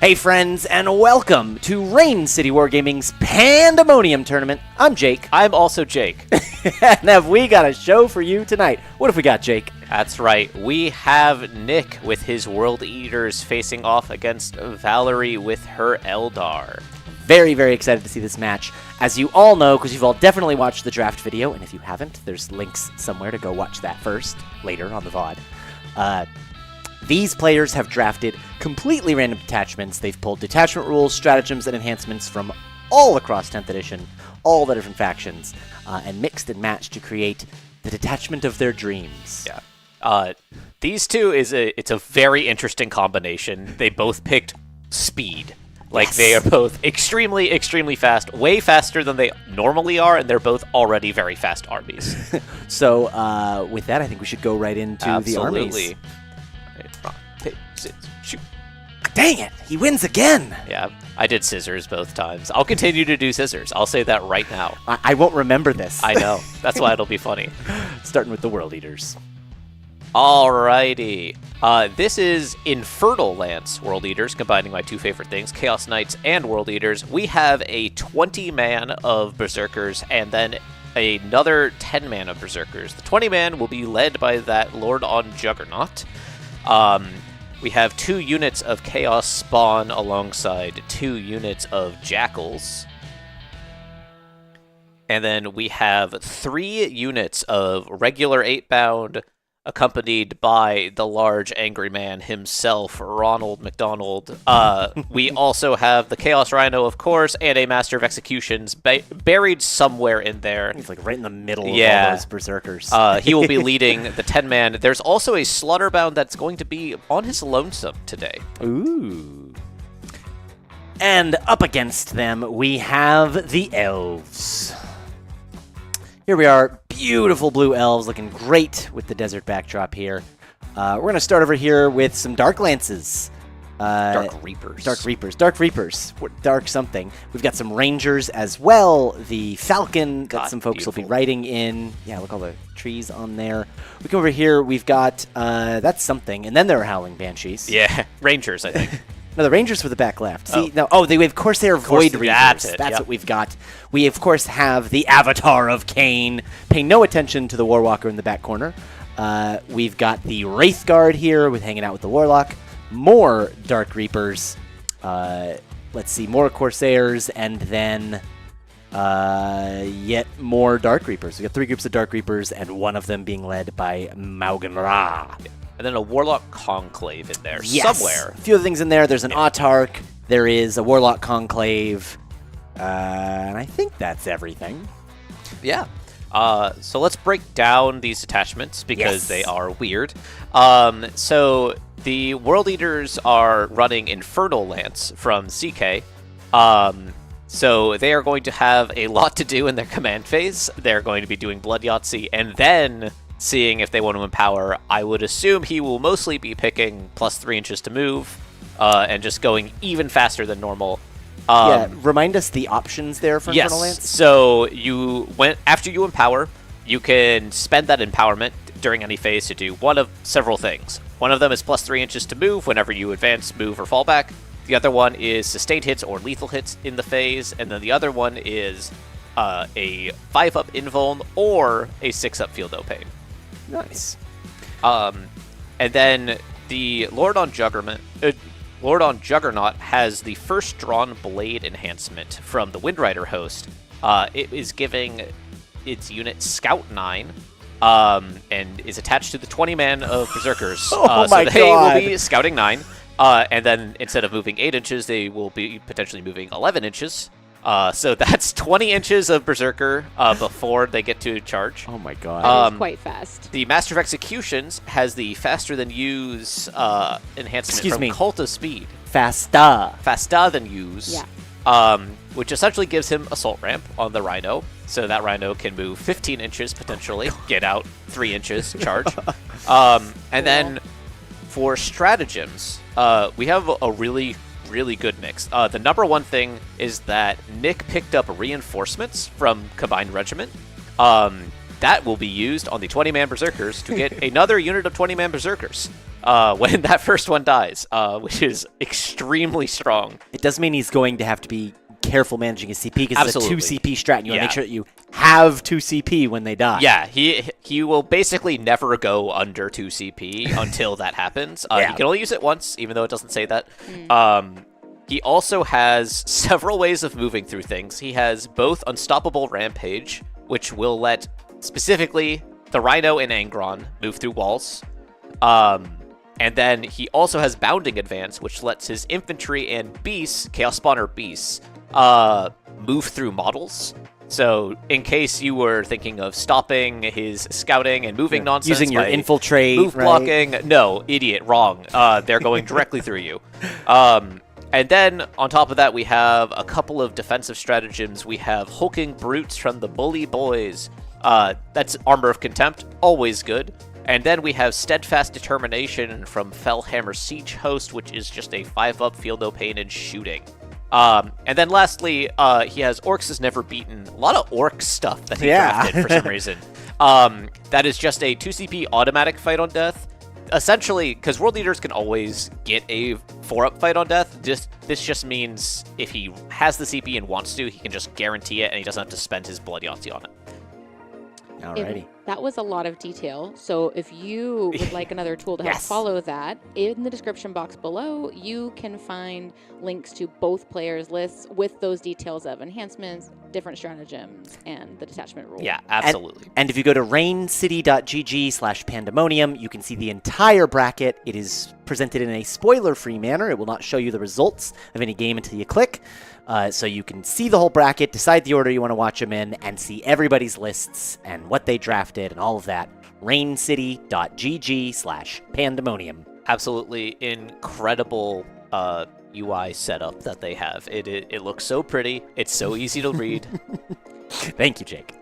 Hey friends, and welcome to Rain City Wargaming's Pandemonium Tournament. I'm Jake. I'm also Jake. And have we got a show for you tonight? What have we got, Jake? That's right. We have Nick with his World Eaters facing off against Valerie with her Eldar. Very, very excited to see this match. As you all know, because you've all definitely watched the draft video, and if you haven't, there's links somewhere to go watch that first, later on the VOD. These players have drafted completely random detachments. They've pulled detachment rules, stratagems, and enhancements from all across 10th edition, all the different factions, and mixed and matched to create the detachment of their dreams. Yeah. These two, it's a very interesting combination. They both picked speed. Like, yes. They are both extremely, extremely fast, way faster than they normally are, and they're both already very fast armies. So, with that, I think we should go right into the armies. Absolutely. Shoot. Dang it! He wins again! Yeah, I did scissors both times. I'll continue to do scissors. I'll say that right now. I won't remember this. I know. That's why it'll be funny. Starting with the World Eaters. Alrighty. This is Infernal Lance World Eaters, combining my two favorite things, Chaos Knights and World Eaters. We have a 20-man of Berserkers, and then another 10-man of Berserkers. The 20-man will be led by that Lord on Juggernaut. We have 2 units of Chaos Spawn alongside 2 units of Jackals. And then we have 3 units of regular 8-bound, accompanied by the large angry man himself, Ronald McDonald. We also have the Chaos Rhino, of course, and a Master of Executions buried somewhere in there. He's like right in the middle of all those Berserkers. He will be leading the 10-man. There's also a Slaughterbound that's going to be on his lonesome today. Ooh. And up against them, we have the Elves. Here we are, beautiful blue elves, looking great with the desert backdrop here. We're going to start over here with some Dark Lances. Dark Reapers. Dark Reapers. Dark something. We've got some Rangers as well. The Falcon, got some folks beautiful. will be riding in. Yeah, look, all the trees on there. We come over here, we've got, that's something. And then there are Howling Banshees. Yeah, Rangers, I think. No, the Rangers were the back left. See, of course they are course, Void Reapers. that's it, That's yep. what we've got. We, of course, have the Avatar of Cain. Pay no attention to the Warwalker in the back corner. We've got the Wraith Guard here with hanging out with the Warlock. More Dark Reapers. Let's see, more Corsairs, and then yet more Dark Reapers. We've got 3 groups of Dark Reapers, and one of them being led by Maugan Ra. And then a Warlock Conclave in there somewhere. A few other things in there. There's an Autarch. There is a Warlock Conclave. And I think that's everything. Yeah. So let's break down these attachments because they are weird. So the World Eaters are running Infernal Lance from CK. So they are going to have a lot to do in their command phase. They're going to be doing Blood Yahtzee and then seeing if they want to empower. I would assume he will mostly be picking plus 3 inches to move and just going even faster than normal. Remind us the options there for Infernal Lance. So after you empower, you can spend that empowerment during any phase to do one of several things. One of them is plus 3 inches to move whenever you advance, move, or fall back. The other one is sustained hits or lethal hits in the phase, and then the other one is a 5-up invuln or a 6-up field no pain. Nice. And then the Lord on Juggernaut has the first drawn blade enhancement from the Windrider host. It is giving its unit Scout 9, and is attached to the 20-man of Berserkers. Oh my so they God. will be Scouting 9, and then instead of moving 8 inches, they will be potentially moving 11 inches. So that's 20 inches of Berserker before they get to charge. Oh my God. That is quite fast. The Master of Executions has the faster than use enhancement from Cult of Speed. Fasta than use. Yeah. Which essentially gives him Assault Ramp on the Rhino. So that Rhino can move 15 inches potentially, get out 3 inches, charge. And then for stratagems, we have a really good mix. The number one thing is that Nick picked up reinforcements from Combined Regiment. that will be used on the 20-man Berserkers to get another unit of 20-man Berserkers when that first one dies, which is extremely strong. It does mean he's going to have to be careful managing his CP because it's a 2 CP strat, and you want to make sure that you have 2 CP when they die. Yeah, he will basically never go under 2 CP until that happens. He can only use it once, even though it doesn't say that. He also has several ways of moving through things. He has both Unstoppable Rampage, which will let specifically the Rhino and Angron move through walls. And then he also has Bounding Advance, which lets his infantry and beasts, Chaos Spawner beasts, move through models. So in case you were thinking of stopping his scouting and moving nonsense, using your infiltrate, move blocking, no, idiot, wrong. They're going directly through you. And then on top of that, we have a couple of defensive stratagems. We have Hulking Brutes from the Bully Boys. That's Armour of Contempt, always good. And then we have Steadfast Determination from Fellhammer Siege Host, which is just a 5-up, feel no pain, and shooting. And then lastly, he has Orks is Never Beaten. A lot of Orc stuff that he drafted for some reason. That is just a 2 CP automatic fight on death. Essentially, because World Eaters can always get a 4-up fight on death, this just means if he has the CP and wants to, he can just guarantee it, and he doesn't have to spend his Blood Yahtzee on it. Alrighty. That was a lot of detail. So if you would like another tool to help follow that, in the description box below, you can find links to both players' lists with those details of enhancements, different stratagems, and the detachment rule. Yeah, absolutely. And if you go to raincity.gg/pandemonium, you can see the entire bracket. It is presented in a spoiler-free manner. It will not show you the results of any game until you click. So you can see the whole bracket, decide the order you want to watch them in, and see everybody's lists and what they drafted and all of that. raincity.gg/pandemonium. Absolutely incredible UI setup that they have. It looks so pretty. It's so easy to read. Thank you, Jake.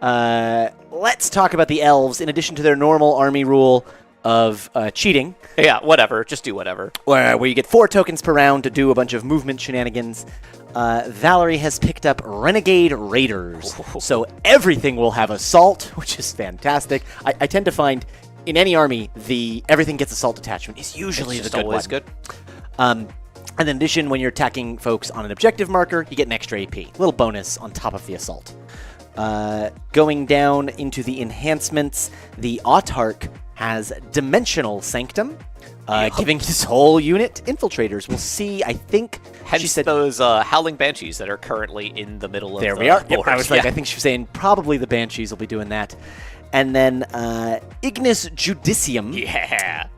Let's talk about the elves. In addition to their normal army rule of cheating. Yeah, whatever. Just do whatever. Where you get 4 tokens per round to do a bunch of movement shenanigans. Valerie has picked up Renegade Raiders. So everything will have assault, which is fantastic. I tend to find in any army, the everything gets assault detachment is usually the good always one. good. And in addition, when you're attacking folks on an objective marker, you get an extra AP. A little bonus on top of the assault. Going down into the enhancements, the Autarch has Dimensional Sanctum, giving his whole unit infiltrators. We'll see, I think... Hence she said, those Howling Banshees that are currently in the middle of there the we are. board. I was like, I think she was saying probably the Banshees will be doing that. And then Ignis Judicium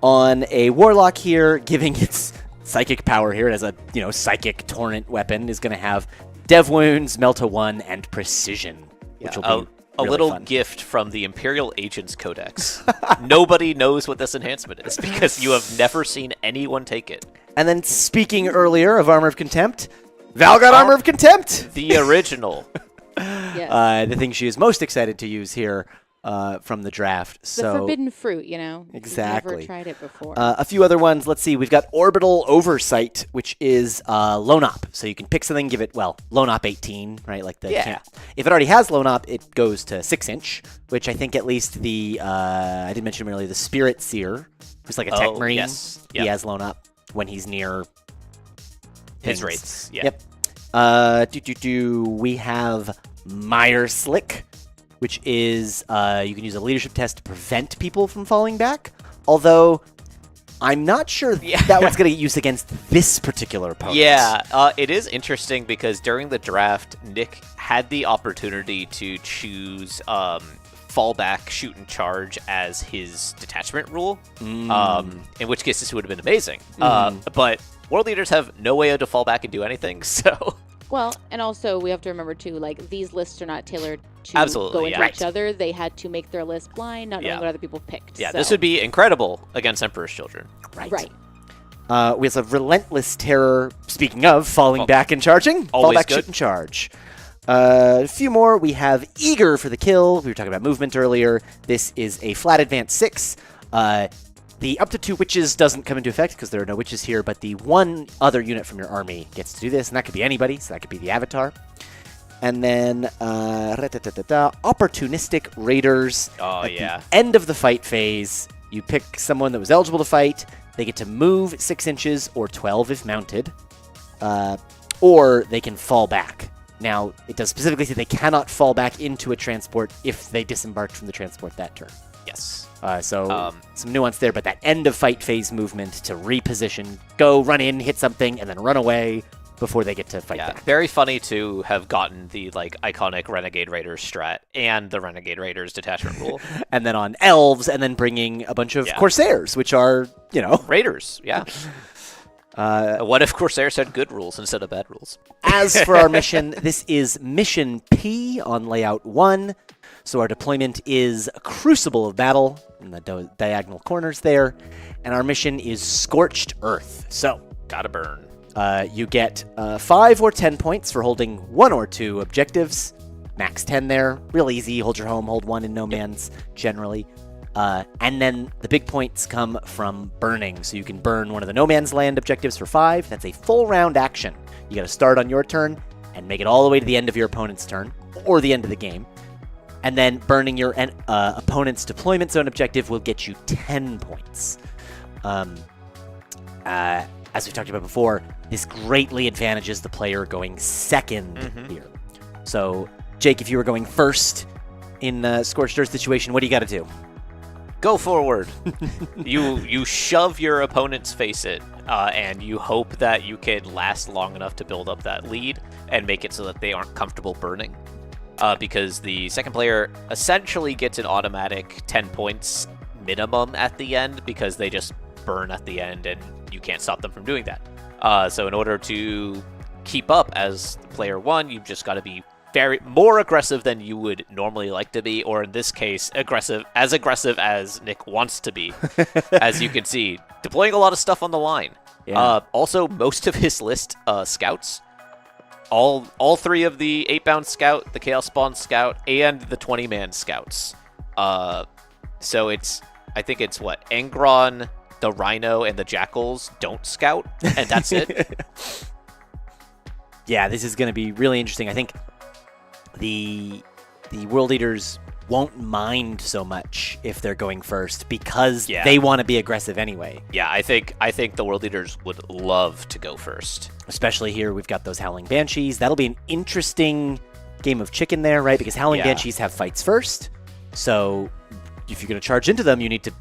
on a Warlock here, giving its psychic power here. It has a psychic torrent weapon, is going to have Dev Wounds, Melta 1, and Precision, which will be a really little fun. gift from the Imperial Agents Codex. Nobody knows what this enhancement is because you have never seen anyone take it. And then speaking earlier of Armour of Contempt, Val got Armour of Contempt! The original. Yes. The thing she is most excited to use here from the draft. The forbidden fruit, Exactly. You've never tried it before. A few other ones. Let's see. We've got Orbital Oversight, which is Lone Op. So you can pick something, give it, Lone Op 18, right? Like if it already has Lone Op, it goes to 6-inch, which I think at least the, I did mention earlier, the Spirit Seer, who's like a Tech Marine. Yes. He has Lone Op when he's near his things. rates. Yeah. Yep. We have Mire Slick, which is you can use a leadership test to prevent people from falling back. Although I'm not sure that one's going to get used against this particular opponent. Yeah, it is interesting because during the draft, Nick had the opportunity to choose fallback, shoot, and charge as his detachment rule, in which case this would have been amazing. But World Leaders have no way to fall back and do anything, so... Well, and also we have to remember, too, these lists are not tailored to Absolutely, go into yeah. each other. They had to make their list blind, not knowing what other people picked. Yeah, so. this would be incredible against Emperor's Children. Right. We also have Relentless Terror, speaking of falling back and charging. Fall Always back, good. shoot, and charge. A few more. We have Eager for the kill. We were talking about movement earlier. This is a flat advance 6. The up to 2 witches doesn't come into effect because there are no witches here, but the one other unit from your army gets to do this, and that could be anybody, so that could be the Avatar. And then opportunistic raiders. Oh, At yeah. the end of the fight phase, you pick someone that was eligible to fight. They get to move 6 inches or 12 if mounted, or they can fall back. Now, it does specifically say they cannot fall back into a transport if they disembarked from the transport that turn. Yes. So some nuance there, but that end of fight phase movement to reposition, go, run in, hit something, and then run away before they get to fight back. Very funny to have gotten the iconic Renegade Raiders strat and the Renegade Raiders detachment rule. And then on elves, and then bringing a bunch of Corsairs, which are, Raiders, yeah. What if Corsairs had good rules instead of bad rules? As for our mission, this is Mission P on Layout 1. So our deployment is a Crucible of Battle in the diagonal corners there. And our mission is Scorched Earth. So, gotta burn. You get 5 or 10 points for holding 1 or 2 objectives. Max 10 there. Real easy. Hold your home, hold 1 in no man's generally. And then the big points come from burning. So you can burn one of the no man's land objectives for 5. That's a full round action. You got to start on your turn and make it all the way to the end of your opponent's turn or the end of the game. And then burning your opponent's deployment zone objective will get you 10 points. As we talked about before, this greatly advantages the player going second here. So, Jake, if you were going first in a Scorched Earth situation, what do you got to do? Go forward. You shove your opponent's face in, and you hope that you can last long enough to build up that lead and make it so that they aren't comfortable burning. Because the second player essentially gets an automatic 10 points minimum at the end because they just burn at the end and you can't stop them from doing that. So in order to keep up as player 1, you've just got to be more aggressive than you would normally like to be, or in this case, aggressive as Nick wants to be. As you can see, deploying a lot of stuff on the line. Yeah. Also, most of his list, scouts. All 3 of the 8-bound scout, the Chaos Spawn scout, and the 20-man scouts. So I think it's Angron, the Rhino, and the Jackals don't scout, and that's it. Yeah, this is going to be really interesting. I think the World Eaters won't mind so much if they're going first because they want to be aggressive anyway. Yeah, I think the World Eaters would love to go first. Especially here, we've got those Howling Banshees. That'll be an interesting game of chicken there, right? Because Howling Banshees have fights first. So if you're going to charge into them, you need to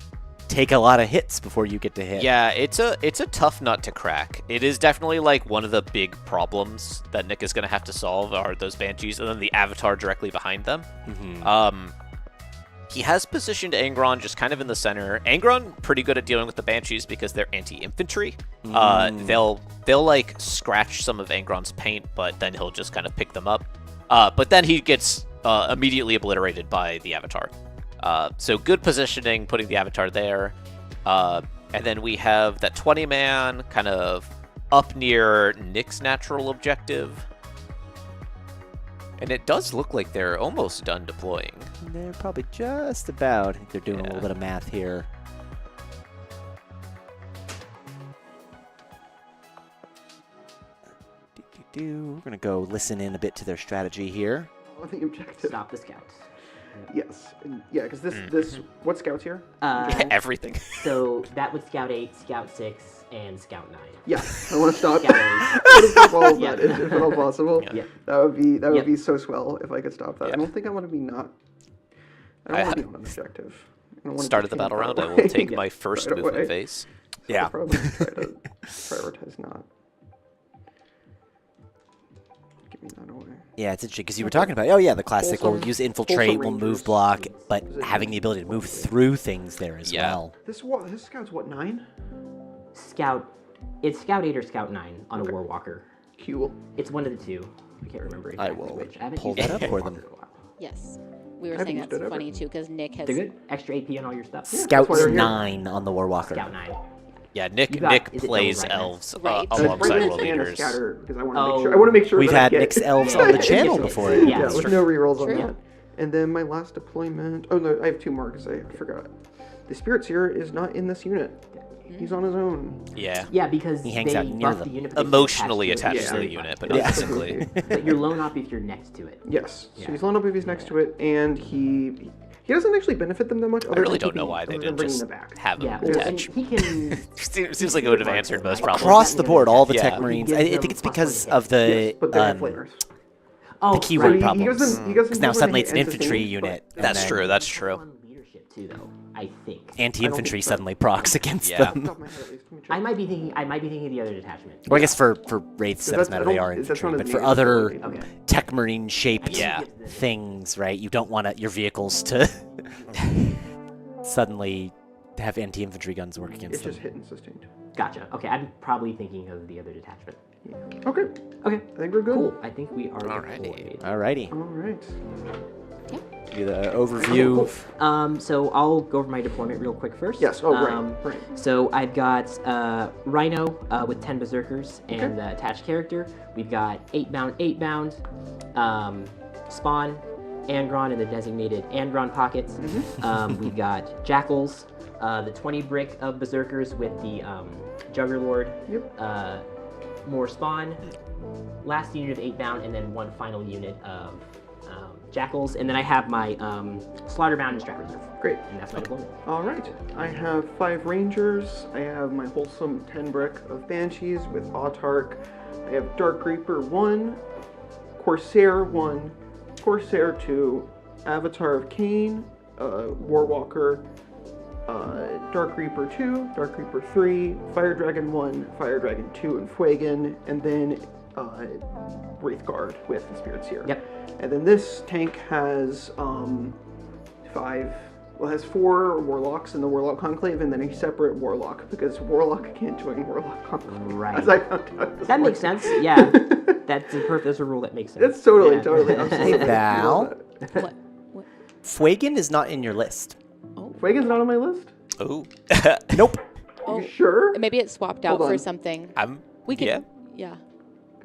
take a lot of hits before you get to hit. Yeah, it's a tough nut to crack. It is definitely one of the big problems that Nick is going to have to solve are those Banshees and then the Avatar directly behind them. He has positioned Angron just kind of in the center. Angron pretty good at dealing with the Banshees because they're anti-infantry. They'll scratch some of Angron's paint, but then he'll just kind of pick them up. But then he gets immediately obliterated by the Avatar. So good positioning, putting the Avatar there. And then we have that 20-man kind of up near Nick's natural objective. And it does look like they're almost done deploying. They're probably just about. I think they're doing a little bit of math here. We're going to go listen in a bit to their strategy here. On the objective. Stop the scouts. Yes. Yeah, because this what scouts here? Everything. So that would Scout 8, Scout 6, and Scout 9. Yeah, I want to stop. Scout 8. I want to stop all of that if at all possible. Yeah. That would be so swell if I could stop that. Yeah. I don't think I want to be not. I don't want to be on an objective. Start of the battle round, I will take my first movement phase. So I'll probably try to prioritize not. Give me that away. Yeah, it's interesting because you were talking about, the classic will use infiltrate, will move block, but having the ability to move through things there as well. This scout's what, 9? It's Scout 8 or Scout 9 on a Warwalker. Cool. It's one of the two. I can't remember exactly I will which. pull that up for them. Yes. We were Have saying you that's stood funny too because Nick has. They're good. Extra AP on all your stuff. Scouts why they're here. 9 on the Warwalker. Scout 9. Yeah, Nick You got- is it plays double right elves Right. alongside World and a Eaters. scatter because I want to make sure. We've that I had get- Nick's elves on the channel before. Yeah, Yeah, with no rerolls on True. that. And then my last deployment. Oh no, I have 2 more because I forgot. The spirits here is not in this unit. He's on his own. Yeah. Yeah, because He hangs they out near buff them. the unit, but they Emotionally can't attached to the unit, but not physically. But you're lone up if you're next to it. Yes. So Yeah. he's lone up if he's next to it, and he doesn't actually benefit them that much. I really don't know why they didn't just have him Yeah, well, and attach. he can. Seems like it would have answered most problems. Across the board, all the Yeah. Tech Marines. He I gives think it's them because +1 to of the Yes, but they're flamers. Oh, keyword right. problems. He doesn't Because now do suddenly any it's an infantry anti-sting, unit. but- and That's then true. That's true. On leadership too, though. I think. Anti-infantry so. suddenly procs against Yeah. them. Top of my head, at least. Let me check. I might be thinking of the other detachment. Well, I guess for wraiths, it That's- doesn't matter. I They don't- are that's infantry. not But his for name, other so- Okay. Tech Marine shaped Yeah. things, right? You don't want your vehicles to suddenly have anti-infantry guns work against It's them. just hit and sustained. Gotcha. Okay, I'm probably thinking of the other detachment. Okay. Okay. I think we're good. Cool. I think we are Alrighty. deployed. Alrighty. All right. Do the overview. So I'll go over my deployment real quick first. Yes. Oh, right. So I've got Rhino with 10 Berserkers and the attached character. We've got 8 bound, Spawn, Angron in the designated Angron pockets. We've got Jackals, the 20 brick of Berserkers with the Juggerlord. Yep. More Spawn, last unit of 8 bound, and then one final unit of Jackals. And then I have my Slaughterbound and Strat Reserve. Great. And that's my deployment. All right. I have 5 Rangers. I have my wholesome 10 brick of Banshees with Autark. I have Dark Reaper 1, Corsair 1, Corsair 2, Avatar of Cain, Warwalker, Dark Reaper 2, Dark Reaper 3, Fire Dragon 1, Fire Dragon 2, and Fuegan, and then Wraith Guard with the Spirit Seer. Yep. And then this tank has 4 Warlocks in the Warlock Conclave, and then a separate Warlock, because Warlock can't join Warlock Conclave. Right. As I found out this That makes morning. sense. Yeah. That's a rule that makes sense. That's totally, Yeah. totally. Absolutely. Val? What? Fuegan is not in your list. Fuegan's not on my list? Oh. Nope. Oh, You sure? maybe it's swapped out Hold for on. something. We can. yeah. Yeah.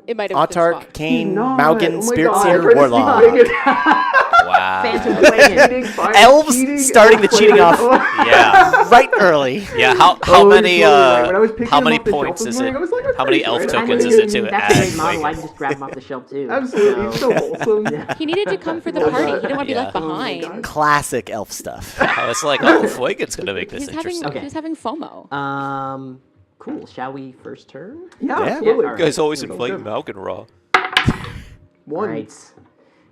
It might have been Autark, swapped. Kane, Not. Maugan, Oh my Spirit God, I Seer, tried to sneak Warlock. Fuegan. Wow. Phantom Fuegan. Elves starting the cheating off. Yeah. Right early. Yeah. How Oh, many totally right. When I was picking how them many off the shelf points this is morning, it? I was like, I'm How many pretty elf sure I tokens know. is it to That's a add great model. I Fuegan? can just grab them off the shelf too. Absolutely. It's so wholesome. He needed to come for the party. He didn't want to be left Oh my behind. God. Classic elf stuff. I was like, oh, Fuegan's gonna make this He's having, interesting. Okay. he's having FOMO. Cool. Shall we first turn? Yeah, Yeah. absolutely. Yeah, all right. always Sounds inflate good. Malkin Raw. One. Right.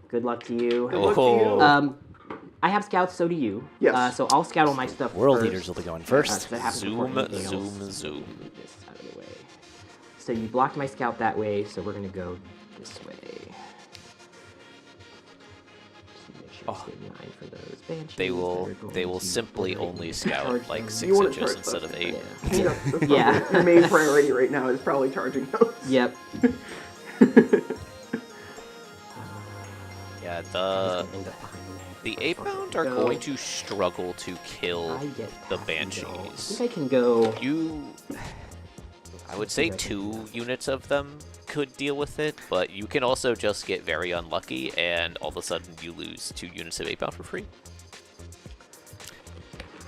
Good luck to you. Good luck to you. Oh. I have scouts, so do you. Yes. So I'll scout all my stuff World first. leaders will be going first. That happens before Zoom, anything else. zoom. Move this out of the way. So you blocked my scout that way, so we're gonna go this way. Just make sure it's good 9 for those banshees. They will that are going they will to simply override only and scout charge like them. 6 You wanna inches charge instead of those. 8. Yeah. That's Yeah. probably your main priority right now is probably charging those. Yep. Yeah, It's gonna end up behind the that. 8 bound are So, going to struggle to kill I get the past them, though. I banshees. think I can go. I would say 2 units of them could deal with it, but you can also just get very unlucky and all of a sudden you lose 2 units of 8 bound for free.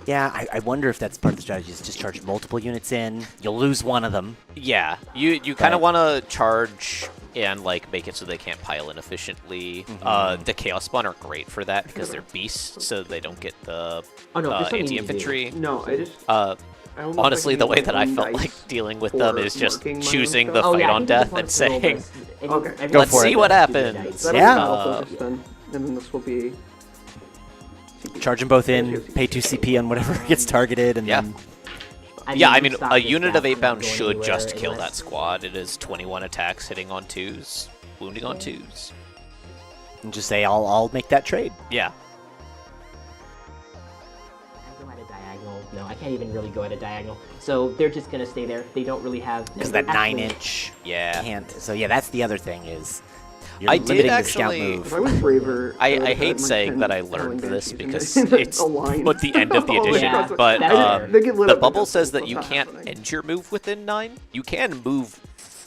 Yeah, I wonder if that's part of the strategy is just charge multiple units in. You'll lose one of them. Yeah, you kind of Right. want to charge and like make it so they can't pile in efficiently. The Chaos Spawn are great for that because they're beasts, so they don't get the Oh no, there's something you need to do. anti-infantry. No, I just. Uh, I almost honestly, like the to way use that I one felt dice like dealing with for them is just marking my own choosing the stuff. Oh, fight yeah, I on think death you and just wanna roll saying, this. Okay. Everyone Go for should it. see what do the happens. dice. That'll Yeah. be helpful then. And then this will be. Charge them both in, pay 2 CP on whatever gets targeted, and Yeah. then yeah, I mean, stop a this unit scout of 8 from bound going should anywhere just kill that unless- squad. It is 21 attacks hitting on 2s, wounding on 2s. and just say, I'll make that trade. Yeah. I go at a diagonal. No, I can't even really go at a diagonal. So they're just gonna stay there. They don't really have Because that actually- 9-inch Yeah. can't. So yeah, that's the other thing is you're I did limiting the scout actually- move. If I was braver. I would have hate had my saying 10 that I Howling learned this Banshees and because then it's a line. at the end of the all the way edition, Yeah, but that's fair. They get lit the up bubble at says that that you point, can't that's happening. end your move within 9. You can move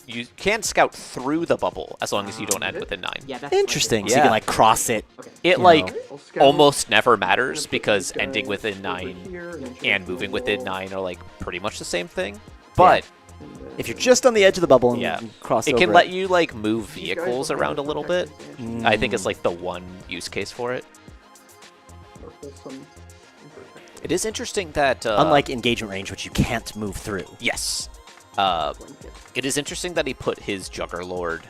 you can scout through the bubble as long as you don't end within 9. Yeah, that's Interesting. So Yeah. you can like cross it. Okay. It You like know. I'll scout. almost never matters Gonna put because these guys ending within over 9 here, and then and shoot moving the within wall, 9 are like pretty much the same thing. But and then If you're just on the edge of the bubble and Yeah. you cross it over can let you like move these guys vehicles will have around a little bit. protected advantage I think it's like the one use case for it. or wholesome imperfect. It is interesting that Unlike engagement range, which you can't move through. yes, Blanket. it is interesting that he put his Juggerlord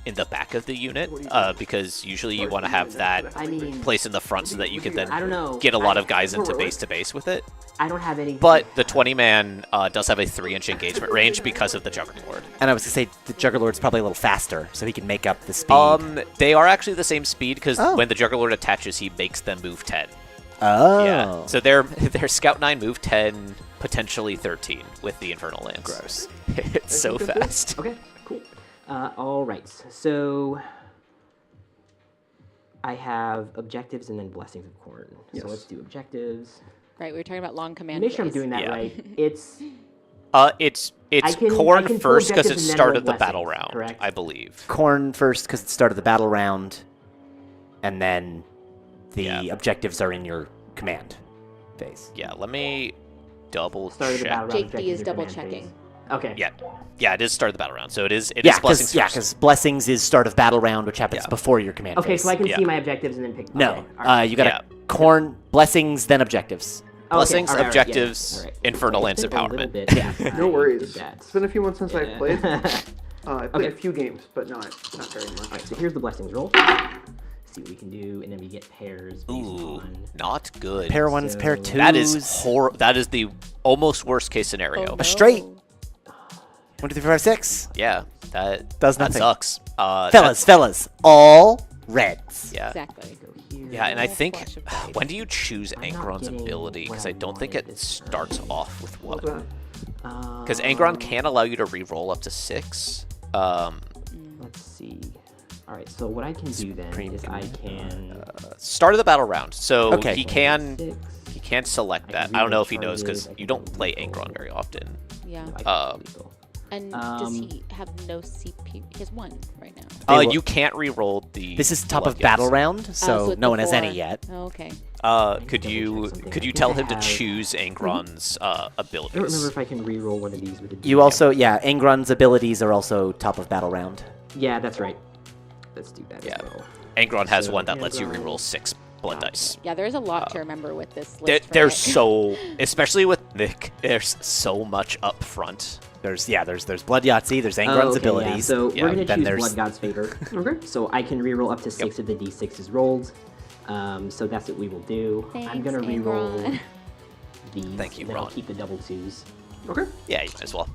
in the back of the unit because usually you want to have that I mean, place in the front so that you can then I don't know. get a lot of I- guys into base to base with it. I don't have any. But the 20-man does have a 3-inch engagement range because of the Juggerlord. And I was going to say the Juggerlord's probably a little faster, so he can make up the speed. They are actually the same speed because Oh. when the Juggerlord attaches, he makes them move 10. Oh. Yeah. So they're Scout 9 move 10, potentially 13 with the Infernal Lance. Gross. It's so think that's fast. Okay, cool. All right, so I have objectives and then blessings of corn. Yes. So let's do objectives. Right, we were talking about long command. Make sure I'm phase. doing that Yeah. right. It's It's I can corn pull first because objectives it and then started roll the battle blessings, round, correct? I believe. Corn first because it started the battle round, and then the Yeah. objectives are in your command phase. Yeah, let me double started the battle check. round. Jake D is objectives and double command checking. phase. Okay. Yeah, it is start of the battle round. So it is Yeah, blessings first. because blessings is start of battle round, which happens Yeah. before your command Okay, phase. so I can Yeah. see my objectives and then pick. No, Okay, all right. you got Yeah. corn, blessings, then objectives. Okay, Blessings, all right, objectives, all right. Infernal Okay, Lance, it's been a little empowerment. bit Yeah. since No I worries. did that. It's been a few months since I've played. All I played Okay. a few games, but not very much. right, so here's the blessings roll. See what we can do, and then we get pairs based Ooh, on. not good. Pair ones, pair So- twos. That is That is the almost worst case scenario. Oh, A straight. no. 1, 2, 3, 4, 5, 6. Yeah, that Does that nothing. sucks. Fellas, all reds. Yeah. Exactly. Go here. Yeah, and I Little think flash of light. when do you choose I'm not Angron's getting ability? what Because I I don't think wanted it this starts time. off with one. What's that? Because Angron can allow you to re-roll up to 6. Let's see. All right, so what I can do then is I can. Start of the battle round. So Okay. he can 6. select I that. can I don't know if he re-roll knows because charges, I you can don't play re-roll. Angron very often. Yeah. I can re-roll. And does Um, he have no CP? He has 1 right now. They will- You can't re-roll the. This is top of luggage. battle round, Oh, so it's no one has before. any yet. Oh, okay. Could double you check something. could I you think tell I him to have- choose Angron's I don't remember abilities? if I can re-roll one of these with a You also, Angron's abilities are also top of battle round. Yeah, that's right. Let's do that Yeah. as well. Angron has So one that lets you Angron- re-roll 6 blood dice. Yeah, there's a lot to remember with this list. There, for there's Nick. so, especially with Nick, there's so much up front. There's Blood Yahtzee, there's Angron's Okay, abilities. Yeah. So Yeah, we're gonna then choose there's- Blood God's favor. Okay. So I can re-roll up to 6 of the d6s rolled. So that's what we will do. I'm Thanks, gonna re-roll Angron. these. Thank you, and then I'll Ron. keep the double 2s. Okay. Yeah, you might as well.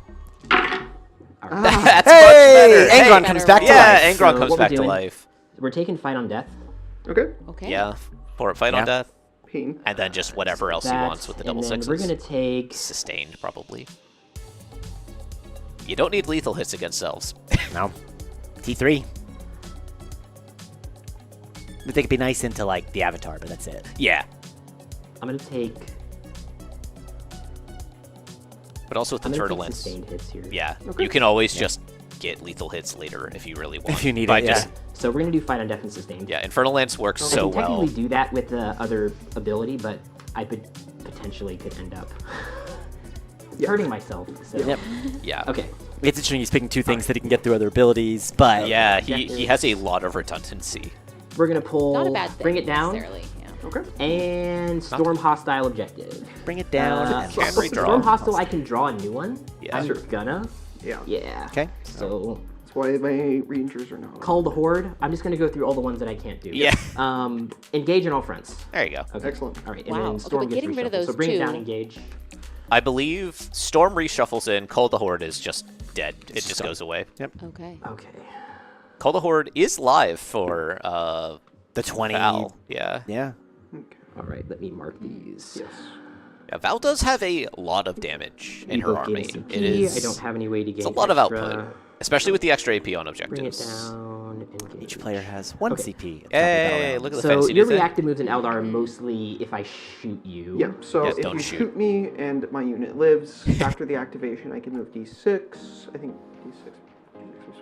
All right. That's Hey, much better. Angron Hey, comes back to yeah, life. Angron So comes what we're back to doing- life. We're taking Fight on Death. Okay. Okay. Yeah, for fight Yeah. on death, Pain. and then just whatever else he That, wants with the and double then sixes. we're gonna take. Sustained, probably. You don't need lethal hits against elves. No. T3. I think it'd be nice into, like, the Avatar, but that's it. Yeah, I'm gonna take. but also with the I'm gonna turtle take lance. sustained hits here. Yeah, Okay. you can always just get lethal hits later if you really want. If you need By it, yeah. just- So we're gonna do Fight on Death and sustained. Yeah, Infernal Lance works I so can well. technically do that with the other ability, but I potentially could end up hurting myself. So. Yep. Yeah. Okay. It's interesting he's picking two things that he can get through other abilities, but... Yeah, he has a lot of redundancy. We're gonna pull. Not a bad thing. Bring it down. necessarily, Yeah. Okay. And storm hostile objective. Bring it down. Can redraw. Storm hostile, I can draw a new one. Yeah. I'm Sure. gonna. Yeah. Yeah. Okay. So That's why my rangers are not. call the horde. I'm just gonna go through all the ones that I can't do. Yeah. Engage on all fronts. There you go. Okay. Excellent. All right. And Wow. then Okay, storm but gets getting rid of reshuffled. those So bring it down. two- Engage. I believe Storm reshuffles in, Call the Horde is just dead. It just goes away. Okay. Okay. Call the Horde is live for The 20... Val. Yeah. Yeah. Okay. All right. Let me mark these. Yes. Yeah, Val does have a lot of damage in We her both gain army. CP. It is. I don't have any way to gain. It's a lot of extra. output, especially with the extra AP on Bring it objectives. down. Engage. Each player has 1 Okay. CP. at the top of the Hey, battle round. look at the So fancy your new thing. reactive moves in Eldar are mostly if I shoot you. Yeah. So Yes, if don't you shoot. shoot me and my unit lives after the activation, I can move D6. I think D6.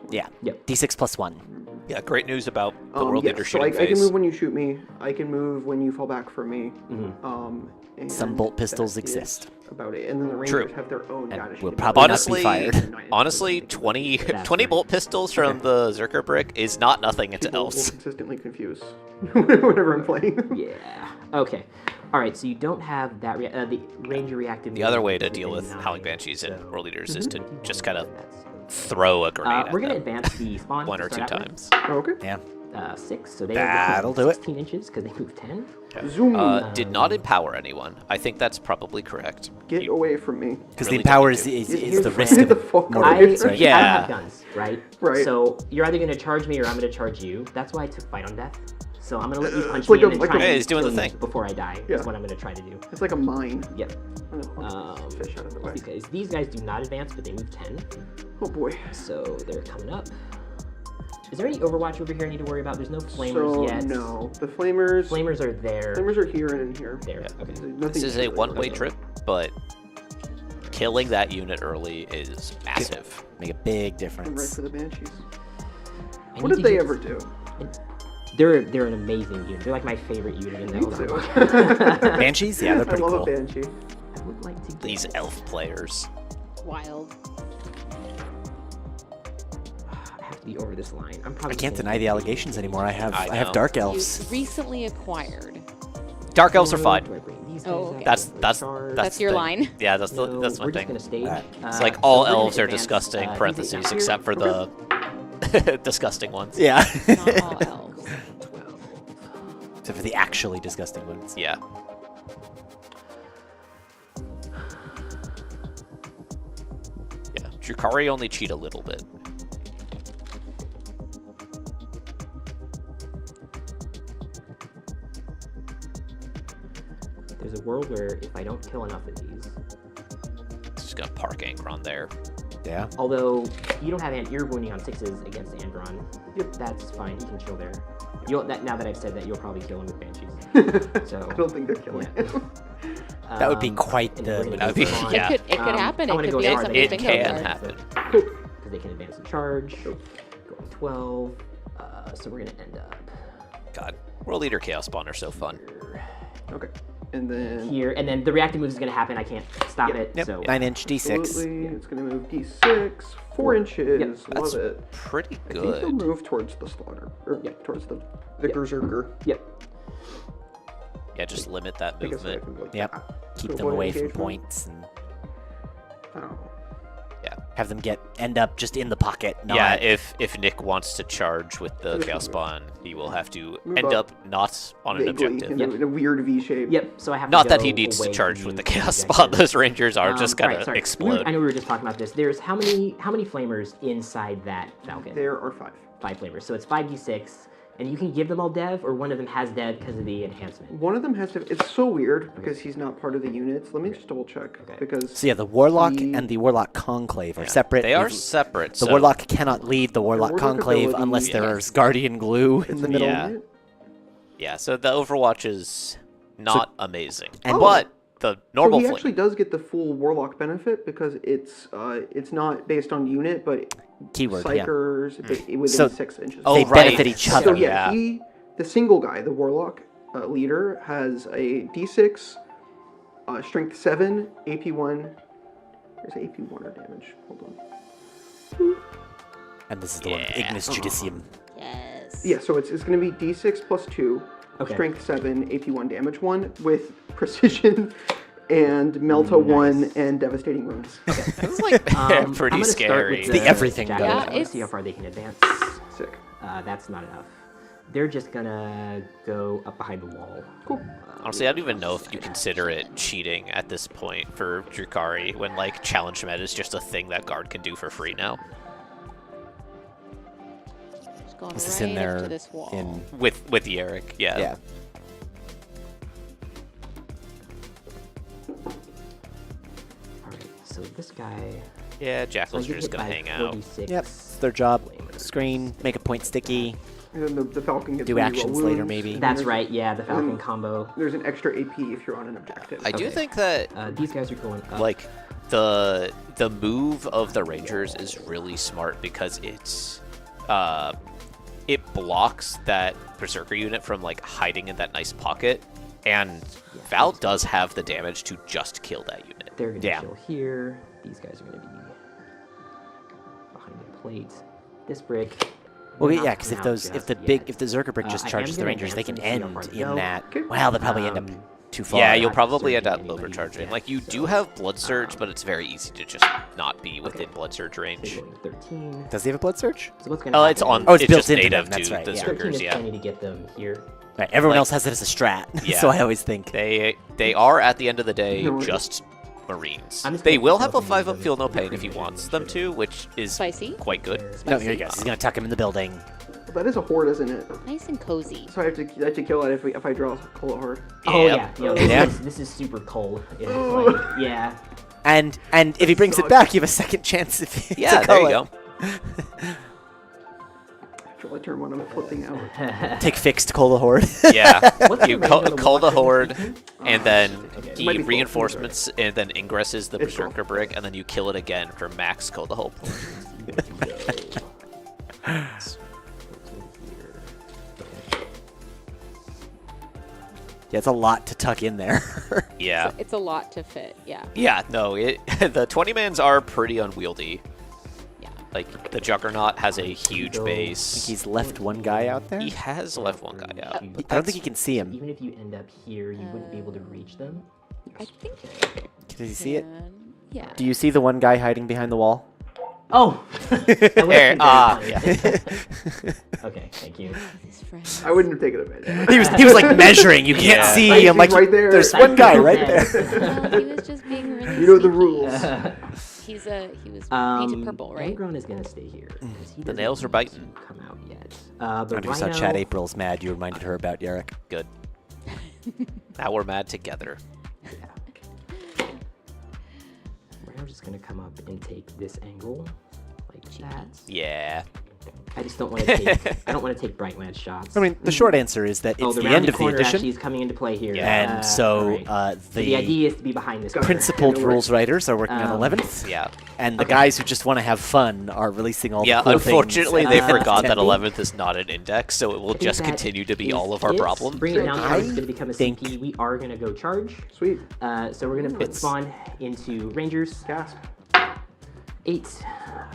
Yeah. Yep. D6 plus 1. Yeah, great news about the World Leader so shooting I can phase. move when you shoot me. I can move when you fall back for me. And Some bolt pistols that is exist. About it, and then the Rangers have their own data sheet. will about probably it. not be fired. Honestly, 20 bolt pistols from the Zerker brick is not nothing into People will elves. consistently confuse whenever I'm playing. Yeah. Okay. All right. So you don't have that. The Ranger reactive. The other way to is deal with 9, Howling Banshees and so World Leaders is to just kind of that's- throw a grenade we're at gonna them advance the spawn one to or two start out with. times. Okay. Yeah. 6, so they That'll are do it. 16 inches because they move 10. Zoom. Did not empower anyone. I think that's probably correct. Get You- away from me. Because Really the empower don't is need the Here's risk Get of the fuck more out of bullets, here. right? I don't Yeah. have guns, right? Right. So you're either gonna charge me or I'm gonna charge you. That's why I took fight on death. So I'm gonna let you punch It's like me a- and then like try a- and Hey, he's doing kill the me thing. before I die. Yeah. Is what I'm gonna try to do. It's like a mine. Yep. Fish out of the way. Because these guys do not advance, but they move 10. Oh boy. So they're coming up. Is there any Overwatch over here I need to worry about? There's no flamers So yet. no, the flamers. Flamers are there. Flamers are here and in here. There. Okay. Nothing This is a really one-way about trip, but killing that unit early is massive. Make a big them. I'm right difference. for the Banshees. I What need did to they get- ever do? They're an amazing unit. They're like my favorite unit in the Me Overwatch. too. Banshees? Yeah, they're pretty I love cool. a Banshee. I would like to get These elf players. Wild. I have to be over this line. I'm I probably can't gonna deny the get allegations anymore. I have I know. dark You elves. recently acquired. Dark elves are Do fine. I bring these Oh, guys okay. up? That's Do I that's charge? That's your the- line. Yeah, that's No, that's my we're just thing. gonna stage. Alright. It's like So all we're gonna elves are advance, disgusting. these Parentheses, guys here. except for the disgusting ones. Yeah. Not all elves. 12. Except for the actually disgusting ones. Yeah. Yeah. Drukari only cheat a little bit. There's a world where if I don't kill enough of these, Just gonna park Angron there. Yeah. although you don't have ear wounding on 6s against Andron, that's fine. He can chill there. Now that I've said that, you'll probably kill him with Banshees. So I don't think they're killing yeah. him. That would be quite and the we're gonna That'd go be- for on. yeah. It could happen. I'm It gonna could go be hard. a It bingo can card. happen. Because they can advance and charge. Going 12. So we're gonna end up God, World Leader Chaos Spawn are so fun. Okay. And then here, and then the reactive move is gonna happen. I can't stop it. Yep. So 9-inch D6. absolutely, it's gonna move D6, 4 inches. Yep, Love that's it. Pretty I think they'll good. move towards the slaughter, or towards the Yep. berserker. Yep. Yeah, just limit that I guess I movement. can go like Yep. that. Keep To them avoid away from engagement. points and Oh. have them end up just in the pocket. Not, Yeah, if Nick wants to charge with the Just Chaos move. Spawn, he will have to Move end up up not on an Vaguely, objective. in a weird V shape. Yep. So I have Not to that go he needs to away charge from with the you Chaos objective. Spawn. Those Rangers are just Alright, gonna sorry. explode. I know we were just talking about this. There's how many flamers inside that Falcon? There are 5. 5 flamers. So it's 5d6, and you can give them all dev, or one of them has dev because of the enhancement. One of them has to. It's so weird because he's not part of the units. Let me just double check because So yeah, the Warlock the- and the Warlock Conclave are separate. They are We've- separate. The so Warlock cannot lead the Warlock Warlock Conclave ability- unless Yeah. there's Guardian Glue in it's the an middle. Yeah. unit. Yeah, so the Overwatch is not amazing, and- but the normal So he flame. actually does get the full Warlock benefit because it's not based on unit, but Keyword, yeah. Psychers within So- 6 inches. Oh, They right. benefit each So other. yeah, Yeah. the single guy, the Warlock leader, has a D6, Strength 7, AP1. There's AP1 or damage. Hold on. And this is the one with Yeah. Ignis Judicium. Yes. Yeah, so it's going to be D6 plus 2, Okay. Strength 7, AP1 damage 1 with Precision and Melta 1 and Devastating Wounds. It's like I'm pretty gonna start scary. with The everything jackals. guy. Yeah, Let's it's- see how far they can advance. Sick. That's not enough. They're just gonna go up behind the wall. Cool. Honestly, I don't even know if you consider it cheating at this point for Drukari when like challenge meta is just a thing that guard can do for free now. Just going Is this right in up there? to this wall. In With Yarick, yeah. yeah. Alright, so this guy. Yeah, So I Jackals get are just hit gonna by hang out. 46 Yep. It's their job. flamers. Screen, make a point sticky. And then the Falcon gets Do really actions well later, wounds, maybe. and That's there's- right, yeah, the Falcon then- combo. There's an extra AP if you're on an objective. I do Okay. think that These guys are going up. like the move of the Rangers is really smart because it blocks that Berserker unit from like hiding in that nice pocket, and Val does have the damage to just kill that unit. They're going to kill here. These guys are going to be behind the plate. This brick. Well, yeah, because if the Zerker brick just charges the Rangers, they can end in that. Well, they'll probably end up too far. Yeah, you'll probably end up overcharging. Like, you do have Blood Surge, but it's very easy to just not be within Blood Surge range. 13. Does he have a Blood Surge? So what's it's on. Oh, it's built just into native them, that's to right, the yeah. Zerkers, yeah. plenty to get them here. Right, everyone else has it as a strat, Yeah. so I always think. They are, at the end of the day, just Marines. They will have a 5-up Feel No Pain if he wants them to, which is Spicy. quite good. No, here he goes. He's going to tuck him in the building. Well, that is a horde, isn't it? Nice and cozy. So I have to kill it if I draw a horde. Oh Yep. yeah, this is super cold. It's like, yeah. And if he brings it back, you have a second chance if Yeah, to there call you it. go. After I turn one, I'm flipping out. Take fixed, call the horde. Yeah, What's you the range on the call the walk? horde, and then Might he be reinforcements, and then ingresses the It's Berserker brick, and then you kill it again for max call the whole point. Yeah, it's a lot to tuck in there. Yeah. It's a lot to fit. Yeah. Yeah, no, the 20-mans are pretty unwieldy. Yeah. Like, the Juggernaut has a huge base. He's left one guy out there? He has left one guy out. I don't think you can see him. Even if you end up here, you wouldn't be able to reach them. I think. Does he see it? Yeah. Do you see the one guy hiding behind the wall? Oh! There, Okay, thank you. His friend. I wouldn't have taken advantage. He was like measuring. You can't Yeah. see. Like, I'm like, he's right there. there's one guy right there. No, he was just being really. You know the sneaky. rules. He was painted purple, right? Angron is going to stay here. 'cause he The doesn't nails are want to biting. Come out yet. I The just saw Rhino- Chad April's mad. You reminded her about Yarrick. Good. Now we're mad together. Rhino's just going to come up and take this angle. Like that. Yeah. I just don't want to take. I don't want to take Bright Lance shots. I mean, the short answer is that it's the the end rounded of the corner edition, actually is coming into play here. and so alright. So the idea is to be behind this. corner. principled rules writers are working on 11th, Yeah. and the guys who just want to have fun are releasing all Yeah, the cool unfortunately, things. they forgot that 10th. 11th is not an index, so it will think just that continue to be is all of our it. problems. Bring it down. I It's going to become a think- CP. We are going to go charge. Sweet. So we're going to put It's- spawn into Rangers. Gasp. 8.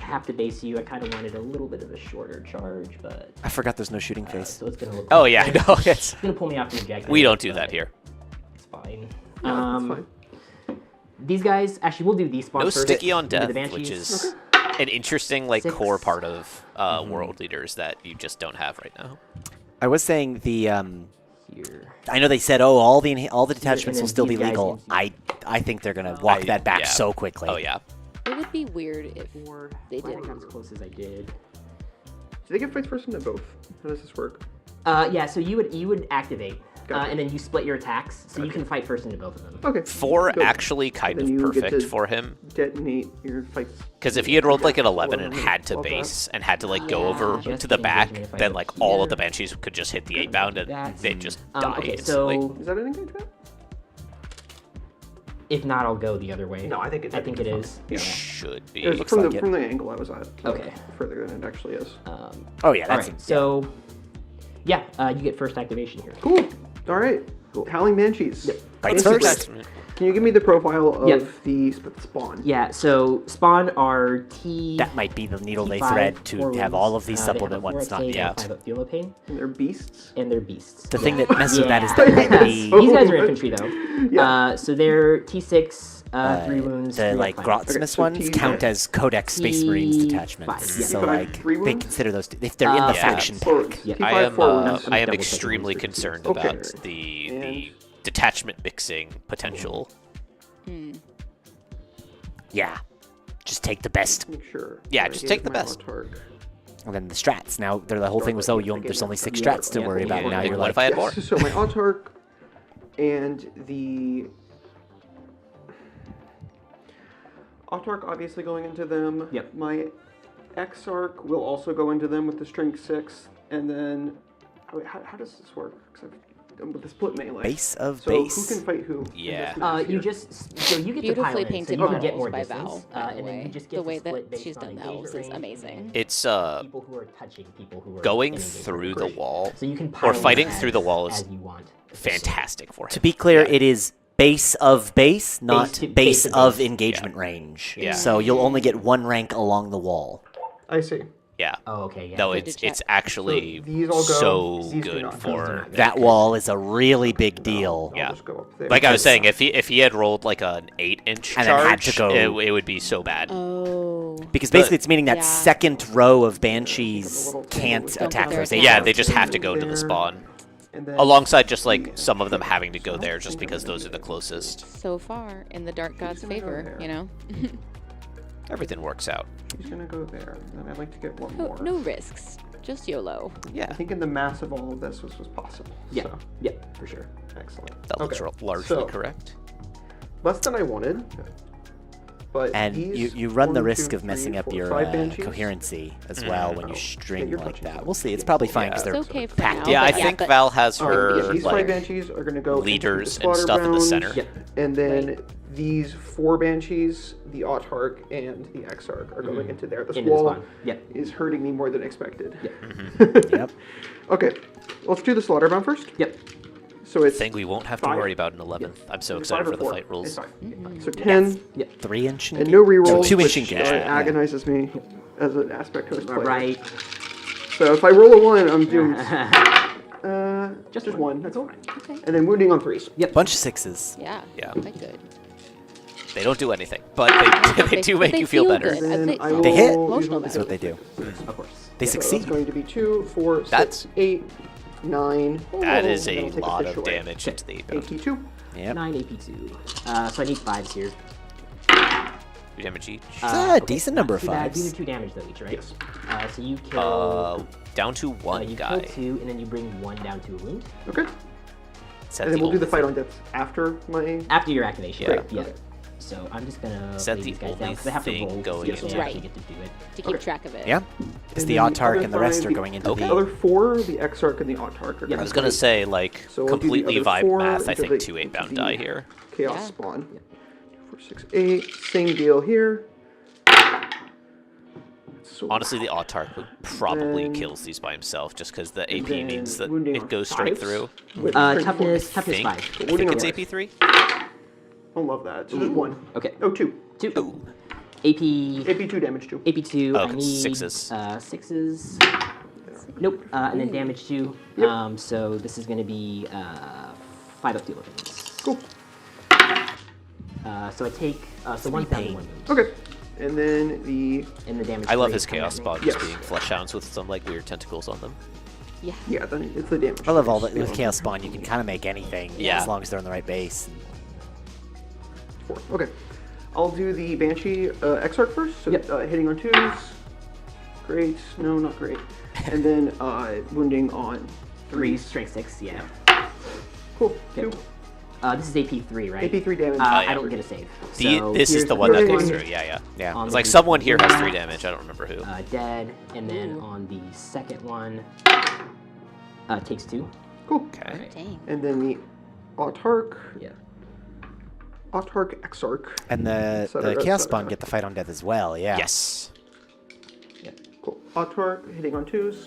Have to base you. I kind of wanted a little bit of a shorter charge, but I forgot there's no shooting phase. so it's going to look. Oh, like yeah, I this. know. It's, It's going to pull me off the objective. we don't do but that here. It's fine. Yeah, that's fine. These guys, actually, we'll do these spawns No first. sticky on We'll do the death, which Banshees. is an interesting, like, 6. core part of world leaders that you just don't have right now. I was saying the. Here. I know they said, oh, all the detachments then will still be these guys legal. into- I think they're gonna walk that back yeah. so quickly. Oh, yeah. It would be weird if they Glad I didn't. got as close as I did. Do they get fights first into both? How does this work? Yeah, so you would activate, Gotcha. and then you split your attacks, so you can fight first into both of them. Okay. 4 Good. actually kind Then of you get perfect to for him. Detonate your fights. Because if he had rolled like an 11 and Well, had to well, base and had to like go Yeah. over Just to the the back, engagement if I then go like all of the here. Banshees could just hit the 8-bound and That's- they'd just die Okay, instantly. so Is that an engagement? if not, I'll go the other way. No, I think it is. It should be. It was Looks from like the it. from the angle I was at. Okay. Further than it actually is. Oh yeah, All that's right, so yeah, you get first activation here. Cool. All right. Howling Banshees. Bites Banshees first. attack. Can you give me the profile of Yep. the spawn? Yeah, so spawn are T. that might be the needle they T5 thread to forwards. have all of these They have a supplement 4 ones not attack, yet. 5 up Feel No Pain, And they're beasts. and they're beasts. The thing that messes with that is Yeah. that might be These guys are infantry though. Yeah. So they're T6, 3 wounds. the 3 like up, 5 up. Okay, Grotsmith so ones T- count as Codex Space Marines T5, detachments. yeah. So T5, like 3 they wounds? consider those if they're in the Yeah. faction Or pack. Yeah. T5 I am forward. I'm I am double-checking extremely these concerned Okay. about the And- detachment mixing potential. Yeah, just take the best. Make sure. Yeah, Alright, just here's take the my best. autark. And then the strats. Now the whole thing was there's only 6 strats to worry about. Yeah, Now like, you're what like if I had more? Yes, so my autark and the autark obviously going into them. Yep. My exarch will also go into them with the strength 6, and then how does this work? 'Cause with the split melee. Base of So base. who can fight who? in this Yeah. match You here? just so you get to Beautifully pile in, so painted you can get models more by distance, Val, by the and then way. you just get The to way split that based she's on done engagement those is range, amazing. and It's people who are touching people who are going in engagement through range. the wall. So you can pile or fighting in through the wall is as you want. fantastic for him. To be clear, Yeah. it is base of base, not to- base base to of base. engagement range. Yeah. So you'll only get one rank along the wall. I see. Yeah. Oh, okay, yeah. No, The it's detach- actually So these all go, so these do good not. for. That wall is a really big deal. I'll Yeah. just go up there. Like I was Because- saying, if he had rolled like an 8-inch And then had charge, to go- it would be so bad. Oh. Because basically it's meaning that Yeah. second row of banshees can't Don't attack get those their 8. Yeah, Yeah. they just have to go to the spawn. And then Alongside just like some of them having to go there just because those are the closest. So far, in the Dark God's gonna go favor, there. you know? Everything works out. he's gonna go there. And then I'd like to get one no, more. no risks. Just YOLO. I Yeah, think in the mass of all of this was possible. Yeah, So, yeah, for sure. excellent. that looks Okay, largely so, correct. Less than I wanted. But And these you run the 1, risk 2, of messing 3, up 4, your 5 banshees. coherency as well when you Oh, string you're like touching that. them. We'll see. It's probably fine because Yeah. they're It's okay for packed now, in. Yeah, I but think but- Val has Yeah, her these 5 like banshees are going to go leaders into the and stuff in the slaughter center. ground, and then these 4 banshees, the Autarch and the Exarch, are going into there. This Into the wall spawn. Yep. is hurting me more than expected. Yep. Okay, let's do the slaughter ground first. Yep. So it's thing we won't have to 5. worry about in 11th. I'm so Is it excited 5 or for the 4? fight rules. It's 5. So 10 Yep. 3-inch and no rerolls, 2-inch which engagement. yeah. agonizes me as an aspect host player. Right. So if I roll a 1, I'm doomed. Just one. 1. That's all. Okay. And then wounding on 3s. Bunch of 6s. Yeah. Yeah. Quite good. They don't do anything, but they do make they you feel feel better. good. Then They- I will They hit. use Emotional one That's to what they hit. do. Of course. They So succeed. that's going to be 2, 4, 6, That's- 8, 9. That is and then a I'll take lot fish of away. damage into the AP. AP2. Yep. 9 AP2. So I need 5s here. 2 damage each. a decent number of Too bad. You do 5s. 2 damage though each, right? Yes. So you kill. Down to one you guy. kill 2, and then you bring 1 down to a wound. Okay. Is that And then we'll do the only fight on death after my. After your activation. Yeah. Yeah. Okay. So I'm just gonna Is that lay the these guys down only 'cause I have to thing roll to going see if into they it? actually get to do it. To keep Okay. track of it. Yeah. It's And the then Autarch other and the rest 5, are going into Okay. The other the... 4, the Exarch and the Autarch are Yeah, I was going gonna say like So I'll do the completely other vibe 4 math. I until think they 2 get 8-bound to die the here. Chaos Yeah. spawn. 2, 4, 6, 8. Same deal here. So Honestly, the Autarch probably Then- kills these by himself just because the and AP then means that wounding it on goes straight 5s through. with strength Toughness 4. think, 5. I Wounding think on it's 5s. AP3. I love that. So just 1. Okay. Oh, 2. 2. AP. AP2 damage 2. AP2. Oh, I need 6s. 6s. Nope. And then damage 2. Yep. So this is gonna be 5 up to 11. Cool. So I take so 1 down to 1 wound. Okay. And then the And the damage. I love rate his coming Chaos at me. Spawn Yes. just being flesh hounds with some like weird tentacles on them. Yeah. yeah, then it's the damage. I love all that with Chaos Spawn. You can kind of make anything Yeah. as long as they're in the right base. 4. Okay. I'll do the Banshee Exarch first. So Yep. hitting on 2s. Great. No, not great. And then wounding on 3 3s. strength 6. Yeah. Cool. Okay. 2. This is AP3, right? AP3 damage. yeah. I don't get a save. The, So this is here's the one that thing. goes through. Yeah, yeah. Yeah. On It's the like D- someone here has 3 damage. I don't remember who. Dead, and then on the second one, takes 2. Cool. Okay. Dang. And then the Autarch. Yeah. Autarch Exarch. And the Cetera, Chaos cetera. Spawn get the fight on death as well, yeah. Yes. Cool. Autarch hitting on 2s.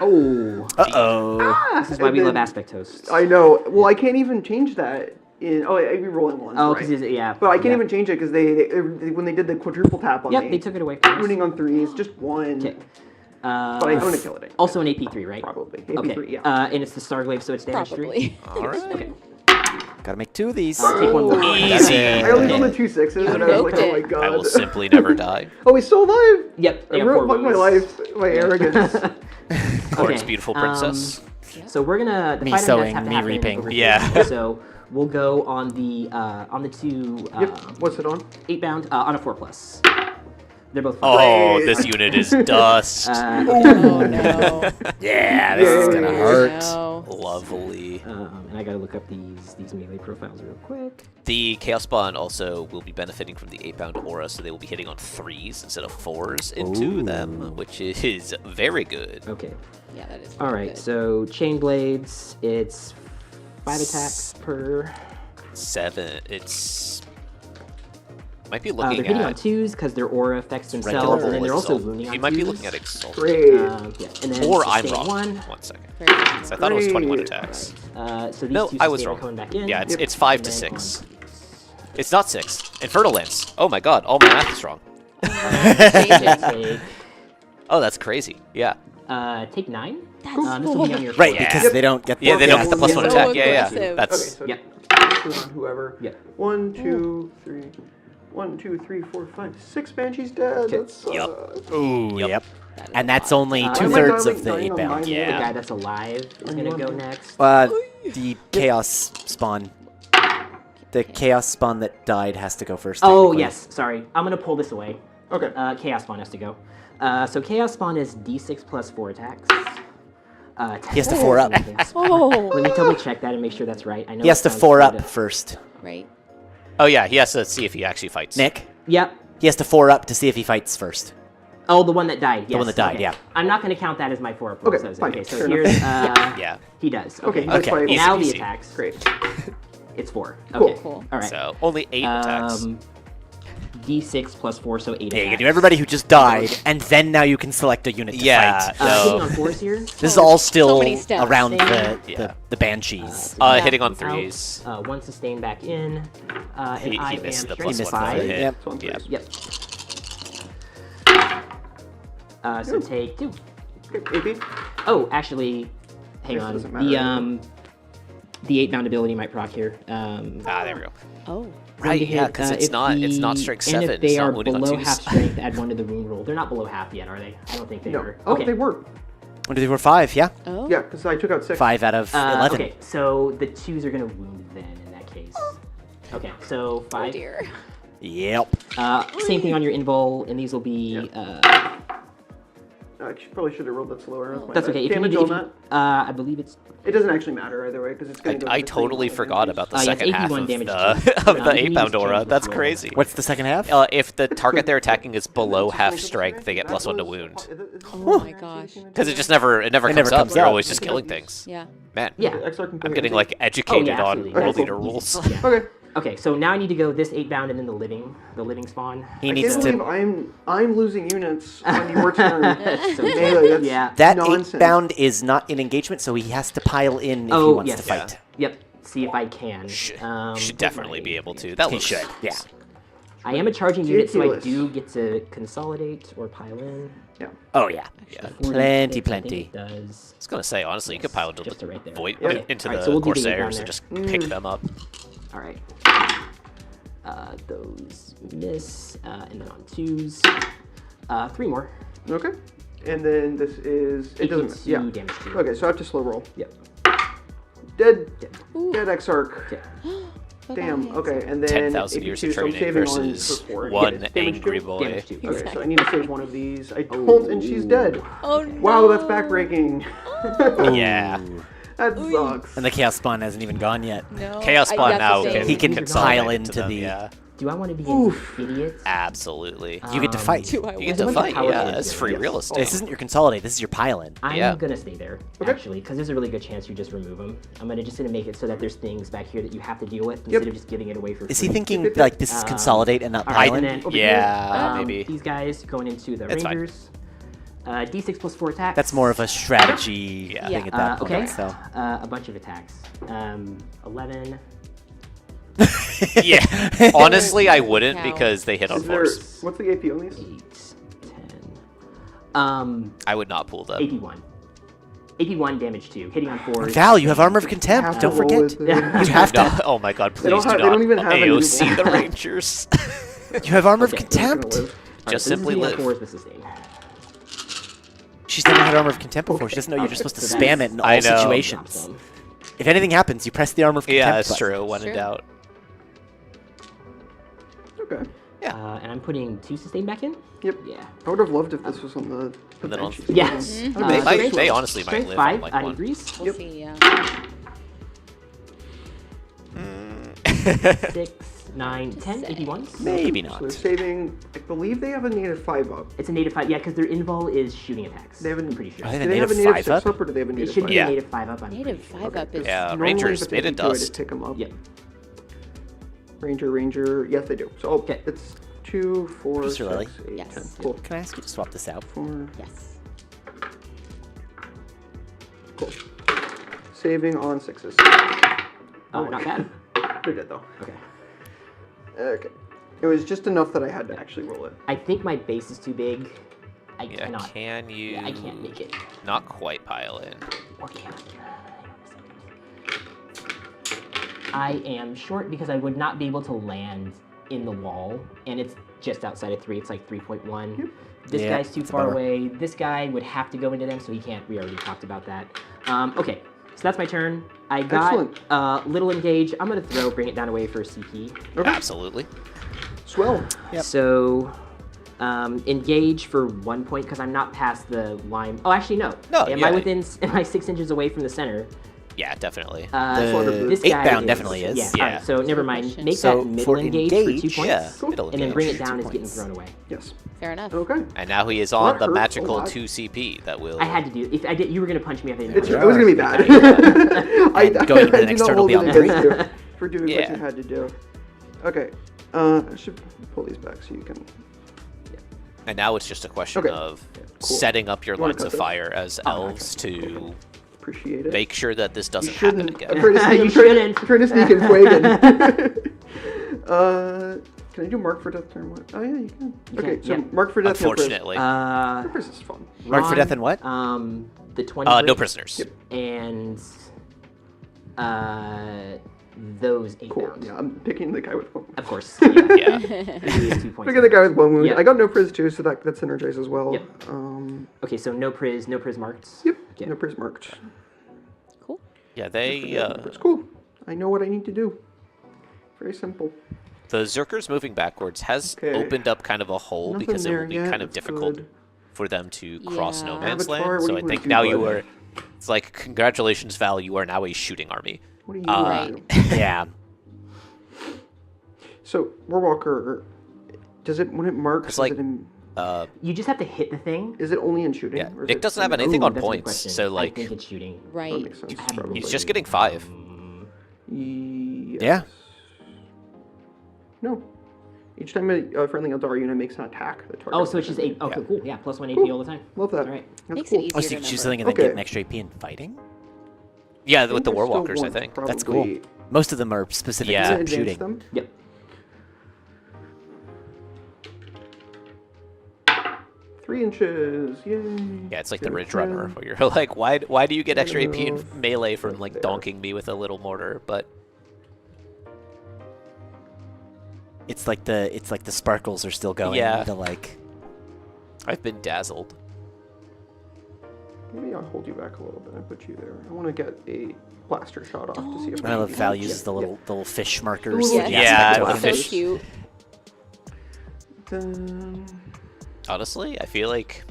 Oh, Uh-oh. this is why we love aspect hosts. I know. Well, I can't even change that. I'd be rolling ones. Oh, right. because yeah. But I can't yeah. even change it because they when they did the quadruple tap on Yep, me. they took it away from us. Wounding on 3s, just 1. Okay. But I'm gonna kill it anyway. Also an AP3, right? Probably. Okay. AP3, yeah. And it's the Starglaive, so it's damage 3. Probably. All right. Okay. Gotta make 2 of these. Take 1 more. Easy. I only rolled Okay. the 2 6s, and I was like, invoked oh my it. god. I will simply never die. Oh, he's still alive! Yep. I they have wrote 4 fuck my wounds. life, my arrogance. Orcs, beautiful princess. So we're gonna the Me fight on sowing, deaths have to me happen reaping. over Yeah. here. So we'll go on the 2 Yep. What's it on? 8 bound on a 4+. They're both. Oh, this unit is dust. Oh no. Yeah, this is gonna hurt. No. Lovely. And I gotta look up these melee profiles real quick. The Chaos Spawn also will be benefiting from the 8-pound aura, so they will be hitting on 3s instead of 4s into them, which is very good. Okay. Yeah, that is. All right. Good. So chain blades. It's 5 attacks per. 7. It's might be They're looking hitting on at 2s because their aura affects themselves, Regular and then they're also Exalt. wounding on You might be 2s. looking at Exalt. Great. Yeah, and then Or I'm sustain wrong. 1. 1 second. Very good. 'Cause I thought it was 21 Great. attacks. So these No, two I was sustain are wrong. coming back in. Yeah, it's Yep. 5 to And then 6. It's not 6. Infernal Lance. Oh my god, all my math is wrong. Take, Oh, that's crazy. Yeah. take 9. That's This will be on your Right, fourth. because Yep. they don't get. Yeah, they don't get the Yeah. +1 So attack. Yeah, aggressive. yeah. Okay, That's so Yep. put on whoever. Yep. 1, 2, 3. 1, 2, 3, 4, 5, 6 Banshees dead. That's, Ooh, Yep. yep. That is And a that's lot. only Oh my two God, thirds like of the dying 8 on pound. mine. The Yeah. guy that's alive is gonna go next. The chaos spawn. The chaos spawn that died has to go first. Oh technically. yes, sorry. I'm gonna pull this away. Okay. Chaos Spawn has to go. So Chaos Spawn is D6 plus 4 attacks. He has to 4 up. Oh. Let me double check that and make sure that's right. I know He has it to sounds 4 up kinda- first. Right. Oh yeah, he has to see if he actually fights. Nick, Yep. he has to 4 up to see if he fights first. Oh, the one that died. Yes. one that died, okay. yeah. I'm not gonna count that as my 4 up roll. Okay, fine, Okay, so fair here's Yeah. he does. Okay, Okay. that's Okay, why easy. Now the easy. attacks. Great. It's 4. Cool. Okay. Cool. All right. So only 8 attacks. D6 plus 4, so 8 Yeah, you attacks. can do everybody who just died, and then now you can select a unit to Yeah. fight. Hitting No. on 4s here. This is Oh, all so still many steps. around Yeah. the banshees. Yeah. Hitting on Out. 3s. 1 sustain back in. And He I missed am the strength +1 5. for the hit. Yep. So on Yep. threes. Yep. So take 2. Okay, AP. Oh, actually, hang Guess it on. doesn't matter The 8 bound ability might proc here. There we go. Oh. Right, to yeah, hit, because if it's not strength 7. And if they it's are not wounding on below 2s. half strength, add 1 to the wound roll. They're not below half yet, are they? I don't think they No. are. Oh, Okay. they were. 1, 2, 3, 4, 5, yeah. Oh. Yeah, because I took out 6. 5 out of 11. Okay, so the 2s are going to wound then in that case. Okay, so 5. Oh dear. Yep. Same thing on your invul, and these will be. I probably should have rolled that slower. Oh. That's okay. If you Damage need, on if you, that. I believe it's. It doesn't actually matter either way because it's going to go. I to the totally three forgot damage. about the yes, second half 81 of damage the, to of you. the You need 8-pound to aura. change That's this crazy. What's the second half? If the target they're attacking is below half strength, they get +1 to wound. Oh my gosh. Because it never comes never up. comes You're up. always just killing things. Yeah. Man, Yeah. I'm getting like educated on absolutely. World Okay, Leader cool. rules. Yeah. Okay. Okay, so now I need to go this 8 bound and then the living spawn. He I needs can't to. believe I'm losing units on your turn. So- Melee, that's yeah. That nonsense. 8 bound is not in engagement, so he has to pile in if he Oh, wants yes. to fight. Yep. See if I can. Should with definitely my- be able to. That He looks should, yeah. I am a charging unit, so I Ridiculous. do get to consolidate or pile in. Yeah. Oh, yeah. 46, Plenty, I think plenty. it does. I was gonna say honestly, you could pile into Just right there. void Okay. into Alright, the so we'll do the 8 down Corsairs and there. just pick them up. All right. Those miss, and then on 2s. 3 more. Okay. And then this is it doesn't 82 yeah. damage to you. Okay, so I have to slow roll. Yep. Dead. Ooh. Dead Exarch. Yeah. Damn. Bye-bye. Okay, and then 10,000 years of 82, so I'm training saving on versus for 4. one Yes, damage angry two. boy. Damage 2. Okay, Exactly. so I need to save one of these. I don't, and she's dead. Oh no. Wow, that's backbreaking. Yeah. That sucks. And the chaos spawn hasn't even gone yet. No. Chaos I- Spawn that's now the can same. He can consolidate pile into them, the- yeah. Do I want to be Oof. an idiot? Absolutely. You get to fight. Do I You get want to want the fight, power yeah. to It's do free it. real estate. This isn't your consolidate. This is your pile in. I'm Yeah. gonna stay there, Okay. actually, because there's a really good chance you just remove them. I'm gonna make it so that there's things back here that you have to deal with instead of just giving it away for free. Is he thinking like this is consolidate and not All right, pile and in? then over Yeah, here, maybe. These guys going into the It's fine. Rangers. D6 plus 4 attacks. That's more of a strategy Yeah. thing at that okay. point. So. A bunch of attacks. 11. Yeah. Honestly, I wouldn't Cow. because they hit on Is there, 4s. what's the AP on these? 8, 10. I would not pull them. 81. 81 damage to you, hitting on 4s. Val, you have Armor of Have Contempt. to Don't roll forget. with it. You have No, to. oh my god, They don't please do have- they not don't even have any AOC evil. the Rangers. You have Armor of Okay, They're gonna Contempt. live. Alright, Just so this is simply hitting on live. 4s with sustain. She's never had Armor of Contempt before. She doesn't know you're just supposed to So spam that's- it in all I know. situations. Drop them. If anything happens, you press the Armor of Contempt Yeah, that's button. true. When in True. doubt. Okay. Yeah. And I'm putting 2 sustain back in. Yep. Yeah. I would have loved if this was on the And then on- bench. Yes. They honestly might strength live 5 on like out one. of Grease. We'll see. Yeah. 6, 9, 10, 81s. Maybe So not. they're saving. I believe they have a native 5-up. It's a native 5, yeah, because their invul is shooting attacks. They have I'm pretty sure. Are they Do the they have a native native 5-up? 6-up or do they have a It native should 5-up? be Yeah. a native 5-up. I'm Native pretty 5-up is. Yeah, Normally, Rangers if they made it do it, dust. pick them up. Yep. Ranger. Yes, they do. So Okay. it's 2, 4, Mr. 6, Lily? 8, Yes. 10. Cool. Can I ask you to swap this out? 4. Yes. Cool. Saving on 6s. Not bad. They're dead though. Okay. Okay. It was just enough that I had to actually roll it. I think my base is too big. I Yeah, cannot. can you Yeah, I can't make it. not quite pile in? Or can I am short because I would not be able to land in the wall, and it's just outside of 3. It's like 3.1. This Yeah, guy's too it's a far bummer. away. This guy would have to go into them, so he can't. We already talked about that. Okay, so that's my turn. I Excellent. got little engage. I'm gonna bring it down away for CP. Okay. Absolutely. Swell. Yep. So, engage for 1 point because I'm not past the line. Oh, actually, no. No, Am yeah. I within? Am I 6 inches away from the center? Yeah, definitely. This The guy 8 bound is- definitely is. Yeah. Yeah. Alright, so never mind. Question. Make So that middle for engage, for 2 engage, points. Yeah, Cool. middle And then bring it engage. down 2 as getting points. thrown away. Yes. Fair enough. Okay. And now he is Well, on that the hurt a magical lot. 2 CP that will. I had to do. If I did, you were gonna punch me if I didn't. It know. was gonna be bad. And going to the I do next not turn will hold be it on against 3. you for doing what Yeah. you had to do. Okay. I should pull these back so you can. And now it's just a question Okay. of Cool. setting up your You wanna lines cut of this? fire as Oh, elves to Appreciate it. make sure that this You doesn't happen shouldn't. again. I'm trying to sneak, You I'm trying- shouldn't. I'm trying to sneak in Fuegan. Can I do Mark for Death turn 1? Oh yeah, you can. Okay, can, so yeah. Mark for Death. Unfortunately. No Pris is fun. Mark for Ron, death and what? The 20. No bricks prisoners. Yep. And those 8 Cool. bound. Yeah, I'm picking the guy with one. Of course. Yeah. Yeah. He is 2 points. Look at the guy with one wound. Yeah. I got no Pris too, so that synergizes as well. Yep. Okay, so no priz marked. Yep. Yeah. No Pris marked. Cool. Yeah, they. It's cool. I know what I need to do. Very simple. The Zerkers moving backwards has Okay. opened up kind of a hole Nothing because it there will be yet, kind of that's difficult good. for them to cross Yeah. no man's Avatar, land. what So do I you think wanna now do, you bud? are. It's like, congratulations, Val, you are now a shooting army. What do you Right. do? Yeah. So Warwalker, does it when it marks? It's like- is, it in, You just have to hit the thing. is it only in shooting? Yeah, or is Nick doesn't have in- anything Ooh, on that's a good points, question. so, I like- think it's shooting. That Right. makes sense. He's Probably. He's just getting 5. Yes. Yeah. No. Each time a friendly Eldari unit makes an attack, the target. Oh, so it's just 8. Oh, Yeah. cool. Yeah, plus 1 AP Cool. all the time. Love that. All right. That's Makes cool. it Oh, easier so to she's remember. thinking they Okay. get an extra AP in fighting? Yeah, I think with the there's still Warwalkers, I one, think. That's probably. cool. Most of them are specific Yeah. Can I to advance shooting. them? Yep. Three inches. Yay. Yeah, it's like the Zero Ridge 10. Runner, where you're like, why do you get extra AP in Move melee from right like there. donking me with a little mortar? But It's like the sparkles are still going. Yeah. The like. I've been dazzled. Maybe I'll hold you back a little bit and put you there. I want to get a blaster shot off to see if I love can- Val uses Yeah, the yeah. little fish markers. Ooh, for the Yeah, aspect the token. So fish. cute. Then Honestly, I feel like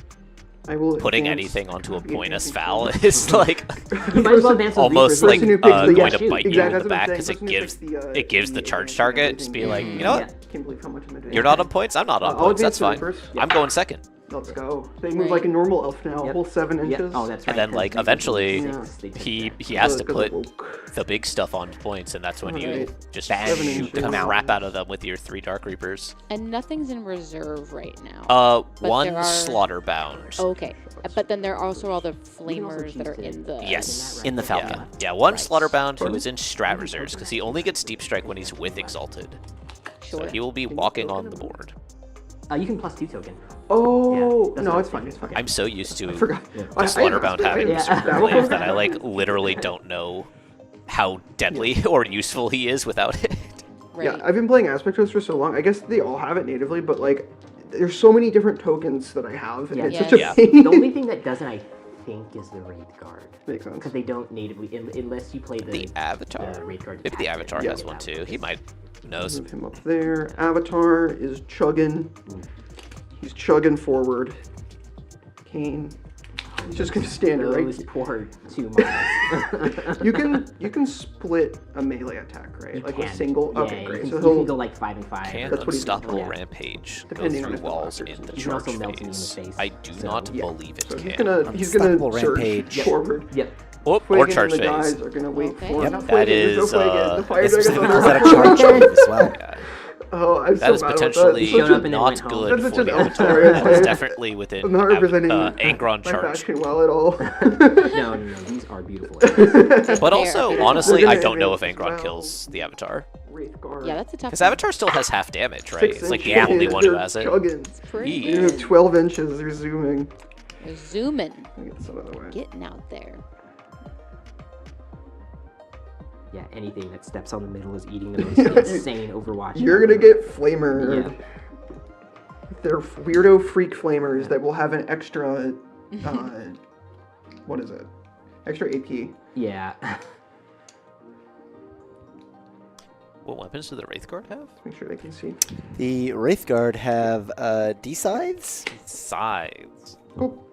I will putting advance anything onto a the pointless advancing foul shot. is like You might as well advance those almost reapers. like Person who picks the- going yeah, to shoot. bite you Exactly, in the that's what I'm back saying. because it Person who gives picks it gives the charge advancing target. and Just be everything. like, you know what? Yeah. Can't believe how much I'm advancing. You're not on points. I'm not on I'll points. That's advance fine. the first. I'm going second. Let's go. They move Right. like a normal elf now, Yep. whole 7 Yeah. inches. Oh, that's right. And then 'cause like they- eventually Yeah. they take he that. he has to Because put of woke. the big stuff on points, and that's when you Right. just Bang. shoot 7 the inches. crap out of them with your 3 Dark Reapers. And nothing's in reserve right now. But One there are- slaughter bound. Okay. But then there are also all the can also flamers that are choose in to- the. Yes. In the Yeah, Falcon. yeah. One Right. slaughterbound who is in Strat Reserves because he only gets Deep Strike when he's with Exalted. Sure. So he will be walking on the board. You can plus 2 token. Oh, Yeah, that's no, what it's I'm fine, thinking. it's fine. I'm so used to forgot. Yeah. the slaughterbound having Yeah. Berserk Glaive that I like literally don't know how deadly or useful he is without it. Right. Yeah, I've been playing Aspect Host for so long. I guess they all have it natively, but like, there's so many different tokens that I have, and Yeah. it's Yeah. such a Yeah. pain. The only thing that doesn't, I think, is the Raid Guard. Makes sense. Because they don't natively, unless you play The Avatar. Raid Guard. Maybe the Detachment. Avatar Yeah. has one too. He might. Who knows? Move him up there. Avatar is chugging. He's chugging forward. Kane. He's just gonna stand right. Those poor 2 models. You can split a melee attack, right? You Like can. a single. Yeah, Okay, you great. can, So you he'll can go like 5 and 5. Can That's what he's Unstoppable doing. Yeah. Rampage go Depending on through if the walls blockers in the do. You can also charge melt him in the phase? face. I do So- not Yeah. believe it So can. he's gonna Unstoppable surge rampage. forward. Yep. Oh, Fuegan or charge and the phase. guys are gonna wait Okay. for Yep. him. That is, The fire It dragon's specifically on calls the that a charge move as well. Yeah. Oh, I'm That so is bad potentially with that. Showed up and then not went home. good That's for the such an Avatar. Avatar. That is definitely within I'm not representing Angron my charge. faction well at all. No, these are beautiful. But also, Fair. honestly, We're I gonna don't know if advance as Angron well. kills the Avatar. Wraithguard. Yeah, that's a tough Because one. Avatar still has half damage, right? 6 It's like the inches. only one who They're has it. chugging. Pretty Yee. You have 12 inches. They're zooming. They're zooming, Let me get this out of the way. getting out there. Yeah, anything that steps on the middle is eating the most insane Overwatch. You're gonna get flamer. Yeah. They're weirdo freak flamers that will have an extra. What is it? Extra AP. Yeah. What weapons do the Wraithguard have? Make sure they can see. The Wraithguard have D-scythes. Sides. Oh,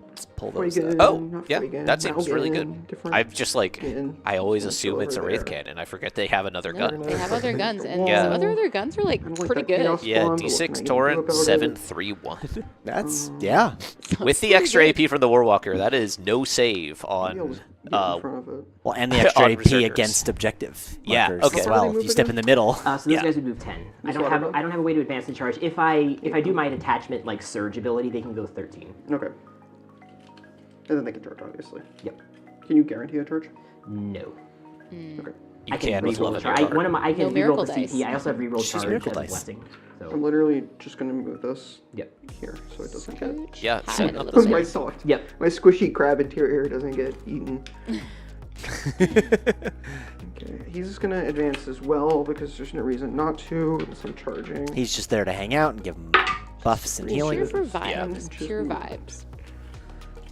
Let's pull those Fuegan, up. Oh, not yeah, Fuegan, that seems really good. Malgan, different I've just like, skin. I always Let's assume go it's a over Wraith there. cannon. I forget they have another No, gun. they have other guns, and Yeah. some other guns are like I don't like pretty that good. chaos Yeah, bomb, but what D6 can I do Torrent about it? 731. That's, yeah. With the pretty extra good. AP from the Warwalker, that is no save Maybe I'll on. just get in front of it. Well, and the extra On AP Berserkers. against objective Yeah, markers okay. as How far well. are If they you step in moving the middle. So those Yeah. guys would move 10. I don't Slaughter have a way to advance in charge. If I do my detachment like surge ability, they can go 13. Okay. And then they can charge, obviously. Yep. Can you guarantee a charge? No. Okay. You I can with reroll level the charge. I can No reroll miracle the dice. CP. I also have reroll She's charge miracle as a dice. blessing. I'm So literally just gonna move this yep. here so it doesn't get. Yeah, Hide set a up little the My bit. soft. Yep. My squishy crab interior doesn't get eaten. Okay, he's just gonna advance as well because there's no reason not to. Some charging. He's just there to hang out and give him buffs and Pure healing for Yeah. vibes. Pure vibes.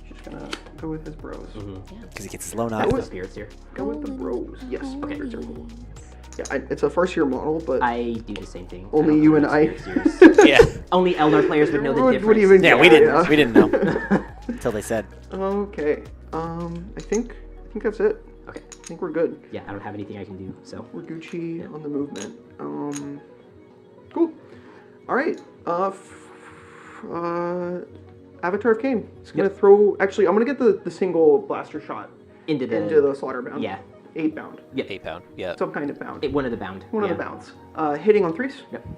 He's gonna go with his bros. because he gets his loan That off. was spirits here. Go with the bros. Yes. Okay. Spirits are cool. Yeah, it's a first year model, but I do the same thing. Only don't you know and about I. spirits here. Yeah. Only Eldar players would know the Would difference. even Yeah, get we it, didn't. yeah. We didn't know until they said. Okay. I think that's it. Okay. I think we're good. Yeah, I don't have anything I can do. So We're Gucci on the movement. Cool. All right. Avatar of Cain. It's gonna throw. Actually, I'm gonna get the single blaster shot into into the slaughter bound. yeah. 8 bound. 8 pound. Yeah. Some kind of bound. One of the bound. One yeah. of the bounds. Hitting on 3s.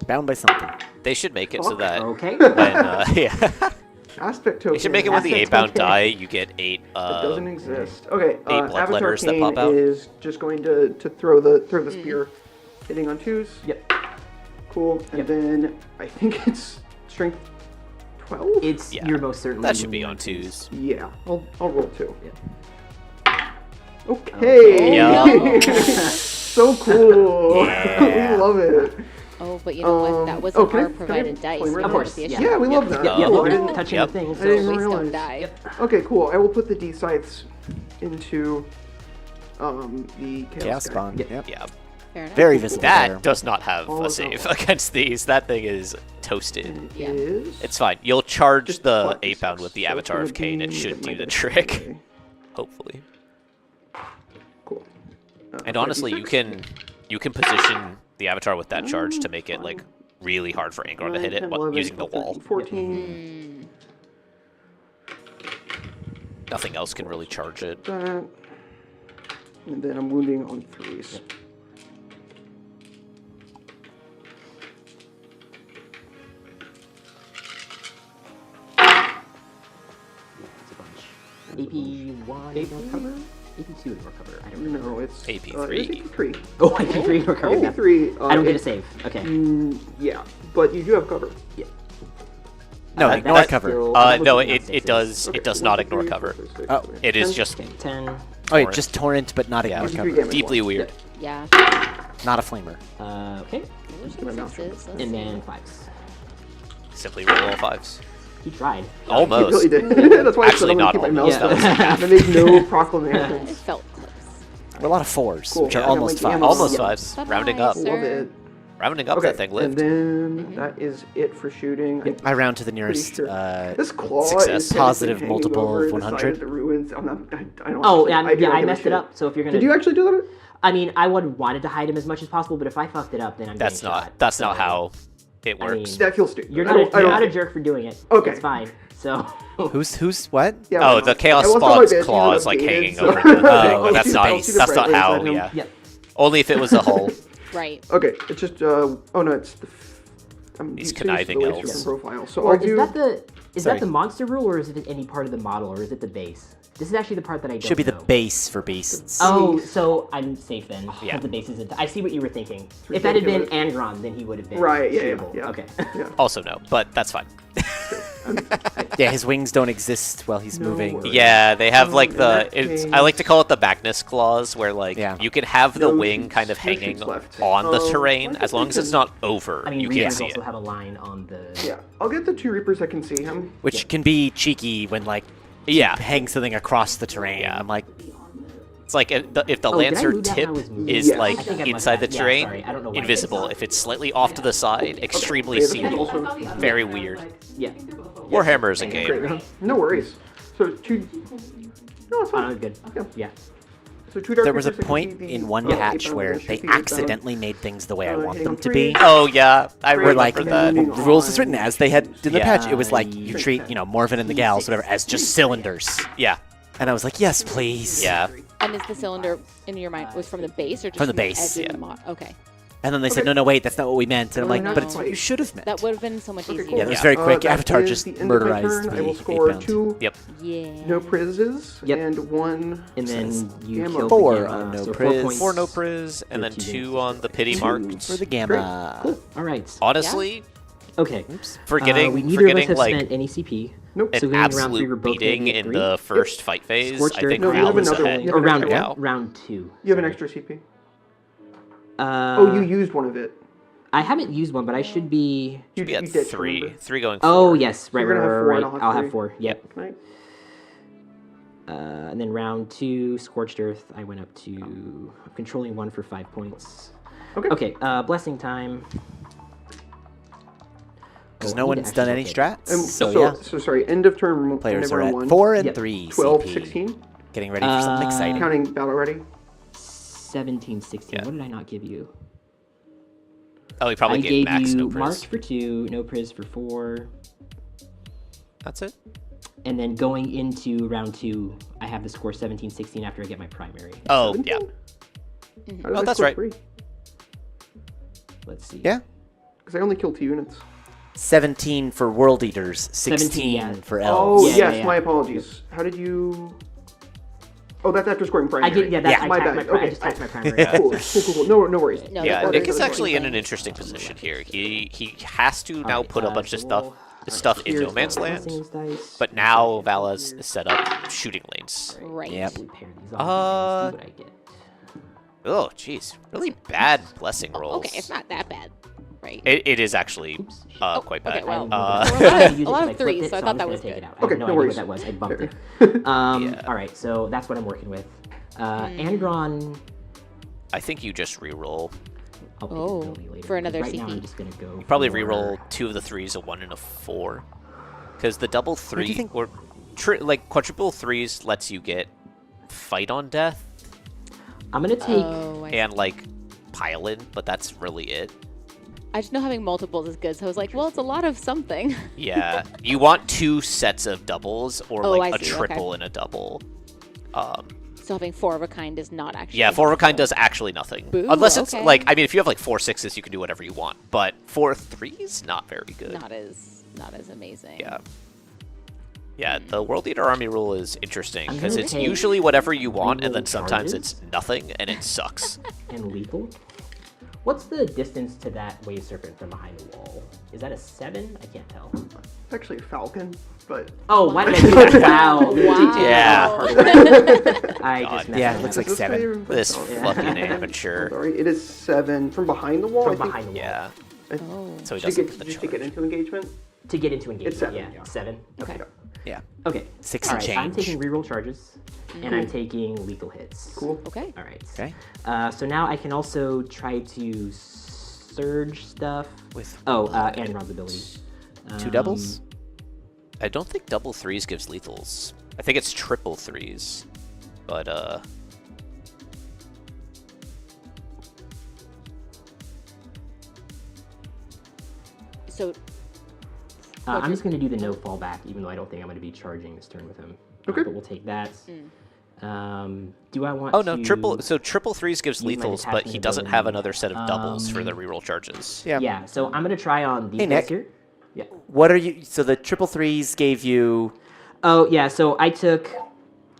Bound by something. They should make it so Fuck. that Okay. when, yeah. Aspect token. They should make it with the Aspect 8 pound token. die, you get 8 That doesn't exist. Okay. blood Avatar letters that Cain pop out. is just going to throw the spear, hitting on 2s. Yep. Cool. And Yep. then I think it's strength 12. It's Yeah. you're most certainly. That should be moving on 2s. Yeah, I'll roll 2. Yeah. Okay. Yeah. So cool. Yeah. We love it. Oh, but you know what? That wasn't can I- our can I provided dice. flamer That that? Of course, was the yeah. issue. Yeah, we love that. Yeah, yeah, Oh, well, I you're didn't- touching Yep. the thing. I So didn't Waste realize. of die. Okay, cool. I will put the D-scythes into the Chaos Chaos Guy. Bond. Yeah. Yep. Yeah. Fair enough. Very visible there. That does not have All a of save them. against these. That thing is toasted. It Yeah. is It's fine. You'll charge just the plus 8 pound D6, with the so it's Avatar gonna of Cain. It be should do the -6 trick. anyway. Hopefully. Cool. And honestly, you can position the Avatar with that charge to make it like really hard for Angron to hit it using the wall. 14. Nothing else can really charge it. That. And then I'm wounding on 3s. it's a bunch. AP1 would recover. AP2 would recover. I don't remember. No, it's AP3. it's AP3. Oh, AP3 recovered. that. AP3. I don't get a save. Okay. Yeah, but you do have cover. Yeah. No, That- ignore that's cover. still- No, I'm looking it at does sixes. it Okay, does 1, not 2, ignore 3, cover. 4, 5, 6, Oh. 7, It is 10. just Okay, 10. Oh, wait, torrent. just torrent, but not ignore 53 cover. damage. Deeply weird. Yeah. Not a flamer. Okay. Those my are mouth sixes. Let's And see. then 5s. Simply roll all 5s. He tried. He Almost. really did. That's why Actually, I not said I'm almost. gonna keep my mouth Yeah. shut. I make no It proclamations. felt close. A lot of 4s, Cool. which are Yeah, almost like 5s. ammo. Almost Yeah. 5s. Bye-bye, Rounding up. sir. Love it. rounding up Okay, that thing lived. and then that is it for shooting. I round to the nearest Sure. This claw success. is Positive hanging multiple over of the side 100. The ruins. I'm not, I don't. Oh, I do yeah, not I give a messed it shit. up. So if you're gonna, Did you actually do that? I mean, I wanted to hide him as much as possible, but if I fucked it up, then I'm That's getting not shot. that's So, not how it I mean, works. That feels stupid. You're I not, don't- I you're don't- not a jerk for doing it. Okay. It's fine. So. Who's what? Yeah, Oh, why the not? Chaos I lost all my Spawn's banshee claw that is like updated, hanging so- over the thing. Oh, That's see not the- that's not how. item. Yeah. Yep. Only if it was a hull. Right. Okay, it's just oh no, it's the. I'm These using conniving the elves. different profile. So Or I'll do. is Sorry. that the monster rule, or is it any part of the model, or is it the base? This is actually the part that I don't Should be the know. base for beasts. Oh, so I'm safe then. Yeah. The base isn't. I see what you were thinking. If that had been ridiculous. Angron, then he would have been Right, yeah, shootable. yeah. Okay. Yeah. Also no, but that's fine. Yeah, his wings don't exist while he's No moving. worries. Yeah, they have Oh, like in the that it's I case- like to call it the Magnus clause, where like Yeah. you can have the No wing shoots- kind of no hanging shoots left. on the I terrain guess as long we as it's can- not over. I mean, You can't Reapers see also it. have a line on the. Yeah, I'll get the 2 Reapers that can see him. Which can be cheeky when, like, Yeah, hang something across the terrain. Yeah. I'm like, it's like if the Oh, did I Lancer move that when tip I was moving? is Yes. like I think I must inside the have. Yeah, terrain, sorry, I don't know why I did invisible. that. If it's slightly off to the side, extremely Yeah, seen. also- Very weird. Yeah. Warhammer is a Great. game. No worries. So 2. No, it's fine. Good. Yeah. Yeah. So 2 dark there was a Reapers that can point see the- in one oh, patch 8 where pounds, they 50 pounds. accidentally made things the way I want hitting them on to 3. be. Oh yeah, I We're Where, remember like, that. the moving rules on. is written as they had in the Yeah. patch. It was like you treat, more of it in the gals, whatever, as just cylinders. Yeah, And I was like, yes, please. yeah. And is the cylinder in your mind was from the base or just From the the base, edge of yeah. the okay. And then they said, Okay. no, wait, that's not what we meant. And I'm No, like, not but it's what quite. you should have meant. That would have been so much Okay, easier. cool. Yeah, that was Yeah. very quick. That Avatar is just the end of my murderized turn. I will me. score 8 pound. 2 Yep. Yeah. no prizzes Yep. and 1. And then you Gamma. killed 4 the Gamma, on no so 4 priz. points. 4 no priz, and then Two 2 games. on the pity 2 marked. For the gamma. Cool. All right. Honestly, Okay. Oops. for getting we for neither of us getting have like spent any CP. Nope. So an going into round 3, absolute we're both beating getting in 3. the first fight phase, Scorched I think Earth. No, you Val have was another ahead. one. You Or have round an extra one. round 2. You have an extra CP. Oh, Oh, you used one of it. I haven't used one, but I should be. Should be at ditched, 3. remember? 3 going Oh forward. yes, right, you're right, gonna have right, 4 right. and I'll have I'll 3. have 4. Yep. Right. And then round 2, Scorched Earth. I went up to. I'm controlling 1 for 5 points. Okay. Okay. Blessing time. Because Oh, no I need to one's done actually any look at- strats. And So, so, yeah. so sorry, end of turn. Players end are of at round 1, 4 and Yep. 3 12, CP. 16. Getting ready for something exciting. Counting battle ready. 17, 16. Yeah. What did I not give you? Oh, he probably I gave gave Max you no priz. marked for 2, no priz for 4, That's it. and then going into round 2, I have the score 17, 16 after I get my primary. Oh, yeah. 17? How did Oh, I that's score right. 3? Let's see. Yeah. Because I only killed 2 units. 17 for World Eaters, 16 17, yeah. for Oh, elves. Yeah, yes, yeah, yeah. my apologies. How did you... Oh, that's after scoring I primary. did. Yeah, that's Yeah. I My tapped bad. my, I Okay. just tapped my primary. Cool. No worries. No, Yeah, that Nick works. is actually in an Fine. interesting position here. He has to now Alright, put a bunch of so stuff we'll- stuff in here's No Man's the Land, blessings dice. but now Vala's set up shooting lanes. Right. Yep. We'll pair these off Uh, and see what I get. Oh, jeez, really bad blessing rolls. Okay, it's not that bad, right? It is actually quite bad. okay, well, I we're didn't know that. a lot of- I used it a lot 'cause of I threes, flipped it, so I I'm thought that just was gonna take good. it out. I Okay, have no no idea worries. what that was. I bumped it. Yeah. All right, so that's what I'm working with. Angron. I think you just re-roll. I'll pick Oh, his ability later, for but another right now CP. I'm just gonna go. You probably for- re-roll 2 of the 3s, a 1 and a 4, because the double do you 3 think- or like quadruple 3s lets you get fight on death I'm gonna take. Oh, and like pile in, but that's really it. I just know having multiples is good, so I was like, well, it's a lot of something. Yeah, you want 2 sets of doubles or Oh, like I a see, okay. triple and a double. So having 4 of a kind is not actually. Yeah, 4 of a kind does actually nothing. Boo, Unless it's okay. like, I mean, if you have like 4 6s, you can do whatever you want. But 4 3s, not very good. not as amazing. Yeah. Yeah, the World Eater Army rule is interesting I'm because gonna it's take usually whatever you want, and then reroll sometimes charges. it's nothing and it sucks. And lethal. What's the distance to that wave serpent from behind the wall? Is that a 7? I can't tell. It's actually a falcon, but... Oh, why did I do that? Wow. Wow. Yeah. I God. just messed Yeah, that it looks up. like 7. This Yeah. fucking amateur. Sorry, it is 7 from behind the wall. From I think. behind the wall. Yeah. Oh. So he Did doesn't you get the get, to get charge. into engagement? To get into engagement. It's 7, Yeah, yeah. 7. Okay. Okay. Yeah. Okay. 6 All and right, I'm change. taking reroll charges, and I'm taking lethal hits. Cool. Okay. All right. Okay. So now I can also try to surge stuff. With And Ron's ability. 2 doubles? I don't think double 3s gives lethals. I think it's triple 3s. But, So I'm just going to do the no fallback, even though I don't think I'm going to be charging this turn with him. Okay. But we'll take that. Do I want oh no, to... triple 3s gives use my lethals, but he detachment doesn't ability? have another set of doubles for the reroll charges. Yeah. Yeah, so I'm going to try on these Hey, guys Nick. here. Yeah. What are you? So the triple 3s gave you. Oh, yeah, so I took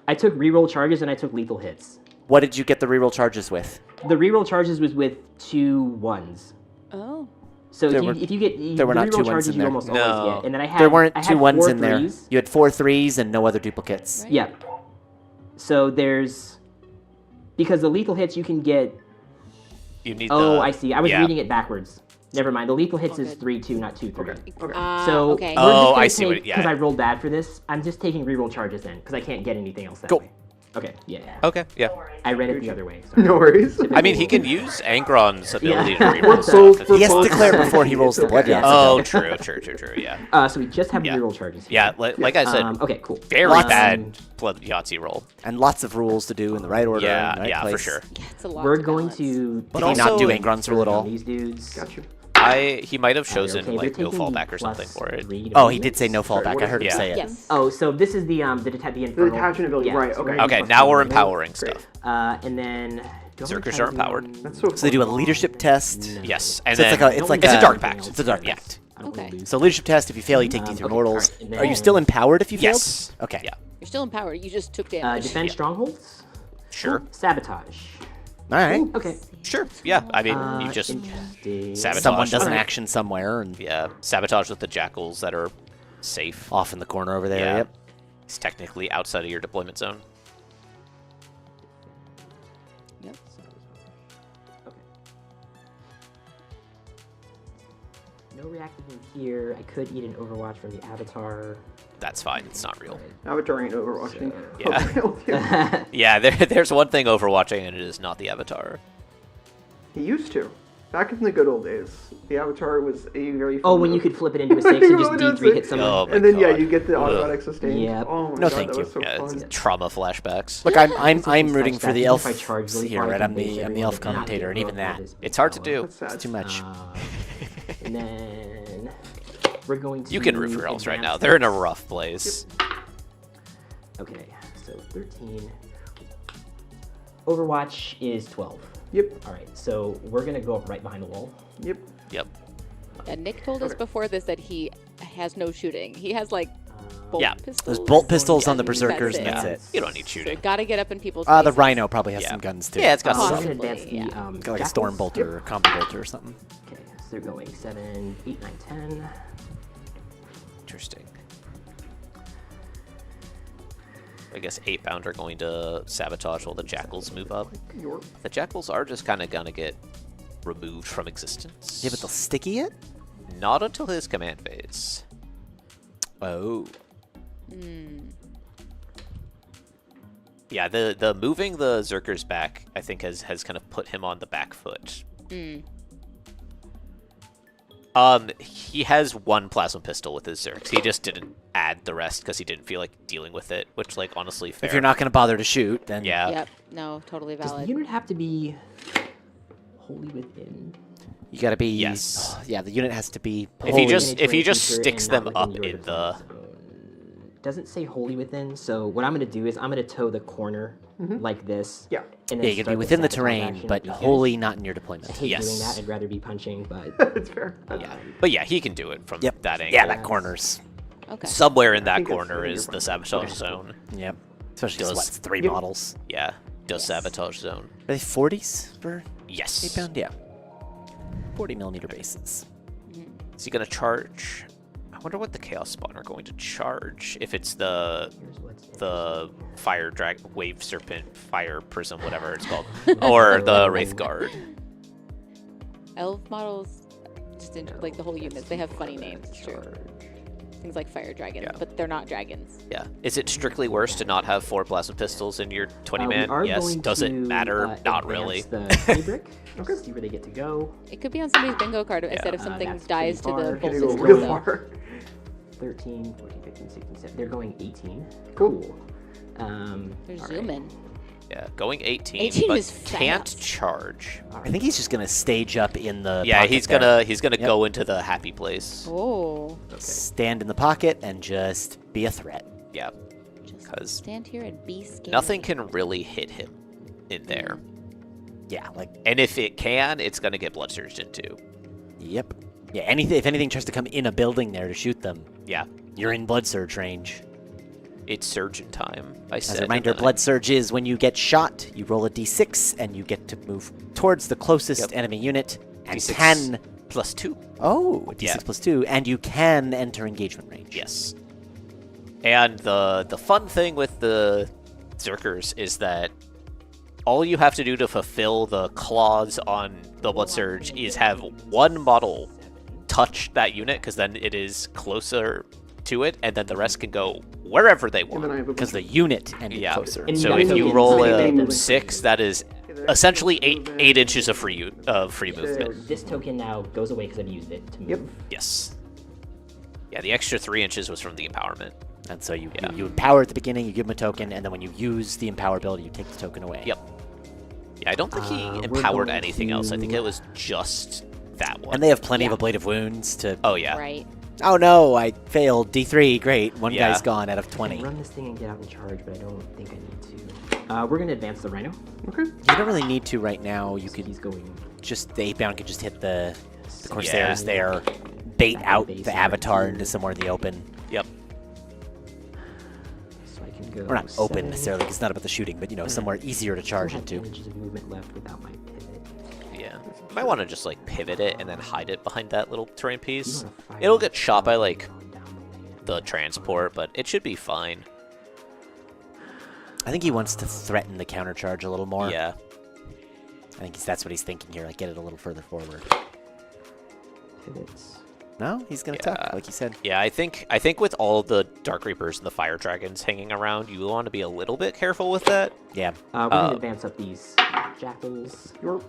reroll charges and I took lethal hits. What did you get the reroll charges with? The reroll charges was with 2 1s. oh, So There if you get there were the not 2 reroll 1s charges in you there. almost No. always get. And then I had There weren't I 2 had 1s 4 in there. 3s. You had 4 3s and no other duplicates. Right. Yeah. So there's because the lethal hits you can get. You need Oh, the, I see. I was yeah. reading it backwards. Never mind. The lethal hits Oh, is good. 3-2, not 2-3. Okay. So okay. Oh, I see what- yeah. Because I rolled bad for this, I'm just taking reroll charges then, because I can't get anything else that Go. way. Okay, yeah. Okay, yeah. I read it the other way. Sorry. No worries. I mean, he can use Angron's ability Yeah. to reroll So stuff. for He has to both declare sides, before he rolls the it's blood okay. yots. Oh, true, yeah. So we just have Yeah. reroll charges. Yeah, Here. like I said, Okay, cool. very Um, bad blood Yahtzee roll. And lots of rules to do in the right order. Yeah, in the right yeah, for place. sure. Yeah, it's a lot. We're to going balance. to. But Did he not also- do Angron's rule at all? These dudes. Got you. He might have chosen Okay, like they're no taking fallback or plus something for it. 3 to Oh, he movement. did say no Sorry, fallback. what I is heard him it? say it. Yes. Oh, so this is the Infernal. detachment ability, Yeah, right, so we're okay. gonna Okay, plus now we're 3 to empowering Great. stuff. And then. Berserkers are empowered. That's so So they do a fun. leadership test. Yes, and So it's then like a- it's like it's a- a dark pact. It's a dark Yeah. pact. Okay. So leadership test. If you fail, you take D3 Okay, mortals. alright, and Are you then- still empowered if you failed? Yes. Okay. Yeah. You're still empowered. You just took damage. Defend strongholds. Sure. Sabotage. All right. Okay. Sure. Yeah. I mean, you just Interesting. sabotage. Someone does an Alright. action somewhere and Yeah, sabotage with the jackals that are safe. off in the corner over there. Yeah. Yep. It's technically outside of your deployment zone. Yep. Okay. No reactive in here. I could eat an Overwatch from the Avatar. That's fine. It's not real. Avatar ain't overwatching. Yeah. Yeah, there's one thing overwatching, and it is not the Avatar. He used to. Back in the good old days, the Avatar was a very Oh, fun when you move. could flip it into a 6 and just Roll it into D3 a hit six. someone. Oh my And then yeah, God. you get the Ugh. automatic sustain. Yep. Oh my No, god, thank that you. was so Yeah, fun. it's trauma flashbacks. Look, I'm Something rooting such for that the even elf if I charge really here, hard, right? I I'm can base the everyone elf to not commentator, get and even rolled that, for this It's hard to power. do. That's sad. it's too much. And then we're going to. You can root for elves right now. advance They're in a this. rough place. Okay, so 13. Overwatch is 12. Yep, All right, so we're gonna go up right behind the wall. yep. Yep. And Nick told us Okay. before this that he has no shooting. He has like bolt Yeah. pistols. There's bolt pistols on the and berserkers, and it. that's Yeah. it. You don't need So shooting. gotta get up in people's The faces. rhino probably has Yeah. some guns too. Yeah, it's got So I'm some. gonna Possibly, advance the yeah. Got like a jackals. storm bolter or a combo bolter or something. Okay, so they're going 7, 8, 9, 10. Interesting. I guess 8-bound are going to sabotage while the jackals move up. Your The jackals are just kind of gonna get removed from existence. Yeah, but they'll sticky it. Not until his command phase. Oh. Yeah, the moving the Zerkers back, I think, has kind of put him on the back foot. He has one plasma pistol with his Zerks. He just didn't add the rest because he didn't feel like dealing with it, which, like, honestly, fair. If you're not going to bother to shoot, then Yeah. Yep. No, totally Does the valid. unit have to be wholly within? you got to be. Yes. Yeah, the unit has to be. If he wholly- just- Within a just creature sticks and them not up within your in the- deployment zone. Doesn't say wholly within, so what I'm gonna do is I'm gonna toe the corner like this. Yeah. And Yeah, then you can start be within the sabotage terrain, action but because wholly not in your I deployment. hate Yes. doing that. I'd rather be punching, but it's fair. Yeah. But yeah, he can do it from Yep. that angle. Yeah, that corner's. Okay. Somewhere in that think it's corner really is the fine. sabotage Okay. zone. Yep. Especially because Does- what, it's 3 Yep. models. Yeah, does sabotage zone. Are they 40s for Yes. 8-pound? Yeah. 40mm bases. Is he gonna charge? I wonder what the Chaos Spawn are going to charge. If it's the here's what's Fire Drag Wave Serpent Fire Prism, whatever it's called, or the Wraith Guard. Elf models, just like the whole units, they have funny names. It's true. things like fire dragons, Yeah. but they're not dragons. Yeah. Is it strictly worse to not have 4 plasma pistols in your 20-man? We are Yes. going Does it to, matter? Not advance really. The 20 brick. Okay. See where they get to go. It could be on somebody's bingo card instead of something that's dies to pretty the far. bolt Gonna go system. real so- far. 13, 14, 15, 16, 17. They're going 18. Cool. They're all right. zooming. Yeah, going 18, 18 but is can't fast. charge. I think he's just gonna stage up in the. Yeah, pocket he's there. gonna Yep. go into the happy place. Oh. stand in the pocket and just be a threat. Yeah, Just 'Cause stand here and be scared. nothing can really hit him in there. Yeah, like And if it can, it's gonna get blood surged into. yep. Yeah, anything if anything tries to come in a building there to shoot them, Yeah, you're in blood surge range. it's surgeon time. I said. As a and reminder, then I- blood surge is when you get shot, you roll a d6 and you get to move towards the closest Yep. enemy unit and D6 can plus 2. oh, a d6 Yeah. plus 2 and you can enter engagement range. Yes. And the fun thing with the Zerkers is that all you have to do to fulfill the clause on the blood surge is have one model touch that unit, because then it is closer to it, and then the rest can go wherever they And then want. I have a Because bunch the unit ended Yeah. closer. And So you if gotta you go roll inside a the 6, that is essentially 8 inches of free movement. This token now goes away because I've used it to move. Yep. Yes. Yeah, the extra 3 inches was from the empowerment. And so you Yeah. you empower at the beginning, you give him a token, and then when you use the empower ability, you take the token away. Yep. Yeah, I don't think he We're empowered going anything else. I think to- it was just that one. And they have plenty Yeah. of ablative wounds to. Oh yeah. Right. Oh no, I failed D3. Great, one Yeah. guy's gone out of I 20. can run this thing and get out and charge, but I don't think I need to. We're going to advance the Rhino. Okay. You don't really need to right now. You could He's going. just the 8-bound could just hit the Corsairs Yeah. there, bait Back out base the over Avatar here. into somewhere in the open. Yep. So I can go. Or not open 7. necessarily, 'cause it's not about the shooting, but somewhere easier to charge Still have 10 into. inches of movement left without my pivot. Yeah. You might want to just like pivot it and then hide it behind that little terrain You piece. wanna fire It'll get shot by on like down the lane. the transport, but it should be fine. I think he wants to threaten the countercharge a little more. Yeah. I think that's what he's thinking here, like get it a little further forward. Pivots. No, he's gonna Yeah. tuck, like you said. Yeah, I think with all the Dark Reapers and the Fire Dragons hanging around, you want to be a little bit careful with that. Yeah. We're going to advance up these jackals. You're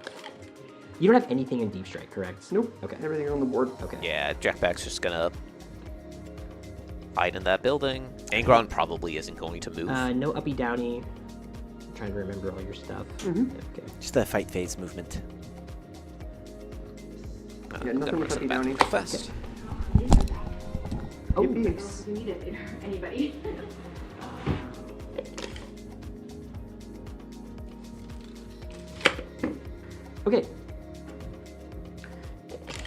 You don't have anything in Deep Strike, correct? nope. Okay. Everything on the board. Okay. Yeah, Jackback's just gonna hide in that building. Angron probably isn't going to move. No uppy downy. I'm trying to remember all your stuff. Mhm. Okay. Just the fight phase movement. Yeah, nothing with Uppy Downy. Fast. Oh, Yippee. nice. Anybody? Okay.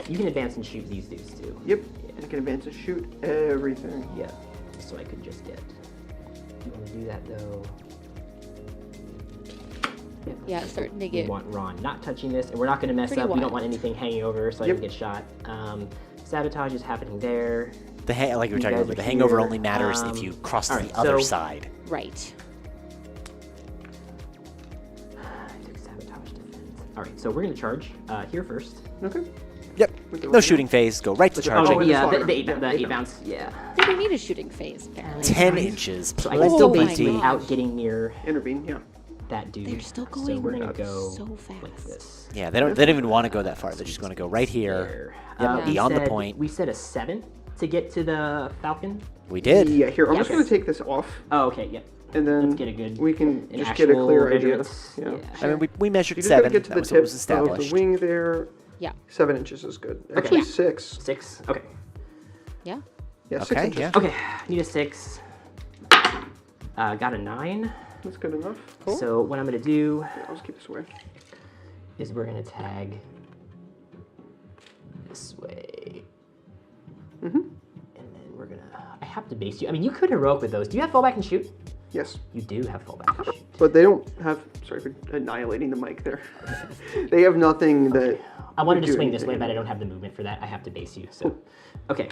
You can advance and shoot these dudes too. Yep. I can advance and shoot everything. Yeah. So I could just get. You want to do that though? Yeah, it's starting to We get. want Ron not touching this, and we're not going to mess Pretty up. We wide. don't want anything hanging over, so I Yep. don't get shot. Sabotage is happening there. The like we were You talking guys about, are the hangover here. only matters if you cross to alright, the other so- side. Right. I took sabotage defense. All right, so we're going to charge here first. Okay. Yep. With the No Rhino. shooting phase. Go right to Oh, charging. with yeah, the the 8 fire. Yeah, eight bounce. Yeah. We don't need a shooting phase, apparently. 10 inches. So I can still Oh my base you gosh. without getting near Intervene. Yeah. that dude. They're still So going we're gonna go so like fast. this. Yeah, they don't even want to go that far. They're just going to go right here. There. Yep, We beyond the said- point. We said a 7 to get to the Falcon. We did. Yeah. Here, I'm Yeah, just okay. gonna take this off, Oh, okay, yep. and then Let's get a good. we can an just get a actual clear idea. measurements. Yeah. I mean, we measured You just gotta 7. get to That the was what tip was of established. the wing there. Yeah. 7 inches is good. Actually, Yeah. 6. 6. Okay. Yeah. Yeah, 6 Okay, inches. yeah. Okay. Need a 6. Got a 9. That's good enough. So what I'm gonna do Yeah, I'll just keep this away. is we're gonna tag this way. Mhm. And then we're gonna. I have to base you. I mean, you could heroic with those. Do you have fallback and shoot? Yes, You do have fallback and shoot. but they don't have. Sorry for annihilating the mic there. They have nothing that. I wanted to do swing this anything. way, but I don't have the movement for that. I have to base you. So, okay.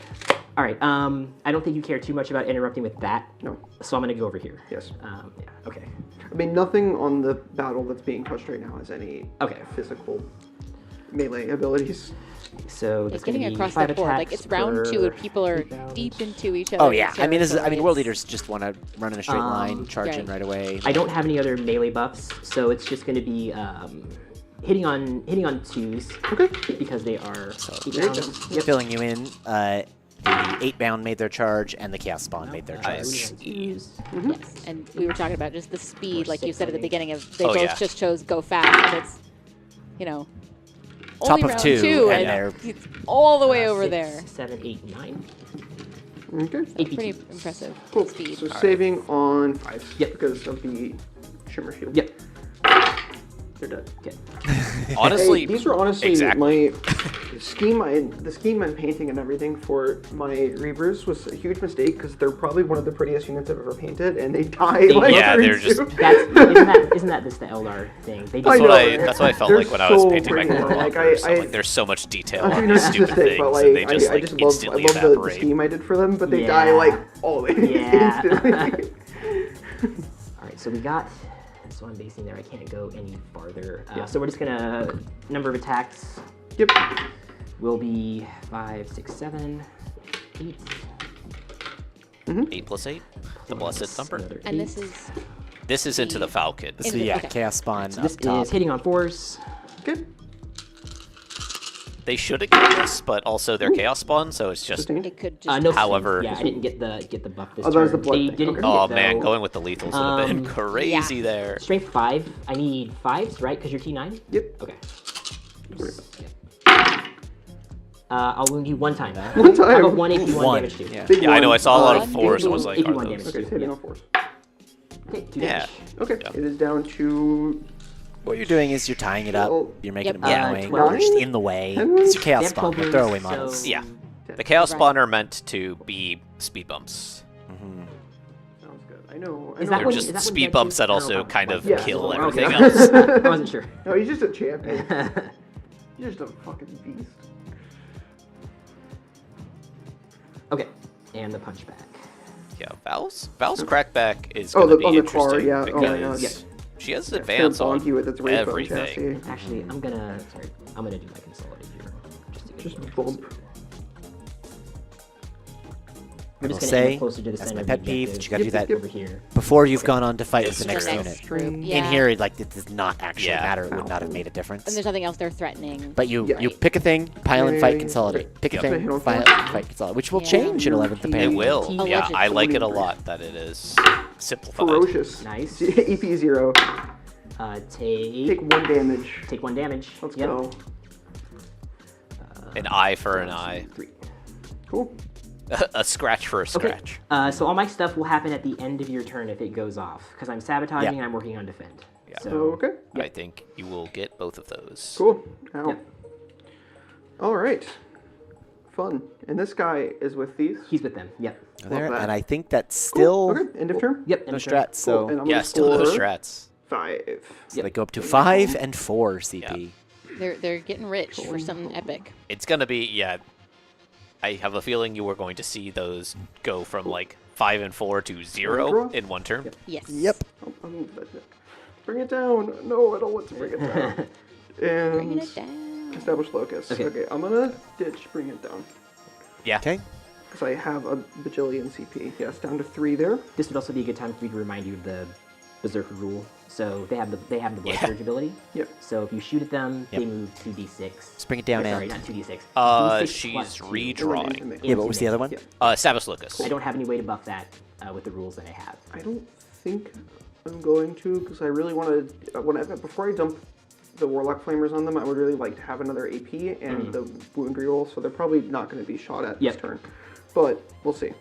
All right. I don't think you care too much about interrupting with that. No. So I'm gonna go over here. Yes. Yeah. Okay. I mean, nothing on the battle that's being touched right now has any Okay. physical melee abilities. So It's it's going getting to be across 5 the board. Like attacks it's round 2 and per people are 3,000. deep into each other. Oh yeah, I mean, World Eaters just want to run in a straight line, Um, charge in right. right away. I don't have any other melee buffs, so it's just going to be hitting on 2s. Okay. Because they are there you go. Yep. Filling you in, the 8-bound made their charge, and the Chaos Spawn made their charge. Nice. Yes, and we were talking about just the speed, like you said at the beginning of they Oh, both yeah. just chose go fast, and it's Top only of round 2, and and they're it's all the way over 6, there. 7, 8, 9. Okay. Pretty impressive Cool. speed. So saving on 5. Yep. Because of the shimmer shield. Yep. They're done. Okay. Honestly, Hey, these are honestly exactly. my scheme. The scheme I'm painting and everything for my Reavers was a huge mistake because they're probably one of the prettiest units I've ever painted, and they die like Yeah, turn they're just- 2. Isn't that just the Eldar thing? They I just know. That's what I felt They're like when I was so painting my pretty. core Like, walkers. I- There's so much detail I on know these it's stupid mistake, things, but and they like just I like just love instantly the evaporate. scheme I did for them, but they Yeah. die like always Yeah. instantly. All right, so we got. So I'm basing there. I can't go any farther. So we're just gonna number of attacks Yep. will be 5, 6, 7, 8. 8 plus 8, the blessed number. Another And 8. This is into the Falcon. so the- yeah, okay. Chaos Spawn So up this top. is hitting on 4s. Okay. They should have gotten this, but also they're Chaos Spawn, so it's just. Sustained. It could just No, However- yeah, I didn't get the buff this Oh, that was turn. the blood They thing, didn't okay. get Oh though. man, going with the lethals would have been crazy there. Strength 5. I need 5s, right? Because you're T9. Yep. Okay. I'll wound you 1 time. One time. I'll go 1 AP1 One, damage to. yeah. Big Yeah, I know. I one. saw a lot of One, 4s, big and was one. like, are 81 those? damage. Okay, it's hitting on 4s. Okay, 2 Yeah. damage. Okay, Yeah. it is down to What you're doing is you're tying it up, Well, you're making Yep. them annoying, 12. you're just in the way. 10 It's your They Chaos have Spawn, 12 they're wounds, throwaway so- models. Yeah. The Chaos Right. Spawn are meant to be speed bumps. sounds good. I know. Is They're that when- just is that when speed Dead bumps that Juice- also kind of Yeah. kill Okay. everything Okay. else. I wasn't sure. No, he's just a champion. He's just a fucking beast. Okay, and the punchback. Yeah, Val's crackback is Oh, going to the- be on the car, interesting yeah. Oh my God. because she has It's advance gonna on bonk you with its raid bone everything. chassis. Actually, I'm gonna do my consolidate here. Just to get Just closer. bump. We're I just will gonna end say, it closer to the that's center my of the pet peeve, objective. that you gotta do that Yep. over here. before you've gone on to fight with It's the next the unit. next group. In Yeah. here, like, it does not actually Yeah. matter, it would not have made a difference. And there's nothing else they're threatening. But you Yeah. you pick a thing, pile and Yeah, fight, yeah, yeah. consolidate. Pick a Yep. thing, Okay. fight, consolidate, which will Yeah. change in 11th It apparently. will. Yeah, I like it a Allegedly. lot that it is simplified. Ferocious. Nice. EP 0. Take Take 1 damage. 1 damage. Let's Yep. go. An eye for an eye. 3. Cool. A scratch for a Okay. scratch. So all my stuff will happen at the end of your turn if it goes off, because I'm sabotaging Yeah. and I'm working on defend. Yeah. So Okay. I think you will get both of those. Cool. Ow. Yep. All right. Fun. And this guy is with these. he's with them. Yep. There, that. and I think that's Cool. still Okay. End of turn. Yep. no end of turn. strats, so, Cool. And I'm Yeah, gonna still no score strats. 5. so they go up to 5 and 4 CP. They're getting rich for something epic. It's going to be, yeah. I have a feeling you are going to see those go from like 5 and 4 to 0 Draw? in one turn. Yes. Yep. Bring it down. No, I don't want to bring it down. Bringing And it down. establish locus. Okay. Okay, I'm gonna ditch bring it down. Yeah. Okay. Because I have a bajillion CP. Yes, down to 3 there. This would also be a good time for me to remind you of the Berserker rule. So they have the blood Yeah. surge ability. Yep. So if you shoot at them, Yep. they move 2d6. Just bring it down, Sorry, and not 2d6. 2d6 She's plus 2. redrawing. yeah, but what's the other one? Yeah. Sabbath Lucas. I don't have any way to buff that with the rules that I have. I don't think I'm going to, because I really want to, before I dump the Warlock Flamers on them, I would really like to have another AP and the wound reroll, so they're probably not going to be shot at this Yep. turn. But we'll see.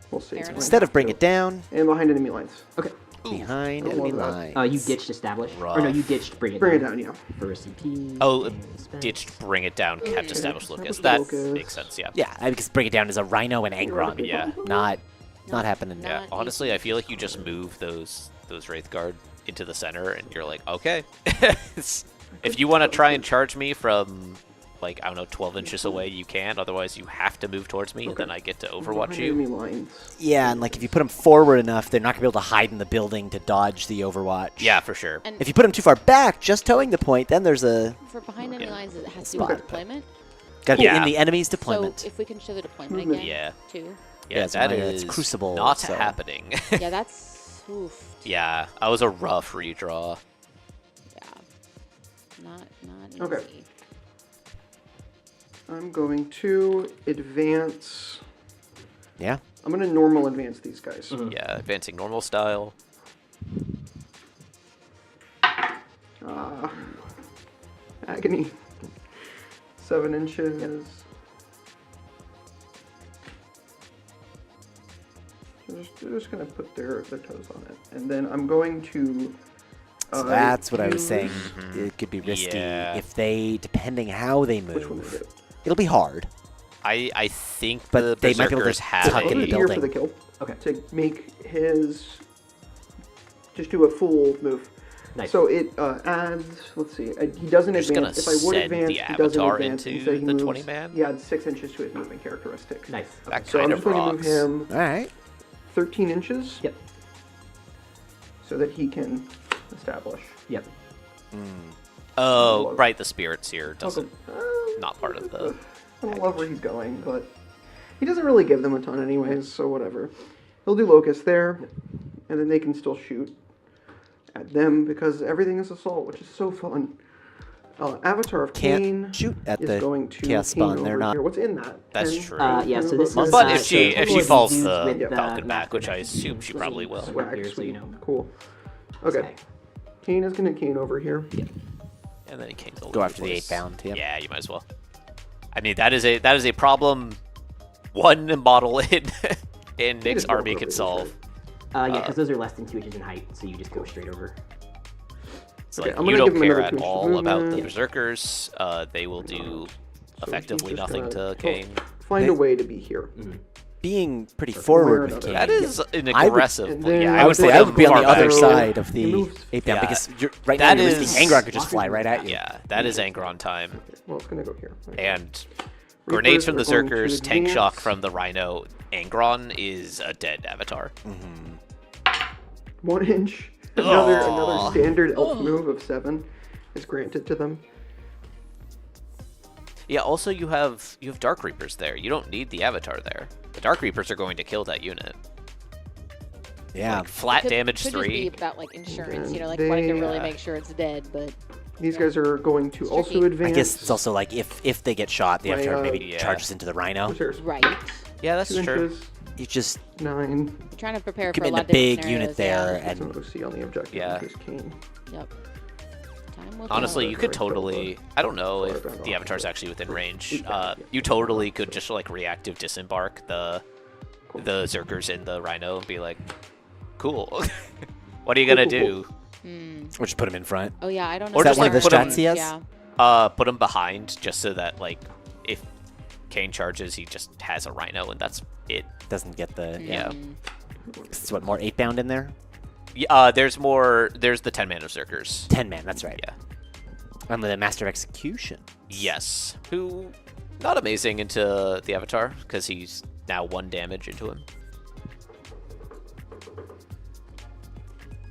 We'll see. Fair enough. Instead of bring it down, And behind enemy lines. Okay. behind I enemy love lines. You ditched establish. Or no, you ditched bring it Bring it down. down, yeah. For a CP. Oh, and spend. ditched, bring it down, kept Establish Establish Lucas. That Lucas. makes sense, yeah. Yeah, because bring it down is a Rhino and Angron. Yeah. Not happening. Yeah, Not honestly, I feel like you just move those Wraith Guard into the center, and you're like, okay. If you want to try and charge me from like, I don't know, 12 inches away, you can. Otherwise, you have to move towards me, and then I get to overwatch Behind you. enemy lines. Yeah, and like if you put them forward enough, they're not gonna be able to hide in the building to dodge the overwatch. Yeah, for sure. And If you put them too far back, just towing the point, then there's a for behind enemy lines, it has to Spot. do with deployment. gotta Yeah. be in the enemy's deployment. So if we can show the deployment Movement. again, Yeah. too. Yeah, it's that minor, is it's Crucible, not so- happening. Yeah, that's oof. Yeah, that was a rough redraw. Yeah, not easy. Okay. I'm going to advance. Yeah. I'm going to normal advance these guys. Yeah, advancing normal style. Agony. 7 inches. They're just going to put their toes on it. And then I'm going to... So that's what I was use- saying. It could be risky Yeah. if they, depending how they Which one is move, it? it'll be hard. I think But the they might be able to Berserkers have tuck I'm in going the to be here for building. the kill. Okay. To make his... Just do a full move. Nice. So it adds, let's see, he doesn't Just advance. If gonna I would send advance, the he doesn't avatar advance. into Instead, he the moves, 20-man? He adds 6 inches to his movement characteristic. Nice. That So I'm kind just of going rocks. to move him All right. 13 inches Yep. so that he can establish. Yep. Oh, right, the spirits here doesn't Also, not part of the. I don't love where he's going, but he doesn't really give them a ton anyways, so whatever. He'll do Locust there, and then they can still shoot at them because everything is assault, which is so fun. Avatar of Cain Can't shoot at is the going to chaos Cain spawn. They're over not. here. What's in that? That's 10? true. Yeah, so this is... But uh, if she so if she totally falls used the with, Falcon back, Master which I Dex. assume she probably will. Swag, Here, so sweet. you know. Cool. Okay. Cain is going to Cain over here. And then he came to Go after the place. 8 bound. Yeah. Yeah, you might as well. I mean, that is a problem one model in Nick's just walk army over can these, solve. Yeah, because those are less than 2 inches in height, so you just go straight over. It's Okay, like I'm you gonna don't give him care another at 2 inches all about the movement. berserkers. They will do So effectively he's just nothing gonna to Kane. Find a way to be here. Being pretty Or forward with another. Kane. That is an I would- aggressive. and play. then Yeah, I would say put I him would be on far the other back. side of He the moves- 8 bound Yeah. because you're, right That now you're is- risking Angron could just fly right at you. Yeah, that is Angron time. Well, it's going to go here. And grenades from the Reapers are going to Zerkers, tank shock advance. from the Rhino. Angron is a dead avatar. 1 inch. Another Aw. standard elf move of 7 is granted to them. Yeah. Also, you have Dark Reapers there. You don't need the avatar there. The Dark Reapers are going to kill that unit. Yeah. Like, flat Could- damage could 3. just be about like insurance, you know, like They, wanting to really uh, make sure it's dead, but These guys are going to also tricky. advance. I guess it's also like if they get shot, the My, avatar maybe yeah. charges into the Rhino. Berserkers. right. Yeah, that's 2 true. inches, You just 9. You're trying to prepare come for a in lot a of different big unit scenarios, there That's an and OC on the objective Yeah. in case Cain. Yeah. Yep. Time will Honestly, tell. you could Very totally. I don't know if Sorry, the avatar's actually within range. Yeah. You totally could just like reactive disembark the Zerkers in the Rhino and be like, "Cool, what are you gonna Cool, do? or just put him in front. Oh yeah, I don't know. Or if just, like, there put are- 'em- strats he has? Yeah. Put him behind just so that like if Kane charges, he just has a Rhino and that's it. Doesn't get the Yeah. It's what more 8 bound in there? There's more. There's the 10 man of Zerkers. 10 man. That's right. Yeah. And the Master of Execution. Yes. Who? Not amazing into the avatar because he's now 1 damage into him.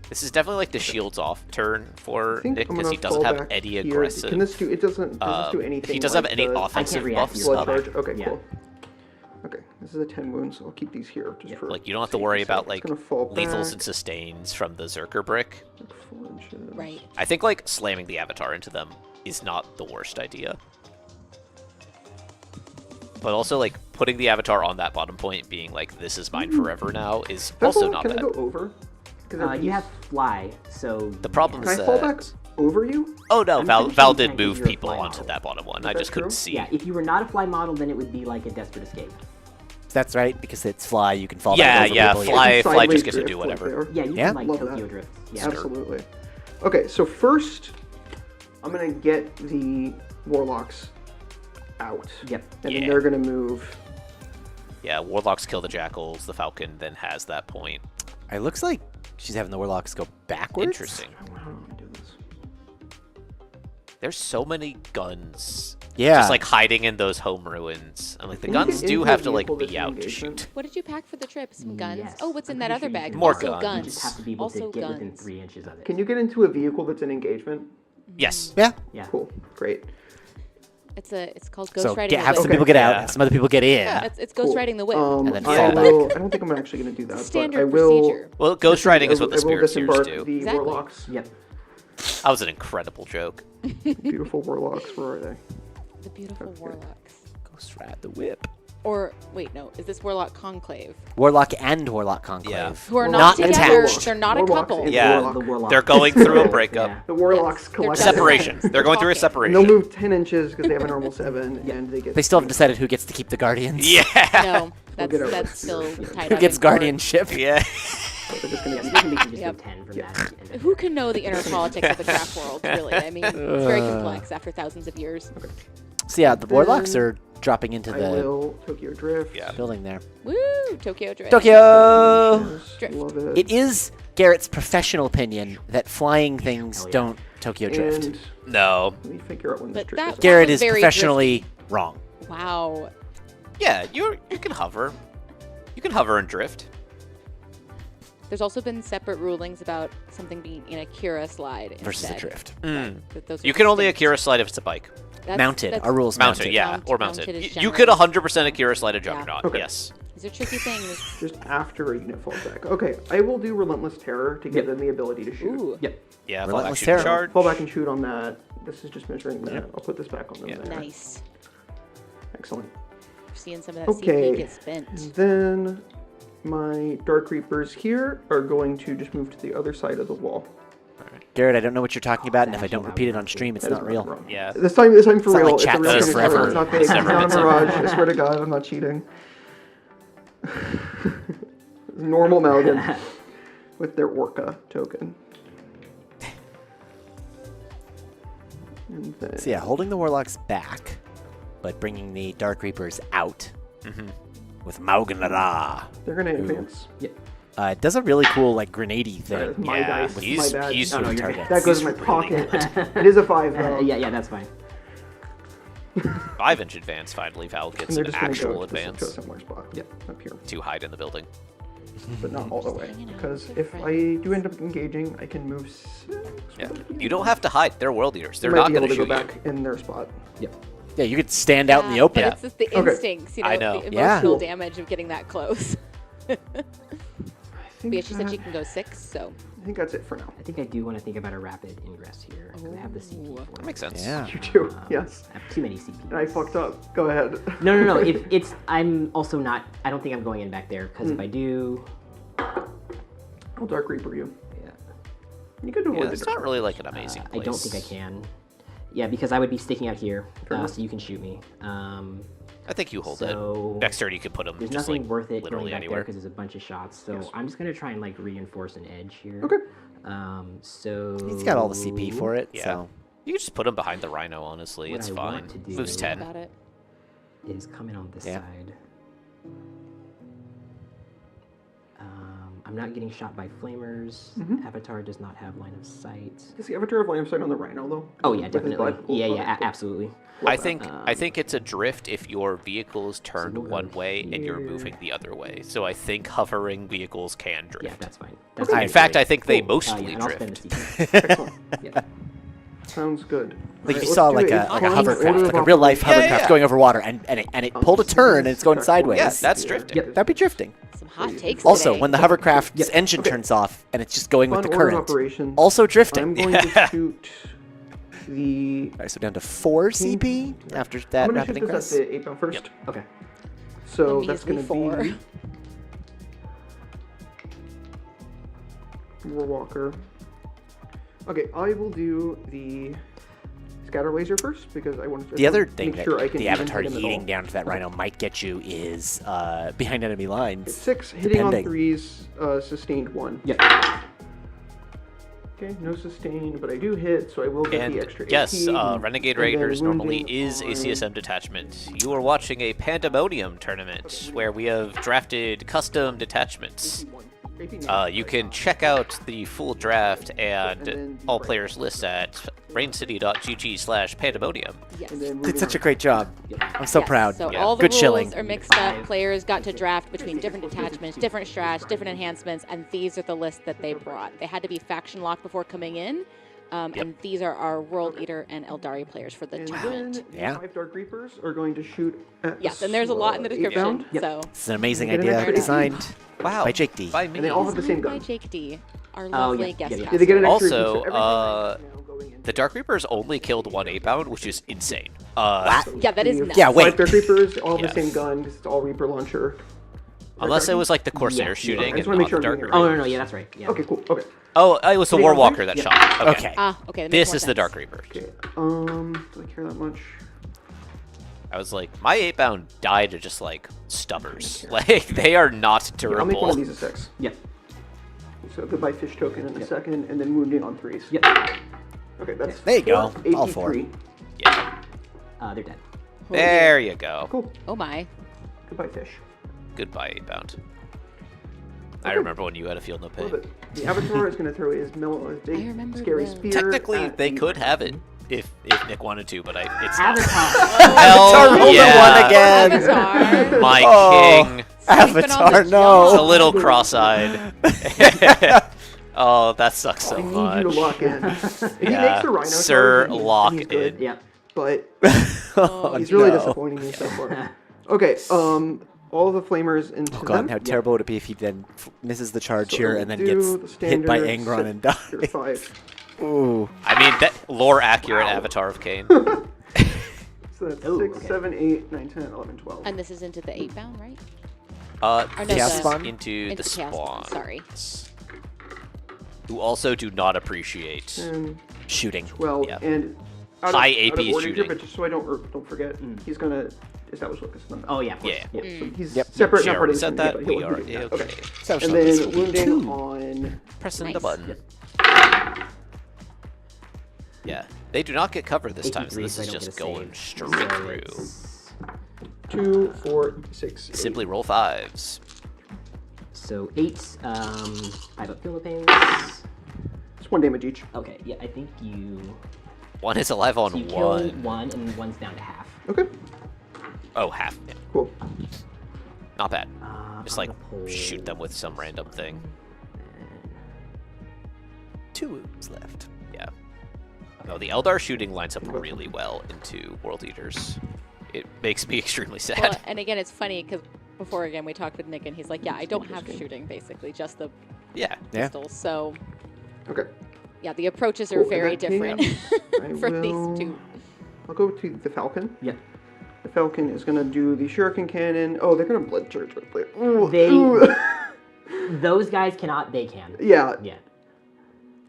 This is definitely like the shields off turn for I think Nick I'm because he gonna doesn't fall have back any here. aggressive. Can this do? It doesn't. Does this do anything? He doesn't like have any the offensive react buffs. to blood Okay. charge. Okay, Yeah. cool. Okay, this is a 10 wound, so I'll keep these here just for. Like you don't have to safety's worry sake. about It's like gonna fall lethals back, and sustains from the Zerker brick. like 4 inches. Right. I think like slamming the avatar into them is not the worst idea. But also like putting the avatar on that bottom point, being like this is mine forever now, is That's also all- not can bad. I go over? 'Cause they're You have beasts. fly, so... The problem Can is I fall that. back over you? Oh no, I'm Val pretty sure Val you did can't 'cause move you're a people fly onto model. that bottom one. Is I that just couldn't true? see. Yeah, if you were not a fly model, then it would be like a desperate escape. That's right, because it's fly, you can fall Yeah, back over yeah, people. fly Sideways just gets to drift do like whatever. there. Yeah, you Yeah? can like Love Tokyo that. drift. Yeah. Absolutely. Okay, so first, I'm gonna get the warlocks out. Yep. And Yeah. then they're gonna move. Yeah, warlocks kill the jackals. The falcon then has that point. It looks like she's having the warlocks go backwards. Interesting. I don't know how to do this. There's so many guns. Yeah. Just like hiding in those home ruins. And like the Can you guns get do into have a to like vehicle that's be in out to engagement? shoot. What did you pack for the trip? Some guns? Yes. Oh, what's in I'm that pretty other sure you bag? can More Also guns. You just have to be able Also to get within guns. 3 inches of it. Can you get into a vehicle that's in engagement? Yes. Yeah. Yeah. Cool. Great. It's called Ghost So Riding have the some Whip. people get out, Yeah. and some other people get in. Yeah, it's Ghost Cool. Riding the Whip. And then I fall back. will. I don't think I'm actually going to do that. Standard but I will. procedure. Well, ghost riding is what the I will spirit seers disembark do. the Exactly. warlocks. Yep. That was an incredible joke. Beautiful warlocks. Where are they? The beautiful warlocks. Ghost Ride the Whip. Or wait, no, is this Warlock Conclave? Warlock and Warlock Conclave. Yeah. Who are Not not together. attached. They're not a Warlocks couple. and Yeah. warlock. The warlock. They're going through a breakup. Yeah. The warlocks Yes, they're collectively. Separation. They're going through a Talking. And they'll separation. move 10 inches because they have a normal 7, and they get. They still haven't decided who gets to keep the Guardians. Yeah. No, We'll get over that's it. still tied Who up gets in court. guardianship? Yeah. They're just gonna Yeah, be- so they can basically just Yep. go 10 from Yep. that. And then- Who can know the inner politics of the draft world? Really, I mean, it's very complex after thousands of years. So yeah, the Warlocks Then are dropping into I the will Tokyo Drift. Yeah. building there. Woo! Tokyo Drift. Tokyo! Yes, Drift. love it. It is Garrett's professional opinion that flying things Hell yeah. don't Tokyo drift. And No. let me figure out when this But drift that- is. Garrett was is very professionally wrong. Wow. Yeah, you can hover. You can hover and drift. There's also been separate rulings about something being in a Kira slide Versus a instead. drift. That those are You can only distinct. Akira slide if it's a bike. Mounted. that's- Our rules Mounted, mounted. yeah, or Mounted mounted. is You could generous. 100% Akira slide a Juggernaut. Okay. Yes. These are tricky things. Just after a unit falls back. Okay, I will do Relentless Terror to give Yep. them the ability to shoot. Ooh. Yep. Yeah. Fall back, Relentless shoot, Terror. charge. Fall back and shoot on that. This is just measuring that. I'll put this back on them Yeah. there. Nice. Excellent. We're seeing some of that Okay. CP get spent. Then my Dark Reapers here are going to just move to the other side of the wall. Garrett, I don't know what you're talking about, and if I don't Actually, repeat it that on would stream, it's That is not real. wrong. Yeah. This time for It's real. not like it's chat a real does thing. forever. It's not fake. It's It's never not a been so. mirage. I swear to God, I'm not cheating. Normal Malgan with their Orca token. And then, So yeah, holding the Warlocks back, but bringing the Dark Reapers out with Mauganara. they're gonna advance. It does a really cool like grenade-y thing. My Yeah, dice. he's- my bad. he's- Oh, no, With you're targets. that goes in my really pocket. It is a 5 though. Yeah, that's fine. 5-inch advance. Finally, Val And gets they're an just gonna actual go to a advance. similar spot. Yep. Up here, To hide in the building. but not all the way. hanging out Because with if their I do end up engaging, I can move 6. Yeah. You don't have to hide. They're world eaters. They're Might not be going able to to go shoot you. back in their spot. Yep. Yeah, you could stand out in the open. But it's just the Okay. instincts, you know, I know. the Yeah. emotional Cool. damage of getting that close. I think, But yeah, she said that- she can go 6, so. I think that's it for now. I think I do want to think about a rapid ingress here because I have the CP. Ooh. for That it. makes sense. Yeah. You do, yes. I have too many CPs. And I fucked up. Go ahead. No. It's I'm also not. I don't think I'm going in back there because if I do, I'll Dark Reaper you. yeah, You could avoid Yeah, the it's Dark not really like an amazing I place. don't think I can. Yeah, because I would be sticking out here, Fair so you can shoot me. I think you hold So- it. Next turn, you could put them There's just nothing like worth it going literally back there anywhere. because there's a bunch of shots. So Yes. I'm just gonna try and like reinforce an edge here. Okay. So He's got all the CP for it, Yeah. so You can just put them behind the Rhino. Honestly, What it's I fine. want to do- Moves Think 10. About it. Is coming on this Yeah. side. I'm not getting shot by flamers. Avatar does not have line of sight. Does the Avatar of Line of Sight on the Rhino, though? Oh yeah, With his definitely. butt? Cool. Yeah, Okay, yeah, cool. absolutely. I Love that. think it's a drift if your vehicle is turned we'll go one way and you're here. moving the other way. So I think hovering vehicles can drift. Yeah, that's fine. That's Okay. In fact, I think they Cool. mostly yeah, and I'll spend drift. the CP. Excellent. Yeah. Sounds good. like if Alright, you let's saw do like a a flying hovercraft, order like of a real life operations. hovercraft yeah. going over water, and it pulled a turn and it's going sideways. Yeah, that's drifting. Yep. That'd be drifting. Some hot takes Also, today. when the hovercraft's Yep. engine Okay. turns off and it's just going with Fun the order of current, operations. also drifting. I'm going to shoot the. Alright, so down to 4 CP after that I'm going to rapid shoot this ingress. at the 8 pound first. Okay. So A that's going measly to 4. be Warwalker. Okay, I will do the scatter laser first because I want to. The other thing make that sure I can the even Avatar hit him at yeeting all. down to that Rhino might get you is behind enemy It's lines. 6 hitting on Depending. 3s, sustained 1. Yeah. Okay, no sustain, but I do hit, so I will get the And extra yes, 18, Renegade and then Raiders normally wounding is on- ACSM Detachment. You are watching a Pandemonium tournament where we have drafted custom detachments. You can check out the full draft and then all right. players lists at raincity.gg/pandemonium. Yes. Did such a great job. I'm so Yes, proud. So Yeah. all the Good rules shilling. are mixed up. Players got to draft between different detachments, different strats, different enhancements, and these are the lists that they brought. They had to be faction locked before coming in, and these are our World Eater and Eldari players for the And tournament. then Yeah. 5 Dark Reapers are going to shoot at Yes, and there's a lot in the description. 8-bound. So It's an amazing Get an idea extra designed Wow. by Jake D. By me. And they all have the same Designed by gun. Jake D, our Oh, lovely yeah, guest yeah, yeah. Yeah, they get an caster. extra Also, so everything now going into The Dark Reapers only killed 1 8-bound, which is insane. Yeah, that is the nuts. Yeah, wait. 5 Dark Reapers, all have Yeah. the same gun, 'cause it's all Reaper launcher. Unless it was like the Corsair Yeah. shooting I just and wanna not make sure the I'm Dark doing it right. Oh, Reapers. no, yeah, that's right. Yeah. Okay, cool. Okay. Oh, it was the Hitting on Warwalker three? that Yeah. shot. Okay. Ah, okay. that makes This more is the sense. Dark Reaper. Okay. Do I care that much? I was like, my 8-bound died to just like stubbers. Like, they are not Yeah, I'll make one of durable. these a 6. Yep. So goodbye fish token in a second, and then wounding on 3s. Yep. Okay, that's There you go. 4, All 4. 83. Yeah. They're dead. There you go. Cool. Oh my. Goodbye fish. Goodbye, 8-bound. I Okay. remember when you had a field no Love pain. it. The Avatar is going to throw his big, remember scary the- spear. Technically, at they the could Reaper. have it if Nick wanted to, but it's not. Avatar. Hell rolled a yeah. 1 again. Avatar. My Oh. king. Avatar, It's a no. little cross-eyed. Oh, that sucks so I need much. you to lock in. If he Yeah. makes a Rhino Sir, charge, he's lock good, in. Yep. But Oh, he's really no. disappointing me so far. Okay, all of the flamers into Oh god, them. how terrible would it be if he then misses the charge So here and then do gets the hit by standard Angron and Tier dies? 5. Ooh. I mean, that lore-accurate Avatar of Cain. So that's Ooh, 6, okay. 7, 8, 9, 10, 11, 12. And this is into the 8-bound, right? Or no, Chaos the- Spawn? into the Into Chaos Spawn, spawn. sorry. Who also do not appreciate. 10, Shooting. 12, Yeah. and out High of, AP out of order here, shooting. but just so I don't forget, he's going to establish Lucas. Oh, yeah. Of course. Yeah. Yep. So he's Yep. separate, not Sure, part of we the said team, that. but We he'll are do that. okay. Sounds And like this then will be wounding 2. on Pressing the Nice. button. Yeah, they do not get cover this time, so 83, this so I is don't just get a going save. straight So through. it's- 2, 4, 6, 8. Simply roll 5s. So 8, 5 up field pains. It's 1 damage each. Okay, yeah, I think you. One is alive on So you kill one. one, and one's down to half. Okay, Oh, half. Yeah. cool. Not bad. Just I'm like gonna pull- shoot them with some random thing. 2 wounds left. Yeah. No, the Eldar shooting lines up really well into World Eaters. It makes me extremely sad. Well, and again, it's funny because before, again, we talked with Nick, and he's like, yeah, I don't have shooting, basically, just the Yeah. Yeah. pistols. So, Okay. yeah, the approaches are Cool, in very that case, different I for will- these two. I'll go to the Falcon. Yep. The Falcon is going to do the Shuriken Cannon. Oh, they're going to blood charge with it. Ooh, They- ooh. Those guys cannot. They can. Yeah. Yeah.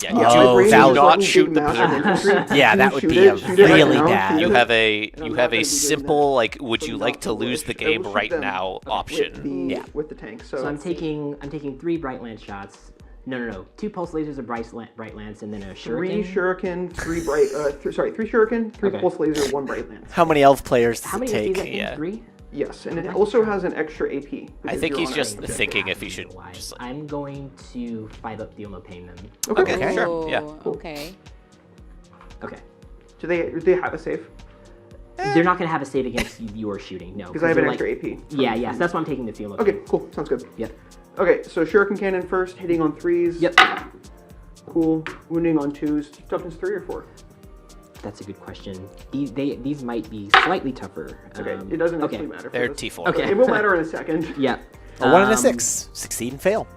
Yeah, Oh, you Val- do Val- not Lightning shoot big the massive berserker. infantry. Yeah, that You would shoot be it, a shoot it right really now, bad- shoot You it. have a And I'm you not have gonna a be doing simple like would So you not like to lose the publish. I will game shoot right them now option. Yeah. With the tank. So So I'm taking 3 Bright Lance shots. No. 2 Pulse Lasers, a Bright Lance, and then a 3 Shuriken. Shuriken, 3 bright. 3 Shuriken, 3 Okay. Pulse Laser, 1 Bright Lance. How many elf players does How it many is take? that thing? Yeah. 3? Yes, and it also has an extra AP. I because think you're he's on just a- thinking if he should Why? just like, I'm going to 5 up Feel No Pain them. Okay. Okay, sure, yeah. Oh, okay. Okay. Do they have a save? They're not going to have a save against your shooting, no. Because I have an they're extra like- AP. Yeah, so that's why I'm taking the Feel No Okay, Pain. cool. Sounds good. Yep. Okay, so Shuriken Cannon first, hitting on 3s. Yep. Cool. Wounding on 2s. Toughness 3 or 4? That's a good question. These might be slightly tougher. Okay, it doesn't okay. actually matter. For they're this. T4. Okay. It will matter in a second. Yeah. A 1 and a 6. Succeed and fail.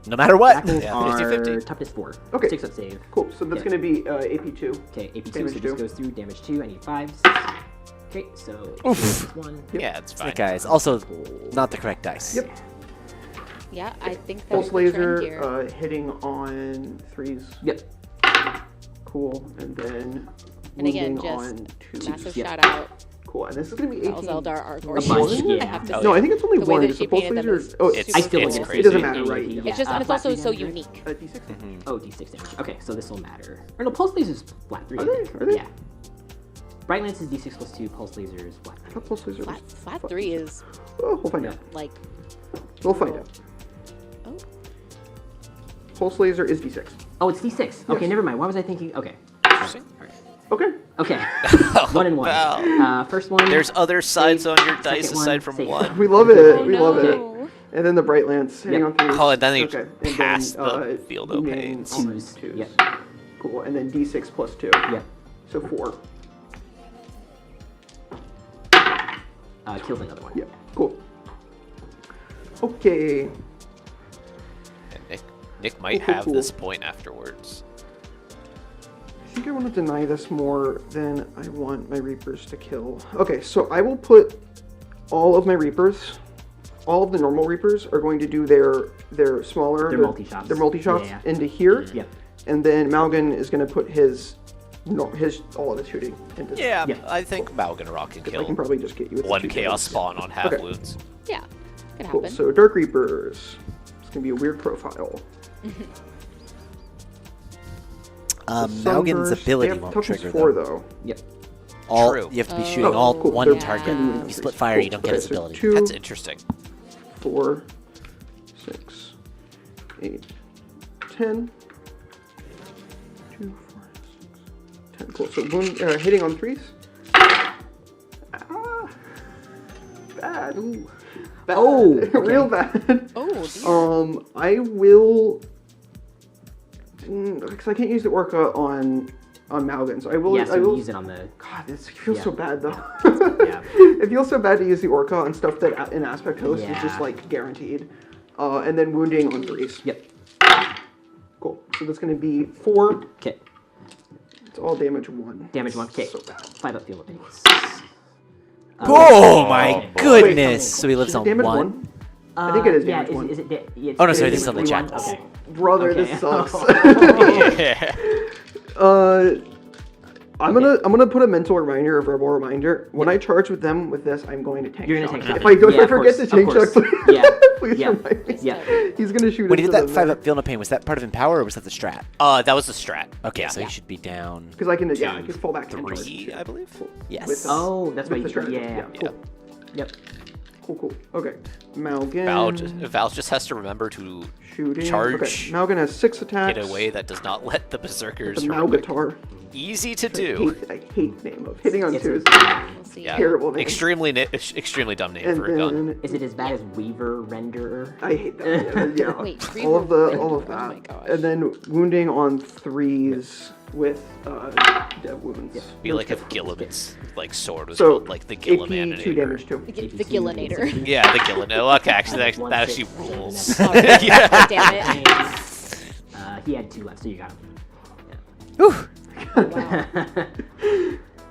No matter what. Jackals Yeah, are 50-50. toughness 4. Okay. 6 up save. Cool. So that's Okay. going to be AP2. Okay, AP2, Damage so 2. this goes through damage 2. I need 5s. Okay, so Oof. 1. Yeah, it's fine. That guy is also not the correct dice. Yep. Yeah, I think that's Pulse the trend Laser here. hitting on 3s. Yep. Cool. And then And again, wounding just on 2s. massive yeah. shout out. Cool. And this is going to be 18. Val's Eldar are A gorgeous. bunch, I yeah. have to Oh, say. No, I think it's only The way 1. that because she the Pulse painted them Laser is Oh, It's- I still it's think crazy. It doesn't matter, right? Yeah. It's just, and it's also so flat damage, unique. D6. Oh, D6 damage. Okay, so this will matter. Or no, Pulse Laser is flat 3. Are they? Are they? Yeah. Bright Lance is D6 plus 2, Pulse Laser is flat 3. That Pulse Laser Flat, was- flat 3 is Oh, we'll find out. like, We'll find out. oh, Pulse Laser is D6. Oh, it's D6. Okay, Yes. never mind. Why was I thinking? Okay. Interesting. Okay. Okay. 1 and 1. First one. There's other sides save. on your dice Second aside one, from save. 1. We love it. Oh, We love it. no. And then the Bright Lance hitting Yep. on 3s. Oh, and then they okay. And pass then, the Field of wounding Pains. on 2s. 2s. Yep. Cool. And then D6 plus 2. Yep. So 4. Kills another one. Yep. Cool. Okay. And Nick might Cool, have cool. this point afterwards. I think I want to deny this more than I want my Reapers to kill. Okay, so I will put all of my Reapers, all of the normal Reapers are going to do their smaller, Their multi-shots. Their multi-shots Yeah. into here. Yep. And then Malgan is going to put his all of his shooting into Yeah, Yeah. I think Malganrock can I kill can probably just get you with the 1 two Chaos damage. Spawn on half Okay. wounds. Yeah, could Cool. happen. So Dark Reapers. It's going to be a weird profile. Malgan's Sunburst, ability they have won't toughness trigger 4 though. though. Yep. All True. you have to be Oh, shooting all cool. one They're target. yeah. If you split fire, you don't get his ability. 2, That's interesting. 4, 6, 8, 10. 2, 4, 6, 10. Cool. So wound, hitting on 3s. Ah, bad. Ooh. Bad. Oh, okay. Real bad. Oh, dear. I will. Because I can't use the Orca on Malgan, so I will. Yeah, so I will use it on the. God, this feels Yeah. so bad though. Yeah. It feels so bad to use the Orca on stuff that in Aspect Host is Yeah. just like guaranteed. And then wounding on 3s. Yep. Cool. So that's going to be 4. Okay. It's all damage 1. Damage 1. Okay. So bad. 5 up Field of Pains. Oh my boy. goodness! So he lives Is it on damage 1. 1? I think it is Yeah, damage 1. is it yeah, Oh, no, sorry, it's this is on the damage Jackals. 1? Okay. Brother, Okay. this sucks. Yeah. I'm gonna put a mental reminder, a verbal reminder. When I charge with them with this, I'm going to tank You're gonna shock. tank If shock. I don't Yeah, of forget course, to tank of shock, course. please, Yeah. please Yeah. remind me. Yeah. He's gonna shoot When he into did that them 5 there. up Feel No Pain, was that part of Empower or was that the strat? That was the strat. Okay, Yeah. so he should be down. Because I can, yeah, I can fall back and 3, charge. I believe. Yes. With the- Oh, that's why with you the should. strat. Yeah. Cool. Yep. Cool. Okay. Malgan. Val just has to remember to shooting. charge Okay. Malgan has 6 attacks. in a way that does not let the berserkers. The heroic- Malgatar. Easy to do. I hate the name of hitting on It's 2s. We'll see. Yeah. Terrible name. Extremely dumb name And for a gun. then Is it as bad as Weaver Renderer? I hate that. Yeah. Wait, all of that. oh my gosh. And then wounding on 3s with dev wounds. Be like if Gilliman's like sword was So called like the AP Gilliman. 2 damage too. The Gillinator. Yeah, the Gilliman. Oh, okay, actually, that One actually six, rules. seven, Alright, Yeah. damn it. He had 2 left, so you got him. Wow.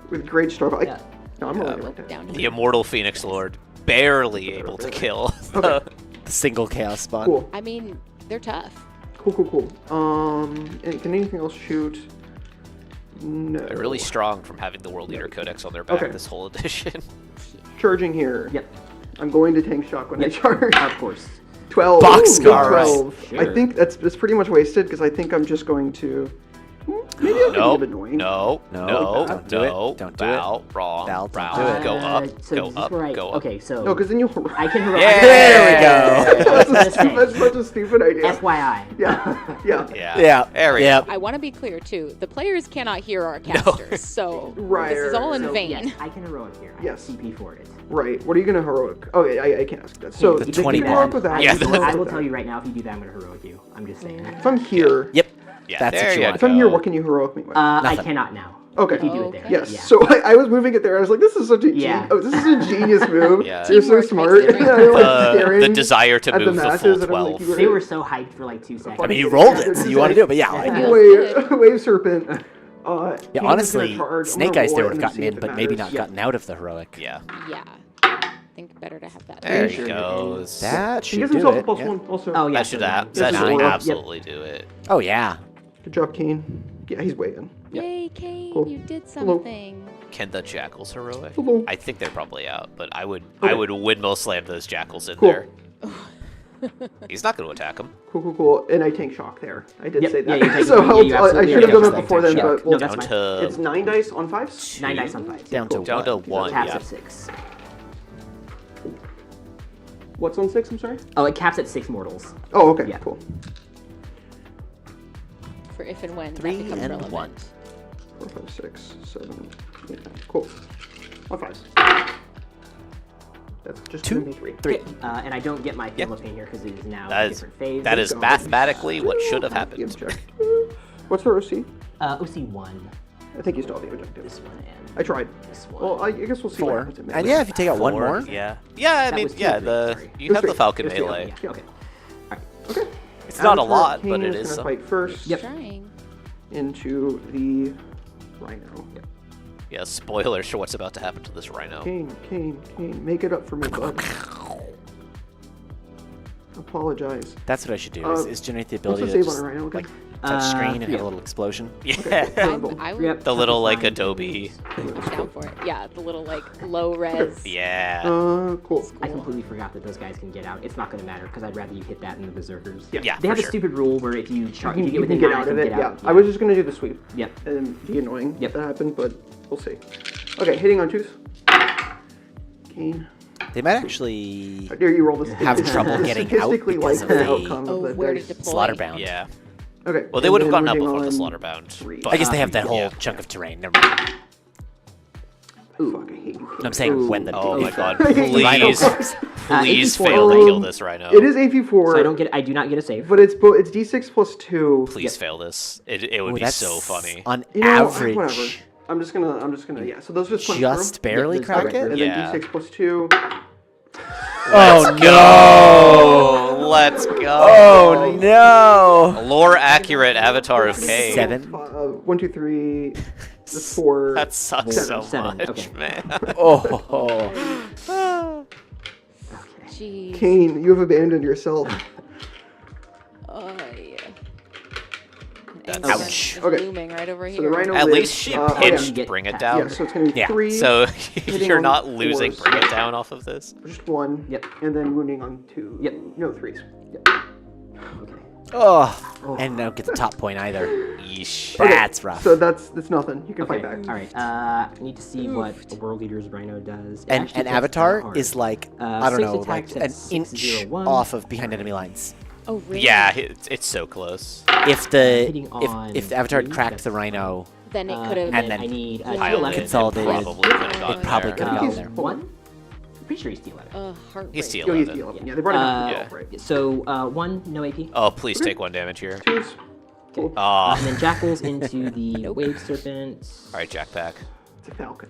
With great struggle. Yeah. No, I'm rolling it like Down that. The immortal Phoenix Lord, barely able to kill. Okay. The single chaos spawn. Cool. I mean, they're tough. Cool. And can anything else shoot? No. They're really strong from having the World Eater Codex on their back Okay. this whole edition. Charging here. Yep. I'm going to tank shock when I charge. Of course. 12. Boxcar. 12. Sure. I think that's pretty much wasted because I think I'm just going to. Maybe I can Nope. get annoying. No. Don't do it. Don't do it. Val, wrong. Val, don't Val, do it. Go up. So Go this up. is where I, Go up. Okay, so No, because then you'll. I can heroic. Yeah. There we go. That's such a stupid idea. FYI. Yeah. Yeah. Yeah. There we Yeah. go. I want to be clear too. The players cannot hear our casters, so Right, this is all in So, vain. yes, I can heroic here. I Yes. CP for it. Right. What are you gonna heroic? Okay, I can't ask that. So The you can 20 heroic bad. with that. Yeah, you can the- heroic I will with tell that. you right now, if you do that, I'm gonna heroic you. I'm just saying. If I'm here. Yep. Yeah, That's there what you you want. If I'm go. here, what can you heroic me with? I Nothing. cannot now. Okay. If you do it there. Okay. Yes. Yeah. So I was moving it there. I was like, this is such a Yeah. this is a genius move. Yeah. You're so Teamwork smart. makes the Yeah, dream you're, like, The staring desire to at the move the masses, full and I'm like, 12. you were- They were so hyped for like 2 seconds. I mean, you rolled it, so you want to do it, but yeah. Like, Yeah. Wave serpent. yeah, Phoenix is gonna honestly, charge. I'm Snake gonna Eyes roll there it would and have see gotten if in, it but maybe matters. not gotten out of the heroic. Yeah. Yeah. I think better to have that. There Sure. he goes. That He should gives do himself it. a plus yeah. 1 also. Oh, yeah. That should, so that This is should Aura. absolutely do it. Oh yeah. Good job, Kane. Yeah, he's way in. Yay, Kane, Cool. you did Hello. something. Can the Jackals heroic? Hello. I think they're probably out, but I would Okay. windmill slam those Jackals in Cool. there. He's not going to attack him. Cool. And I tank shock there. I did Yep, say yeah, that. you take- So yeah, you I absolutely should have take done that tank before then, shock. but No, we'll that's Down fine. to it's 9 dice on 5s. 9 dice on 5. Down to down to what? one. Caps Yeah. at 6. What's on 6? I'm sorry. Oh, it caps at 6 mortals. Oh, okay. Yeah. Cool. for if and when 3 that becomes and relevant. 1. 4, 5, 6, 7, 8, 9. Cool. 1 5. That's just 2, gonna be 3. 3. And I don't get my Feel of Pain here because it is now That a is different phase. that is go. mathematically what should have Give happened. check. What's their OC? OC1. I think you still have the objective. This one and I tried. this one. Well, I guess we'll see 4. what happens. And yeah, if you take out 1 more. Yeah. Yeah, I That mean, was 2 yeah, or 3, the sorry. you have the It's Falcon three. It's three, melee. Yeah, okay. Okay. It's not a Avatar lot, King but it is is gonna some. fight first. Yep. Trying. Into the Rhino. Yeah, spoilers for what's about to happen to this rhino. Kane, make it up for me, bud. Apologize. That's what I should do, is generate the What's ability the to save just, on a Rhino again? like, touch screen and have yeah. a little explosion. Yeah. I would Yep. The little, like, Fine. Adobe. down for it. Yeah, the little like low res. Yeah. Cool. I completely forgot that those guys can get out. It's not going to matter because I'd rather you hit that than the Berserkers. Yeah, They for have a sure. stupid rule where if you You charge, can, if you you can get get within 9, out you of can it, get yeah. out. I was just gonna do the sweep. Yep. And be annoying Yep. if that happened, but we'll see. Okay, hitting on 2s. Kane. They might actually How dare you roll this? have trouble getting out statistically because likely of the outcome Oh, of the where to dice. deploy. slaughterbound. Yeah. Okay. Well, they and would have then gotten out moving before the on slaughterbound. 3. But I guess they have that whole yeah. chunk of terrain. Never mind. Fuck, I hate you. I'm saying when the Oh my if god! the rhino Please, comes. please AP4. fail to kill this rhino. It is AP4. So I do not get a save. But it's it's D6 plus 2. Please fail this. It would Ooh, be that's so funny. On You know, average, whatever. I'm just gonna yeah. So those just punch just through. barely Yeah, crack those- it. And Yeah. then D6 plus 2. Oh no! Oh, let's go! Oh no! Lore accurate Avatar of K. 7. 1, 2, 3. That's 4. That sucks so Seven, much, okay. man. Oh. Jeez. Kane, you have abandoned yourself. Oh yeah. That's- Anger Ouch. is Okay. looming right over So the here. Rhino At lives. least she Oh, yeah. pinched Get Bring It past- Down. Yeah, so it's gonna be Yeah. 3. So Hitting you're on not losing 4s. Bring It Down off of this. Just 1. Yep. And then wounding on 2. Yep. No, 3s. Okay. Oh. And don't get the top point either. Yeesh. That's rough. So that's nothing. You can Okay. fight back. All right. I need to see what the World Leader's Rhino does. It And actually an hits avatar hard. is like, I don't 6 know, attacks like at an inch 601. off of behind enemy lines. Oh really? Yeah, it's so close. If the hitting on if the avatar had 3, cracked that's the rhino, Then it could have. and then I need Pile 2 it, consolidated, Probably could have it gotten probably there. could have gotten there. 1. Pretty sure he's D11. Heartbreak. He's Oh, he's T11. D11. Yeah, they brought him up Yeah. to 12, right? So 1, no AP. Oh, please take 1 damage here. 2s. Okay. Ah, And then Jackals into the Wave Serpent. all right, Jack Pack. It's a falcon.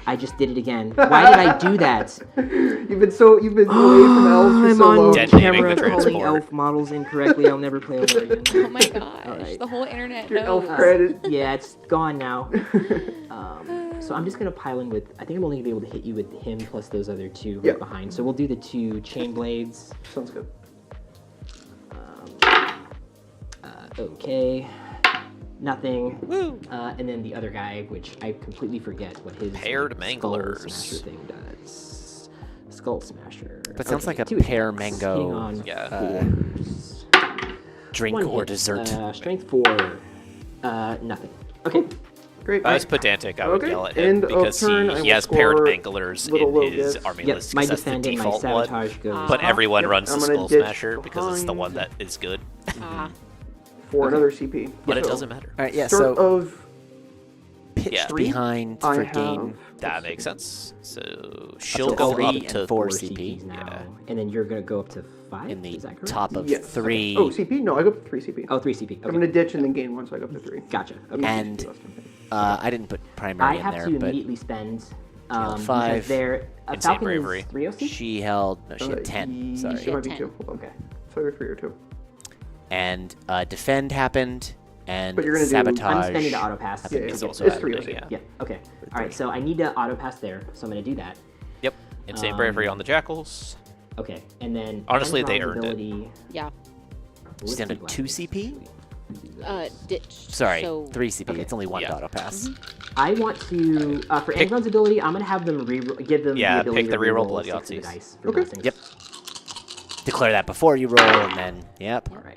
I just did it again. Why did I do that? You've been away from elves for I'm so on long. Detonating camera the calling transport. elf models incorrectly. I'll never play over again. Oh my gosh! Alright. The whole internet Your knows. elf credit. Yeah, it's gone now. So I'm just gonna pile in with. I think I'm only gonna be able to hit you with him plus those other 2 right Yeah. behind. So we'll do the 2 chain blades. Sounds good. Okay. Nothing. And then the other guy, which I completely forget what his Paired Skull Manglers. Smasher thing does. Skull Smasher. That sounds like a 2 pear attacks, mango, hitting on Yeah. 4s. drink 1 or hit. dessert. Strength 4. Nothing. Okay. Great. As pedantic, I would Okay, yell at him end of because turn, I he will has paired score manglers little in his Logis. army Yep, list my because that's the defend and my default one. sabotage goes. But everyone Yep, runs I'm the gonna Skull ditch Smasher because it's the one behind. that is good. Ah. For another CP. But it So, doesn't matter. All right, yeah. Start So of pitched Yeah. behind I for have. gain. That makes sense. So she'll to go 3 up and to 4 CPs CP. now. Yeah. And then you're gonna go up to 5. In the Is that correct? top of Yes. 3. Oh, CP? No, I go up to 3 CP. Oh, 3 CP. Okay. I'm gonna ditch and then gain 1, so I go up to 3. Gotcha. Okay. I'm gonna And- do less than that. I didn't put primary I in have there, to but immediately spend. Five. Because they're Insane Falcon bravery. is 3 OC. she held. No, she had 10. She Sorry. might be 10. 2. Hold on. Okay. So either 3 or 2. And defend happened, and But you're gonna do- sabotage. I'm spending to auto pass. Yeah, It's yeah, also it's 3 happening, OC. yeah. Yeah. Okay. All right. So I need to auto pass there. So I'm gonna do that. Yep. Insane bravery on the Jackals. Okay. And then Honestly, they Andron's earned it. ability, Yeah. She's down to Ballistic 2 Blast. CP? Ditch. Sorry, So 3 CP. Okay. It's only 1 Yeah. to auto pass. I want to for Pick- Andron's ability. I'm gonna have them give them Yeah, the ability pick the to reroll reroll bloody 6 of the Aussies. dice for Okay. blessings. Yep. Declare that before you roll, and then, yep. All right.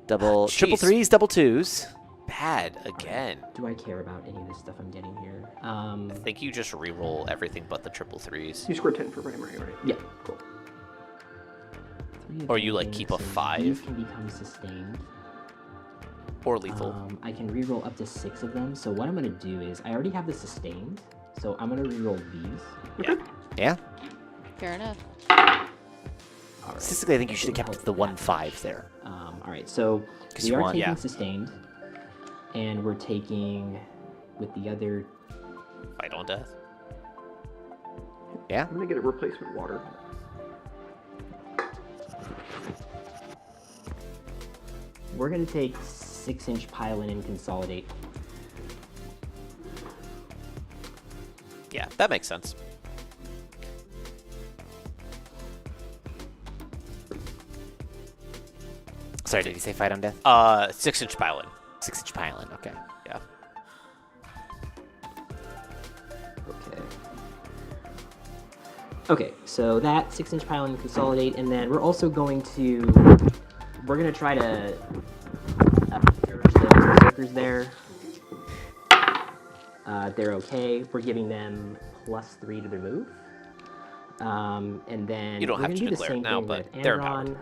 Double, triple Jeez. 3s, double 2s. Bad again. Do I care about any of this stuff I'm getting here? I think you just re-roll everything but the triple 3s. You scored 10 for primary, right? Yeah. Cool. 3 Or you, like, advantage, keep a so 5. These can become sustained. Or lethal. I can reroll up to 6 of them. So what I'm going to do is, I already have the sustained, so I'm going to reroll these. Yeah. Yeah. Fair enough. All right. Statistically, I think you should have kept the 1/5 there. All right, so 'Cause we you are want- taking yeah. sustained, and we're taking with the other. Fight on death. Yeah. I'm gonna get a replacement water. We're gonna take 6-inch pile-in and consolidate. Yeah, that makes sense. Sorry, did you say fight on death? 6-inch pylon. 6-inch pylon. Okay. Yeah. Okay. Okay, so that 6-inch pile and consolidate, and then we're also going to, we're gonna try to encourage those berserkers there. They're okay. We're giving them +3 to their move. And then You don't we're have gonna to do the declare same it now, thing but with they're Andron.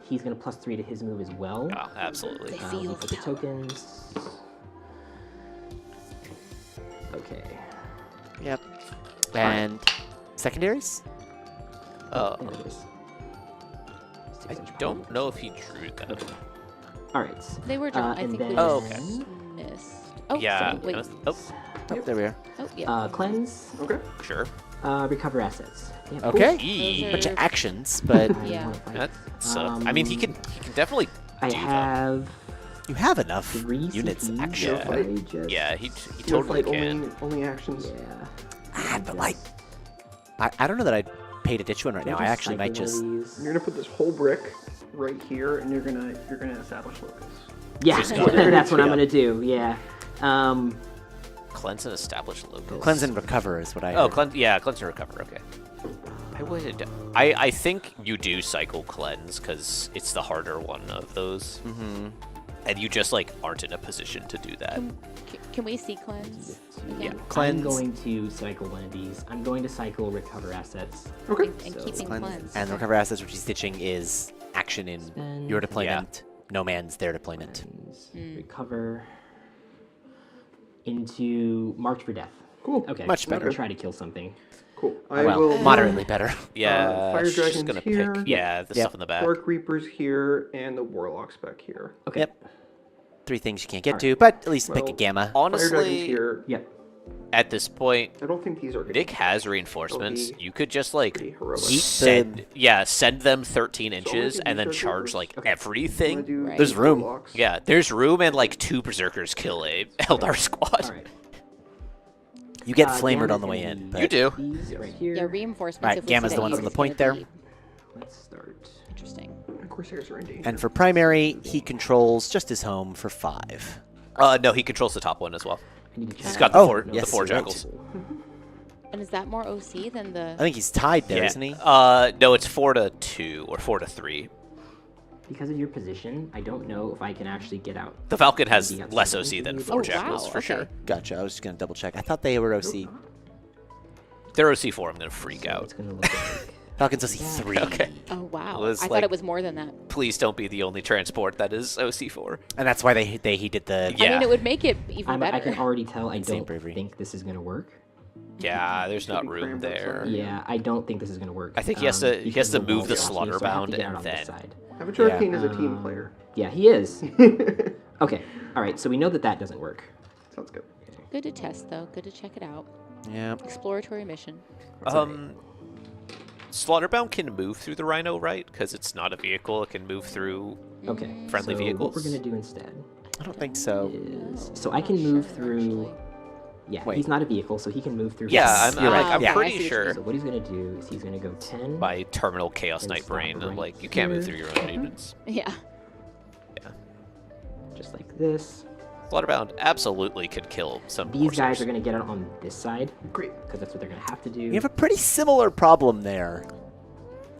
He's gonna +3 to his move as well. Yeah, absolutely. They feel We the put the power. tokens. Okay. Yep. And secondaries? Uh, There it is. I 6-inch don't pile. know if he drew that. Okay. All right. They were drawn. I and think we then- just Oh, okay. missed. Oh, Yeah. sorry, wait. Oh, Oh, there we are. Oh, yeah. Cleanse, Okay. sure. recover assets. Yeah, cool. Okay. E. Bunch of actions, but I Yeah. wanna fight. That's, I mean, he can definitely I do that. have you have enough 3 units CP. actually. Yeah. I just- Yeah, he Steel totally fight can. only actions. Yeah. Ah, but like, I don't know that I'd pay to ditch one right now. I actually might just. You're gonna put this whole brick right here, and you're gonna establish locus. Yeah, Just go there. that's what I'm Yeah. gonna do. Yeah. Cleanse and establish locus. Cleanse and recover is what I. Oh, heard. cleanse. Yeah, cleanse and recover. Okay. I think you do cycle cleanse because it's the harder one of those. Mm-hmm. And you just like aren't in a position to do that. Can we see cleanse? Yeah. Again? Cleanse. I'm going to cycle one of these. I'm going to cycle recover assets. Okay. And So- keeping Cleanse cleanse. and Okay. recover assets, which is stitching, is action in Spend. your deployment. No man's their deployment. Cleanse, recover into march for death. Cool. Okay. Much I'm gonna better. try to kill something. Cool. I Well, will. moderately better. Yeah, Fire she's just Dragon's gonna here. pick. Yeah, the Yep. stuff in the back. Dark Reapers here, and the Warlocks back here. Okay. Yep. 3 things you can't get to, but at least pick a Well, gamma. Fire Dragon's Honestly, here. Yep. at this point, I don't think these are. Nick has reinforcements. be You could just like pretty heroic. send them 13 inches can and do then Dark charge Reapers? like Okay. everything. Right. There's room. Warlocks. Yeah, there's room and like 2 berserkers kill a Eldar squad. All right. You get Gamma's flamered on the gonna way in. be But You do. These right here. Yeah, reinforcements. Right, if we Gamma's see the that ones on use the is point gonna there. be Let's start. Interesting. And Corsairs are in danger. And for primary, he controls just his home for 5. No, he controls the top one as well. I need to check. He's got Oh, the yes, four you're right. jackals. And is that more OC than the? I think he's tied there, Yeah. not he? No, it's 4 to 2 or 4 to 3. Because of your position, I don't know if I can actually get out. The Falcon has Maybe outside less the OC than range. 4 Oh, jackals wow, for sure. okay. Gotcha. I was just gonna double check. I thought they were OC. They're OC4. I'm gonna freak So out. it's gonna look like. Falcons OC 3. Okay. Oh wow! was I thought like- it was more than that. Please don't be the only transport that is OC4. And that's why he did the. Yeah. I mean, it would make it even I better. can already tell I Insane don't bravery. think this is gonna work. Yeah, there's not Maybe room cramp there. outside. Yeah, I don't think this is gonna work. I think he has to because move the walls the are off me, so I have to Slaughterbound get out and on this then- side. Avatar Yeah. King is a team player. Yeah, he is. Okay. All right. So we know that that doesn't work. Sounds good. Good to test though. Good to check it out. Yeah. Exploratory mission. Slaughterbound can move through the Rhino, right? Because it's not a vehicle. It can move through. Okay. Friendly so vehicles? What we're gonna do instead I don't think so. is Oh, so I not can move sure, through. actually. Yeah, Wait. he's not a vehicle, so he can move through. Yeah, Yes, I'm you're right. I'm Yeah. pretty I see what you sure. So what he's gonna do is he's gonna go 10. By terminal Chaos And Knight stop Brain, right like you can't move through here. your own units. Yeah. Just like this. Slaughterbound absolutely could kill some. These guys Corsairs. are gonna get out on this side Great. because that's what they're gonna have to do. You have a pretty similar problem there.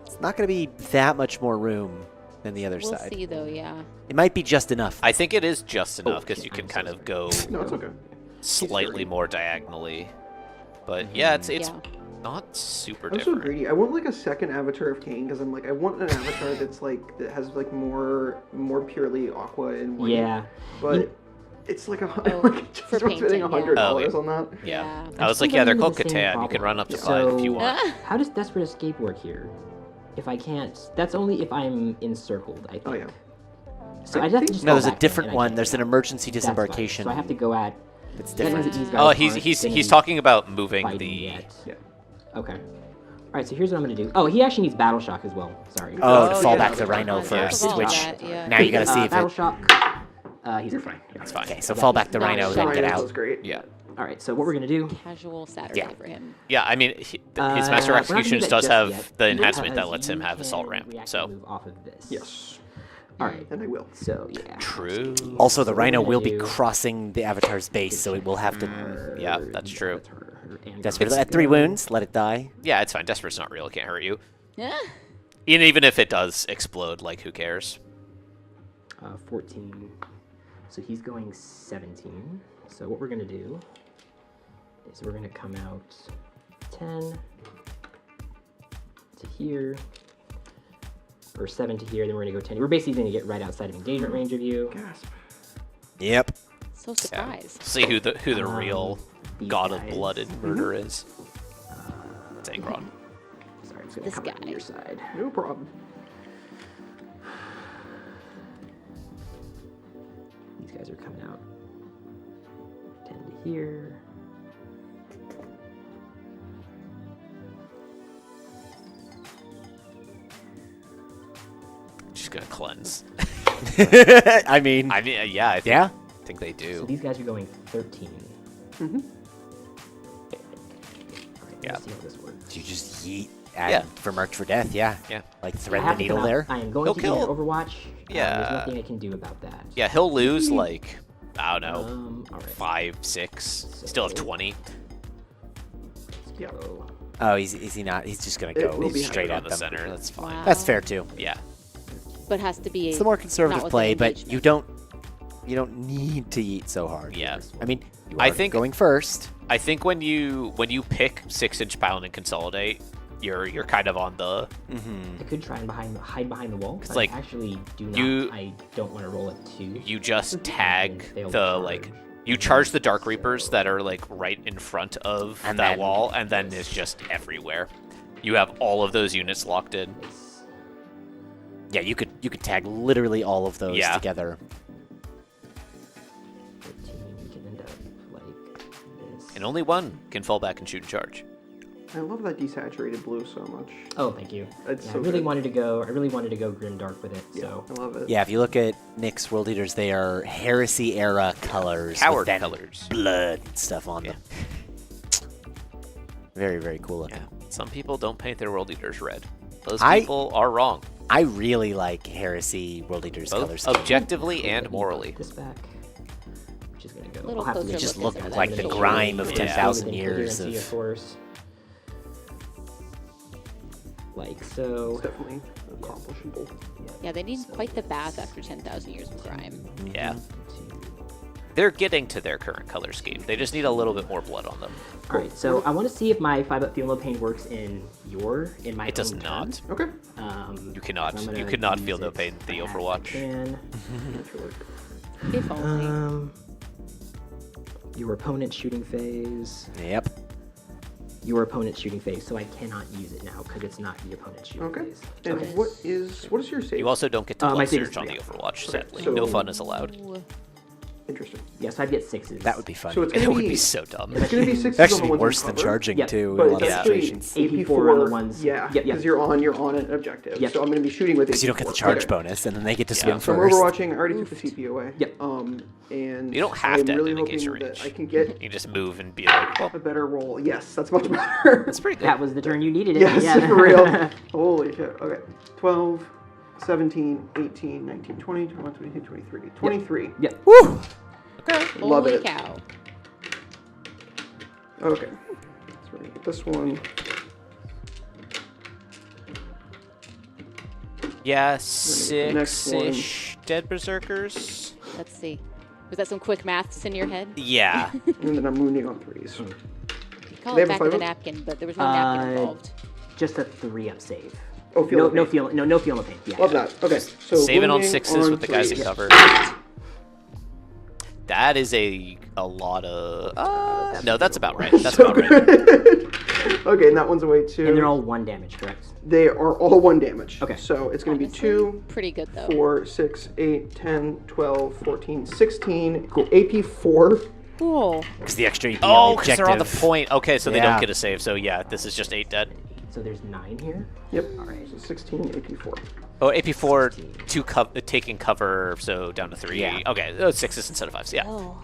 It's not going to be that much more room than the other We'll side. see though. Yeah. It might be just enough. I think it is just enough because shit, you can I'm so kind of go No, it's okay. slightly more diagonally. But yeah, it's Yeah. not super I'm so different. greedy. I want like a second avatar of Kane because I'm like I want an avatar that's like that has like more purely aqua and white. Yeah. But it's like just for spending painting, $100 yeah. on that. Yeah. Yeah. I was like, still yeah, they're running called into the same Catan. You can problem. run up to So- 5 if you want. How does Desperate Escape work here? If I can't, that's only if I'm encircled, I think. Oh yeah. So I'd have to just No, go there's a back different and I one. can't There's an get out. emergency That's fine. disembarkation. So I have to go at. It's that means different. that these Oh, guys he's aren't he's gonna he's be talking about moving fighting the. yet. Yeah. Okay. All right, so here's what I'm gonna do. Oh, he actually needs Battle Shock as well. Sorry. Oh, to Oh, fall yeah, back that to was Rhino fine. first, Yeah. which Yeah. now you gotta see if Battle it. Shock. He's You're fine. fine. That's fine. Okay, so fall back to Not Rhino, sure. then get Rhino out. was great. Yeah. All right, so what we're gonna do? Casual Saturday Yeah. for him. Yeah, I mean, his Master we're not gonna do Executions that does just have yet, the enhancement that because lets him you have Assault can Ramp. react So and move off of this. Yes. All right. And I will. So yeah. true. Also, the So what Rhino we're gonna will be do- crossing the Avatar's base, so it will have to. Yeah, that's true. That's at 3 wounds. Let it die. Yeah, it's fine. Desperate's not real. It can't hurt you. Yeah. And even if it does explode, like, who cares? 14. So he's going 17. So what we're gonna do is we're gonna come out 10 to here, or 7 to here. Then we're gonna go 10. We're basically gonna get right outside of engagement range of you. Gasp. Yep. So Yeah. surprised. See who the real these god of guys. blood and murder is. It's Angron. Sorry, I'm just gonna This come out on guy. your side. No problem. These guys are coming out 10 to here. Just gonna cleanse. I mean, I mean, yeah, I yeah. think they So do. these guys are going 13. Mm-hmm. Alright, Yeah. let's see how this works. You just yeet at Yeah. for March for Death. Yeah. Yeah. Like I thread the have to needle come out. there. I am going He'll to get an kill- Overwatch. Yeah. There's nothing I can do about that. Yeah, he'll lose like, I don't know, All right. 5, 6. Still have 20. Yeah. So, Oh, is he not? He's just gonna It go will be straight Straight at on the them. center. That's fine. Wow. That's fair too. Yeah. But has to be. It's the more not conservative with play, an but engagement. you don't need to yeet so hard. Yeah. I mean, you I are think- going first. I think when you pick 6-inch pound and consolidate, you're kind of on the I could try and hide behind the wall. It's but like, I actually do not. you- I don't want to roll a 2. you just tag Failed the charge. like you charge the Dark Reapers that are like right in front of And that then- wall, and then it's just everywhere. You have all of those units locked in. Yeah, you could tag literally all of those Yeah. together. 13, we can end up like this. And only one can fall back and shoot and charge. I love that desaturated blue so much. Oh, thank you. It's Yeah, so I really good. wanted to go. I really wanted to go grim dark with it. Yeah, So I love it. Yeah, if you look at Nick's World Eaters, they are Heresy era colors. with Coward that colors. blood and stuff on Yeah. them. Very, very cool looking. Yeah. Some people don't paint their World Eaters red. Those I- people are wrong, I really like Heresy World Eaters both colors. objectively and let me morally. put this back. Which is gonna go. Little I'll have to closer make just this look as like I'm the gonna grime show of you 10,000 within years coherency, of- of course. Like so. It's definitely accomplishable. Yeah, they need quite the bath after 10,000 years of grime. Yeah. They're getting to their current color scheme. They just need a little bit more blood on them. All right, so I want to see if my 5-up Feel No Pain works in my. It does own not. turn. Okay. You cannot. I'm gonna You could not use feel no it pain in the as I Overwatch. can. Naturally. If only. Your opponent's shooting phase. Yep. Your opponent's shooting phase, so I cannot use it now because it's not the opponent's shooting Okay. phase. And Okay. what is your save? You also don't get to my blood save is surge on the 3. Overwatch, Okay, sadly. so- No fun is allowed. Ooh. Interesting. Yeah, so I'd get 6s. That would be fun. So it's It gonna would be be so dumb. it's gonna be 6 It'd actually be worse than charging Yep. too But in a lot it's of actually situations. AP4 on the ones. Yeah, Yep, yep. because you're on an objective. Yep. So I'm going to be shooting with Because you don't get the AP4. charge Okay. bonus, and then they get to Yeah. swim So I'm first. overwatching. I already took the CP away. Yep. And You don't have I'm to really engage hoping your that range. I can get You can just move and be like, well, a better roll. Yes, that's much better. that's pretty good. That was the turn you needed it. Yes, yeah. for real. Holy shit. Okay. 12, 17, 18, 19, 20, 21, 22, 23. 23. Yep. Woo! Love Holy it. cow. Okay. So we're going to get this one. Yeah, the next one. 6-ish dead berserkers. Let's see. Was that some quick maths in your head? Yeah. And then I'm wounding on 3s. call They it have a back of the 5-up? napkin, but there was no napkin involved. Just a 3-up save. Oh, feel No, the no pain. feel, no feel no pain. Yeah. Love that. Okay, so Saving on wounding 6s with the guys in 3s. cover. That is a lot of. No, that's about right. That's So about right. good. Okay, and that one's away too. And they're all 1 damage, correct? They are all 1 damage. Okay. So it's going to be Honestly, 2, pretty good though. 4, 6, 8, 10, 12, 14, 16. Cool. AP 4. Cool. Because the extra EP Oh, on the because they're on the objective. point. Okay, so they Yeah. don't get a save. So yeah, this is just 8 dead. So there's 9 here. Yep. All right. So 16, AP 4. Oh, AP4, 16. taking cover, so down to 3. Yeah. Okay, 6s instead of 5s. Yeah. Oh.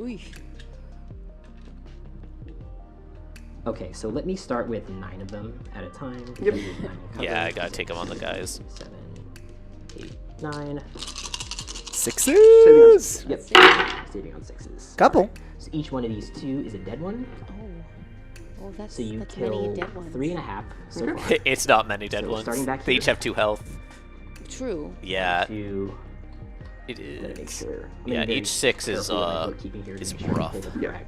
Ooh. Okay, so let me start with 9 of them at a time. Yep. because there's 9 in cover. Yeah, I gotta take them on the guys. 7, 8, 9. Sixes. Yep. Saving on 6s. Couple. So each one of these 2 is a dead one. Oh. Well, that's So you that's many kill dead ones. 3.5 so far. It's not many dead So ones. starting back They here. each have 2 health. True. Yeah, 2. it Gotta make is. sure. Yeah, each 6 is is rough. Yeah.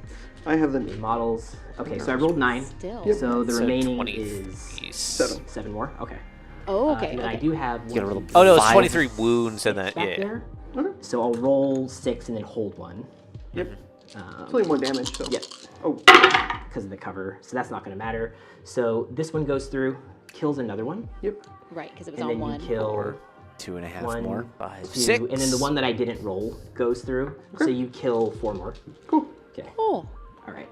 I have the Models. Okay, so I rolled 9. Still. Yep. So the So remaining 20 is 7. 7 more. Okay. Oh, okay. And then I okay. do have get a one, little- Oh no, it's 5. 23 wounds and then back yeah. there. Okay. So I'll roll 6 and then hold 1. Yep. It's only 1 damage, so. Yep. Oh. Because of the cover, so that's not going to matter. So this one goes through, kills another one, Yep. Right, because it was and on then one. you kill 2.5 1, more. 2, 6. and then the one that I didn't roll goes through. So you kill 4 more. Cool. Okay. Oh, All right.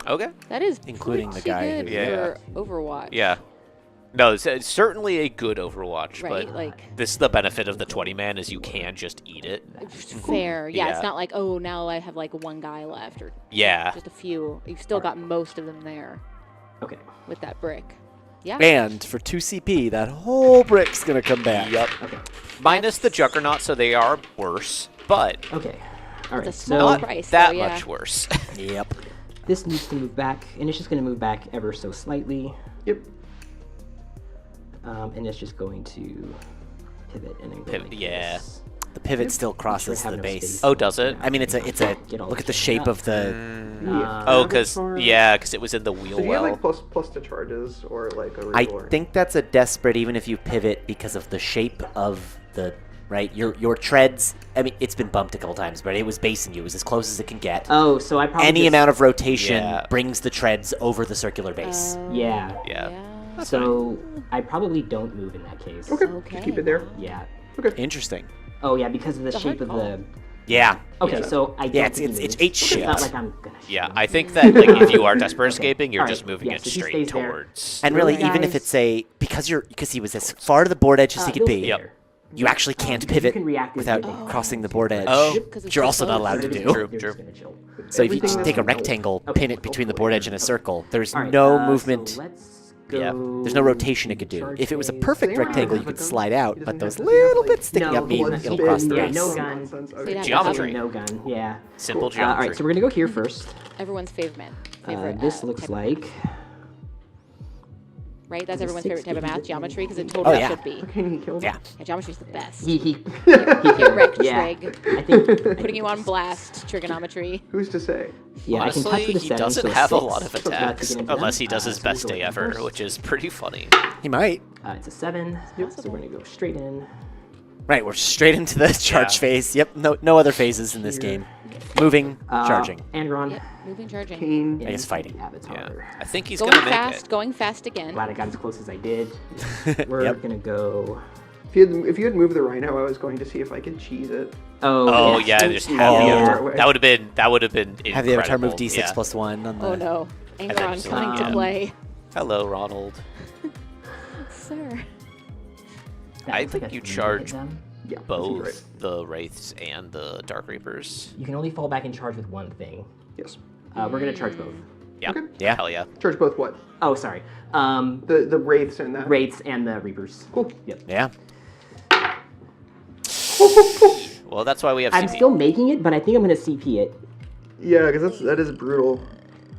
Okay. that is Including the pretty guy good who- Yeah. for Overwatch. Yeah. No, it's certainly a good Overwatch, Right, but like this is the benefit of the 20 man is you can just eat it. fair. Yeah, Yeah. it's not like, oh, now I have like 1 guy left or Yeah. just a few. You've still got most of them there Okay. with that brick. Yeah. And for 2 CP, that whole brick's gonna come back. Yep. Okay. Minus the Juggernaut, so they are worse, but Okay. All right. It's a small So price, that though, yeah. much worse. Yep. this needs to move back, and it's just going to move back ever so slightly. Yep. And it's just going to pivot and then go Pivot, like yeah. this. The pivot still crosses have the no base. space. Oh, does it? I mean, it's a Get all look the at the shit shape out. of the. Oh, because it was in the wheel So do you have well. like plus to charges or like a I regular? think that's a desperate, even if you pivot, because of the shape of the right. Your treads. I mean, it's been bumped a couple times, but it was basing you. It was as close as it can get. Oh, so I probably Any just, amount of rotation Yeah. brings the treads over the circular base. Yeah. Yeah. So I probably don't move in that case. Okay. Okay. Just keep it there. Yeah. Interesting. Oh yeah, because of the It's a shape hard of the. Yeah. Okay, Yeah. so I don't Yeah, think it's he H moves. shaped. It's not like I'm gonna. shoot Yeah, him. I think that like if you are desperate escaping, you're Alright, just moving yeah, it so he straight stays there. towards. And really, Really, even if guys? it's a because he was as far to the board edge as he could he'll be, stay Yep. there. you actually can't because pivot you can react as without you advance. crossing the board edge. Oh. Because Which it's you're just also not both. allowed to They're do. just- True, they're just true. gonna chill. So if you Everything just that's take a in rectangle, Okay, pin it cool, between the cool. board edge and a Okay. circle, there's All right, no so movement. let's Yep. go There's no rotation it could do. charge If it was a phase. perfect So you don't rectangle, have you a could gun? slide He out, doesn't but have those to have, little like- bits sticking No, up mean blood it'll spin, cross the yeah, base. no gun. So you'd have Yeah, Geometry. no gun. Yeah. Simple All geometry. right, so we're gonna go here first. Everyone's favorite This looks type of like. math, right? That's a everyone's favorite type of 60. math, geometry, because it totally yeah. should be. Okay, he killed Yeah. Yeah, geometry's the best. He Get wrecked, Yeah. Trig. I think. Putting you on blast, trigonometry. Who's to say? Yeah, I can touch Honestly, with a he 7, doesn't so have a 6. lot of So it's not to attacks get into unless them. he does his So we'll best go day in ever, first. which is pretty funny. He might. It's a 7, so we're gonna go straight in. Right, we're straight into the charge Yeah. phase. Yep, no other phases in this Here. game. Moving, charging. Andron. Yep, moving, charging. Kane. I guess fighting. Yeah, Avatar. I think he's Going gonna make fast, it. going fast again. Glad I got as close as I did. We're Yep. gonna go. If you had moved the rhino, I was going to see if I could cheese it. Oh yes. yeah, just have Oh. the Yeah. avatar. That would have been incredible. Have the avatar move D6 yeah. +1 on the. Oh no. then Angron just coming to yeah. play. Hello, Ronald. Sir. That I looks like think a you 3 to charge hit them. Yeah, that's Both right. the wraiths and the dark reapers. You can only fall back and charge with one thing. Yes. We're gonna charge both. Yeah. Okay. Yeah. Hell yeah. Charge both what? Oh, sorry. The wraiths and that. Wraiths and the Reapers. Cool. Yep. Yeah. Well, that's why we have I'm CP. still making it, but I think I'm gonna CP it. Yeah, because that is brutal.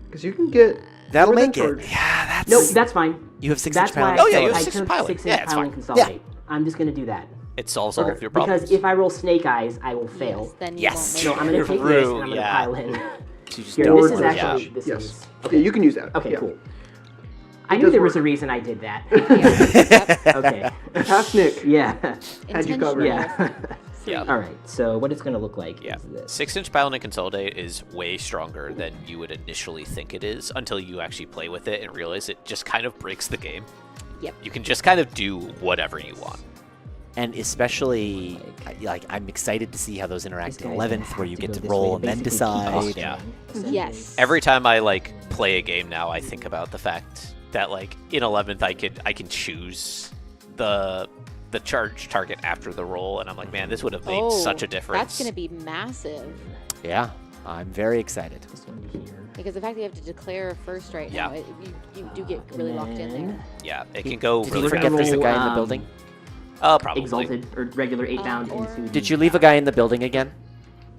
Because you can get. That'll more than make it. charge. Yeah, that's. Nope, that's fine. You have 6 That's inch why pilot. Oh, yeah, you have I 6 took pilot. 6 Yeah, inch it's pilot fine. and consolidate. I'm just gonna do that. It solves all of your problems. Because if I roll Snake Eyes, I will fail. Yes, then you Yes. won't No, make I'm it. gonna take this Rue, and I'm gonna yeah. pile in. just Here, don't this is want to- actually. Yeah. This Yes. is. Yeah, you can use that. Okay, yeah. cool. I knew does there was work. a reason I did that. Yep. Okay. Half Nick. Yeah. Had you covered. Yeah. Yeah. All right. So what it's going to look like Yeah. is this. 6-inch Paladin Consolidate is way stronger than you would initially think it is until you actually play with it and realize it just kind of breaks the game. Yep. You can just kind of do whatever you want. And especially, like, I'm excited to see how those interact in These guys 11th, have where you to get go to this roll way and then basically keep decide. Yeah. essentially. Yes. Every time I like play a game now, I think about the fact that like in 11th I can choose the charge target after the roll, and I'm like, man, this would have made such a difference. That's going to be massive. Yeah, I'm very excited. This one here. Because the fact that you have to declare first right now, Yeah. you do get really locked in there. Yeah, it can go Did really you forget fast. there's a roll, guy in the building? Probably. Exalted or regular 8 bound or- into. Did you leave a guy in the building again?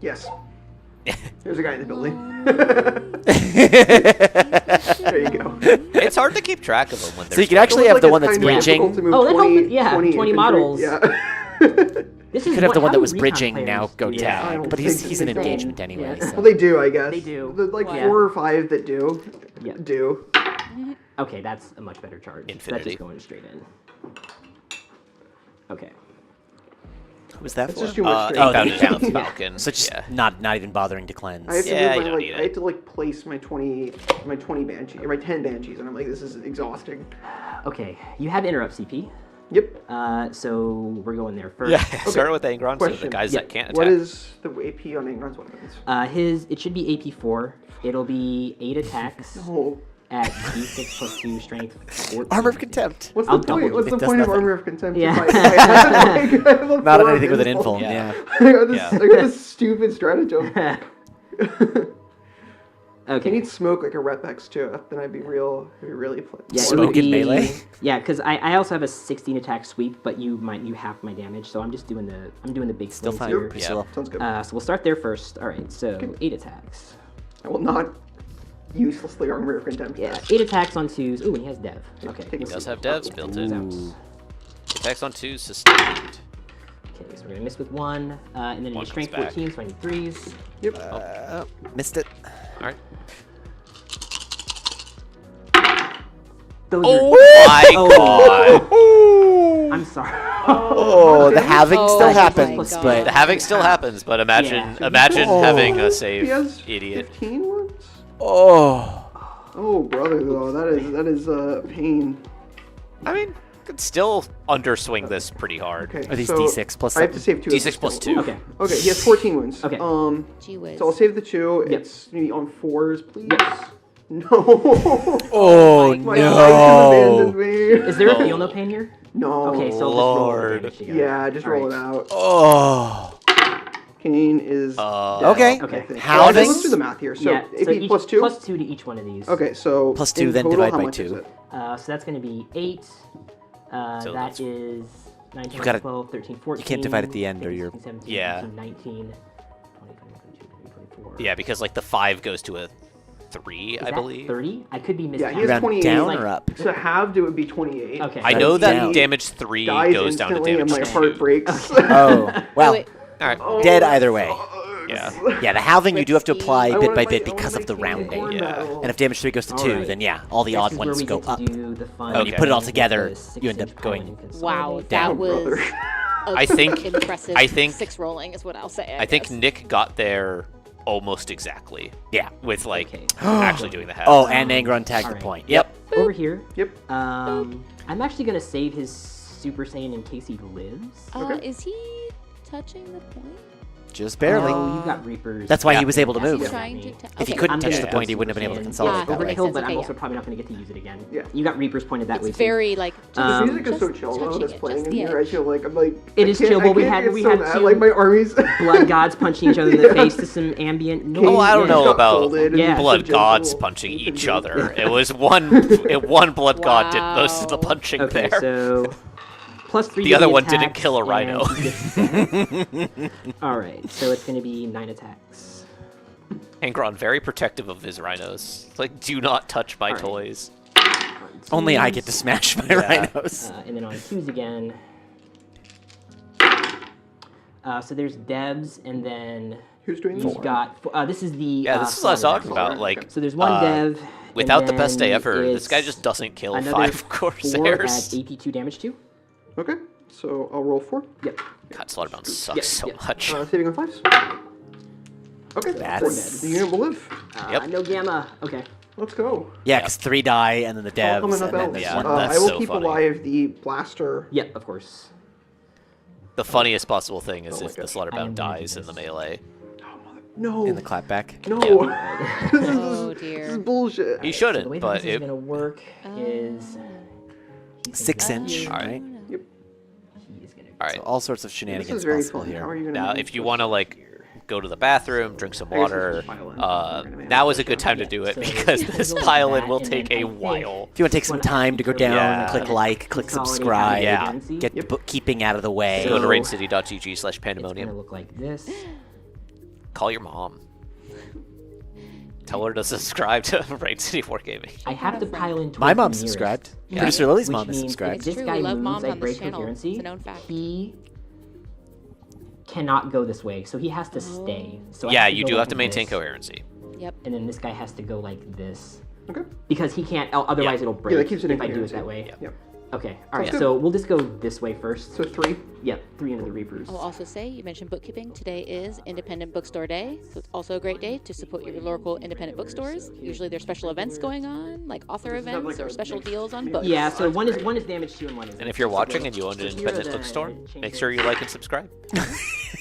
Yes. There's a guy in the building. So There you go. It's hard to keep track of them when they're you can actually have the one that's It's kinda bridging. difficult to move Oh, that helps 20, with- yeah, 20 infantry. models. Yeah. This You is could have what- the one how that do was recon bridging players now go do I tag, don't but think he's an they don't. engagement anyway. Yeah. So. Well, they do, I guess. They do. The, like Yeah. 4 or 5 that do. Yeah. Do. Okay, that's a much better charge. That's Infinity. just going straight in. Okay. What was that It's for? just too much Eight strength. bound the is on count. the Falcon. So just yeah. not even bothering to cleanse. I have to Yeah, move you my, don't like, need I it. have to like place my 20 Banshee or my 10 Banshees, and I'm like, this is exhausting. Okay, you have interrupt CP. Yep. So we're going there first. Yeah, start with Angron, so the Question. guys Yeah. that can't attack. What is the AP on Ingron's weapons? It should be AP4. It'll be 8 attacks Oh, at D6 plus 2 strength. 14. Armor of Contempt. what's I'll the double point? it. What's It the does point of nothing. Armor of Contempt? Yeah. If I have, like, I have a Not 4 anything with an info? info. Yeah. Yeah. I got this. Yeah. I got this stupid stratagem. Okay. You need smoke like a Rep X2, then I'd be really playing. Yeah, it Smoke would in be- melee? Yeah, because I also have a 16 attack sweep, but you half my damage, so I'm doing the big Still swings fine. here. Priscilla. Sounds good. So we'll start there first. All right, so 8 attacks. I will not uselessly Armor of Contempt. Yeah, 8 attacks on 2s. Ooh, and he has dev. Okay. Take He it. does have devs built in. Ooh. Attacks on 2, sustained. Okay, so we're gonna miss with 1, and then One a strength comes back. 14, so I need 3s. Yep. Missed it. All right. Those My Oh. god! I'm sorry. Oh, the halving Oh still my happens, God. but The havoc still happens, but imagine Yeah. having a He save has idiot. 15 ones? oh, Oh, brother, though, that is pain. I mean, could still underswing this pretty hard. Okay. Are these so D6 plus I have to 7? save 2. D6 plus 2. Okay. Okay, he has 14 wounds. Okay. Gee whiz. So I'll save the 2. Yep. It's gonna be on 4s, please. Yes. No. Oh, My no. life abandoned me. Is there a feel no pain here? No. Okay, so Lord. just roll the damage together. Yeah, just roll it out. Oh. Kane is dead, Okay. I Okay. think. Halving? Let's do the math here. So Yeah, AP each, plus 2? plus 2 to each one of these. Okay, so Plus 2, in then total, divide how by much 2. is it? So that's going to be 8. So That that's- is 9, You gotta- 12, 13, 14. you can't divide at the end or 15, you're- 16, 17, Yeah. 18, 19, 20, 21, 22, 23, 24. Yeah, because like the 5 goes to a 3, Is I that believe. 30? I could be missing. Yeah, he has Round 28. down like- or up? So halved, it would be 28. Okay. I know that Down. damage 3 Dies goes down to instantly and damage my 2. heart breaks. Oh, well, wait. All right. dead either way. Yeah. Yeah, the halving you do have to apply I bit wanna by make- bit I wanna because of make the Kane rounding. Horn Yeah. Battle. And if damage 3 goes to 2, Alright. then yeah, all the This odd is where ones we go get to up. do the fun When you put it all with together, the you end up 6-inch going- Paladin Wow, Consolidate. that brother. was I think- impressive. I think- 6 rolling is what I'll say. I think guess. Nick got there almost exactly Yeah. with like Okay. actually doing the half. Oh, and Angron tagged the Alright. point. Yep. Over here, Yep. I'm actually going to save his Super Saiyan in case he lives. Okay. Is he touching the point? Just barely. Oh, you got Reapers. That's why Yeah. he was able to Is he move. trying to If he okay. couldn't I'm touch gonna the go point, he wouldn't have been able to Super Saiyan. consolidate Yeah, that way. Overkill, makes but sense, I'm okay, also yeah. probably not going to get to use it again. Yeah. You got Reapers pointed that way It's too. very like The Um, music is so just chill though touching that's it, playing just in the here. I edge. feel like I'm like It I is can't- chill, I but we can't had- get we so had mad, two- like my armies. Blood gods punching each other in the face to some ambient noise. Oh, I don't Yeah. know Got about folded and Yeah. blood so gods gentle. punching You can each do it. other. It was one blood god did most of the Wow. punching Okay, there. so plus 3. The to other one didn't attacks kill a and rhino. he gets set. All right, so it's going to be 9 attacks. Angron very protective of his rhinos. Like, do not touch my Alright. toys. Only I get to smash my Yeah. rhinos. And then on 2s again. So there's devs, and then Who's doing this? You've got. This is the. Yeah, this is what I was talking about. Like, So there's one dev. without the and best day then ever, this guy it's just doesn't kill another 5 4 Corsairs. at AP 2 damage 2. Okay, so I'll roll 4. Yep. God, Slaughterbound sucks so much. Saving on 5s. Okay, That's- the unit will live. Yep. No gamma. Okay. Let's go. Yeah, because 3 die, and then the devs, Coming up and then else. there's Yeah, one that's I will so keep funny. alive the blaster. Yep, of course. The funniest possible thing is Oh my if the gosh. Slaughterbound I am gonna do dies in the this. melee. No. in the clapback. No. Oh This dear. is bullshit. He So the shouldn't, way that but this is it, gonna work is. 6 inch, Alright. right? Yep. He is gonna. all So right. all sorts of This shenanigans is very possible fun. here. How are you gonna Now, manage if you this want to like here? go to the bathroom, drink some I guess this water, is pile in. We're gonna manage now is a this good time to Yeah, do it so because it's this going pile like in will that, take and a then I think- while. If you want to take some time to go down, Yeah. click like, click Consolidate subscribe, Yeah. currency. get Yep. bookkeeping out of the way. Go to So- raincity.gg/pandemonium. It's gonna look like this. Call your mom. Tell her to subscribe to Raid City Wargaming. I have to pile in. My towards mom's the nearest, subscribed. Yeah. Producer Lily's which mom is means subscribed. If this It's true, guy we love moves, moms I on this break channel. coherency. It's a known fact. He cannot go this way, so he has to stay. So I Yeah, have to you go do like have to maintain this, coherency. Yep. And then this guy has to go like this Okay. because he can't. Otherwise, it'll break. Yeah, that keeps it in if I do it coherency. that way. Yeah. Yep. Okay. All right. good. So we'll just go this way first. So 3. Yep. 3 into the Reapers. I'll also say, you mentioned bookkeeping. Today is Independent Bookstore Day, so it's also a great day to support your local independent bookstores. Usually there's special events going on, like author Does it have, events like, or a special mix? deals on Yeah. books. Yeah. So one is damage 2 and one is. And if you're watching and you own an So here are independent the bookstore, changes. make sure you like and subscribe.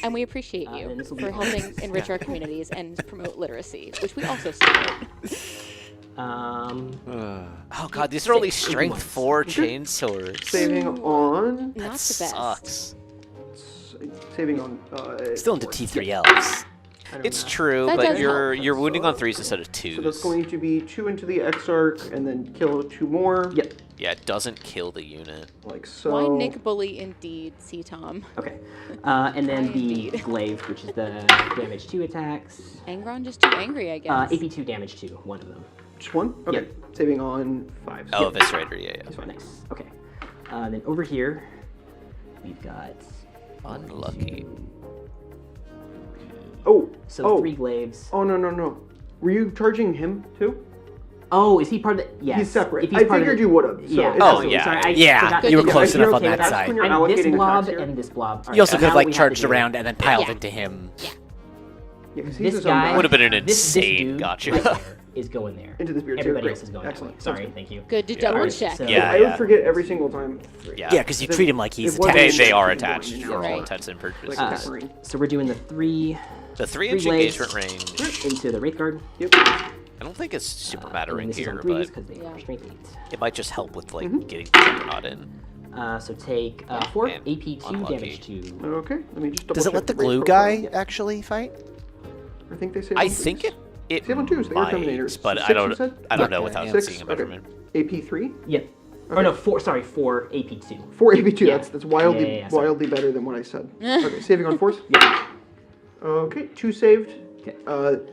And we appreciate and you this will be for all. helping enrich our communities and promote literacy, which we also support. Oh god, these are only Six, strength 81. 4 chain swords. Saving on. Not the best. Sucks. Saving on. Still into 4. T3 elves. I don't It's know. true, That but does you're help. you're wounding on 3s instead of 2s. So that's going to be 2 into the Exarch and then kill 2 more. Yep. Yeah, it doesn't kill the unit. Like so. Why Nick Bully indeed, see Tom. Okay. And then Try the indeed. glaive, which is the damage 2 attacks. Angron just too angry, I guess. AP 2 damage 2, one of them. Just 1? Okay. Yep. Saving on 5. Oh, Eviscerator, yeah. Nice. Okay. Then over here, we've got Unlucky. Oh. so oh. 3 glaives. Oh, no. Were you charging him too? Oh, is he part of the? Yes. He's separate. If he's I part of figured the- you would have. So Yeah. it Oh, doesn't- yeah. Sorry, I Yeah, forgot you were to do close that. enough You're on okay that with side. When you're I'm this allocating blob attacks here. and this blob. All right, You also so could have now like we have charged to do- around and then piled Yeah. into him. Yeah, 'cause he's This his own guy Would have been an this insane dude gotcha. right there is going there. Into this beard too. Everybody Great. else is going Excellent. that way. Sorry, thank you. Good to Yeah. double Alright, check. so- Yeah, I would forget every single time. Yeah. Yeah, because you treat him like he's It wasn't- attached. They are Right. attached for all Right. intents and purposes. Like a Marine. So we're doing the 3 The 3-inch legs. engagement range, into the Wraith Guard. Yep. I don't think it's super And mattering this is here, on 3s but because they Yeah. are strength 8. it might just help with like Mm-hmm. getting the Juggernaut in. So take 4 And AP 2 unlucky. damage 2. Okay. Let me just double Does it check let the rate glue profile. guy actually fight? I think they say. I on think twos. it Save on 2s, they are might, Terminators. but So I 6 don't you said? know Okay, without yeah. seeing a Okay. measurement. AP 3. Yep. Or no, 4. Sorry, 4 AP 2. 4 AP2. Yeah. That's wildly Yeah, sorry. wildly better than what I said. Okay. Saving on 4s. Yep. Okay. 2 saved. Okay.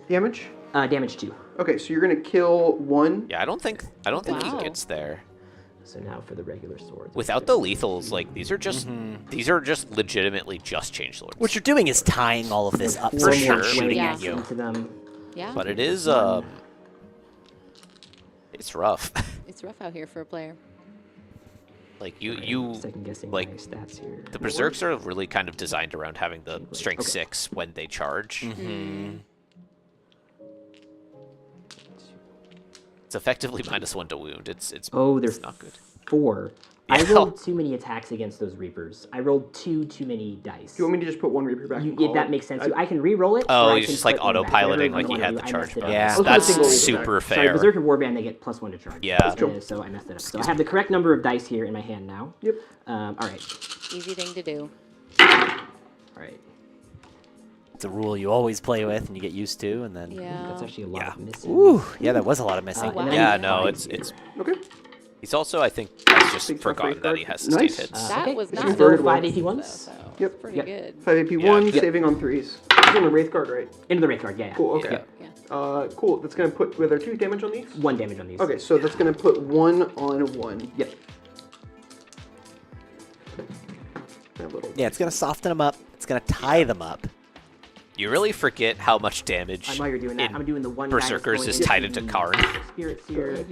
Damage. Damage 2. Okay. So you're gonna kill 1. Yeah, I don't think Wow. he gets there. So now for the regular swords. Without the lethals, like these are just legitimately just changelords. What you're doing is tying all of this up Four so For it's not sure. shooting Yeah. at you. Into them. Yeah, But it is it's rough. it's rough out here for a player. Like you Second guessing like, my stats here. the berserks are really kind of designed around having the strength Okay. 6 when they charge. It's effectively -1 to wound. It's Oh, there's it's not good. 4. I Yeah. rolled too many attacks against those Reapers. I rolled too many dice. Do you want me to just put 1 Reaper back? and If call that it? makes sense. I can re-roll it. Oh, or I he's can just like put one back. autopiloting Whatever like you he wanna had do. the I charge messed it up. bonus. Yeah. Let's That's put single Reaper super back. Sorry, fair. Berserker Warband, they get +1 to charge. Yeah. So I messed it up. So I have the correct number of dice here in my hand now. Yep. All right. Easy thing to do. All right. It's a rule you always play with and you get used to, and then. Yeah. That's actually a lot Yeah. of missing. Ooh, yeah, that was a lot of missing. wow. Yeah, then no, five it's here. Okay. he's also I think has just Big forgotten tough that rate he has card. sustained Nice. hits. That Okay. was So not you so converted bad, one. 5 AP ones? So Yep. it's pretty Yep. good. 5 AP1, Yeah. saving on 3s. He's on the Wraith Guard, right? Into the Wraith Guard, yeah. Cool, okay. Yeah. Cool. That's gonna put with our 2 damage on these? 1 damage on these. Okay, so that's gonna put 1 on 1. Yep. That little. Yeah, it's gonna soften them up. It's gonna tie them up. You really forget how much damage And while you're doing that, in I'm doing the one Berserkers guy that's is going tied into the Karn. Spirit Seer.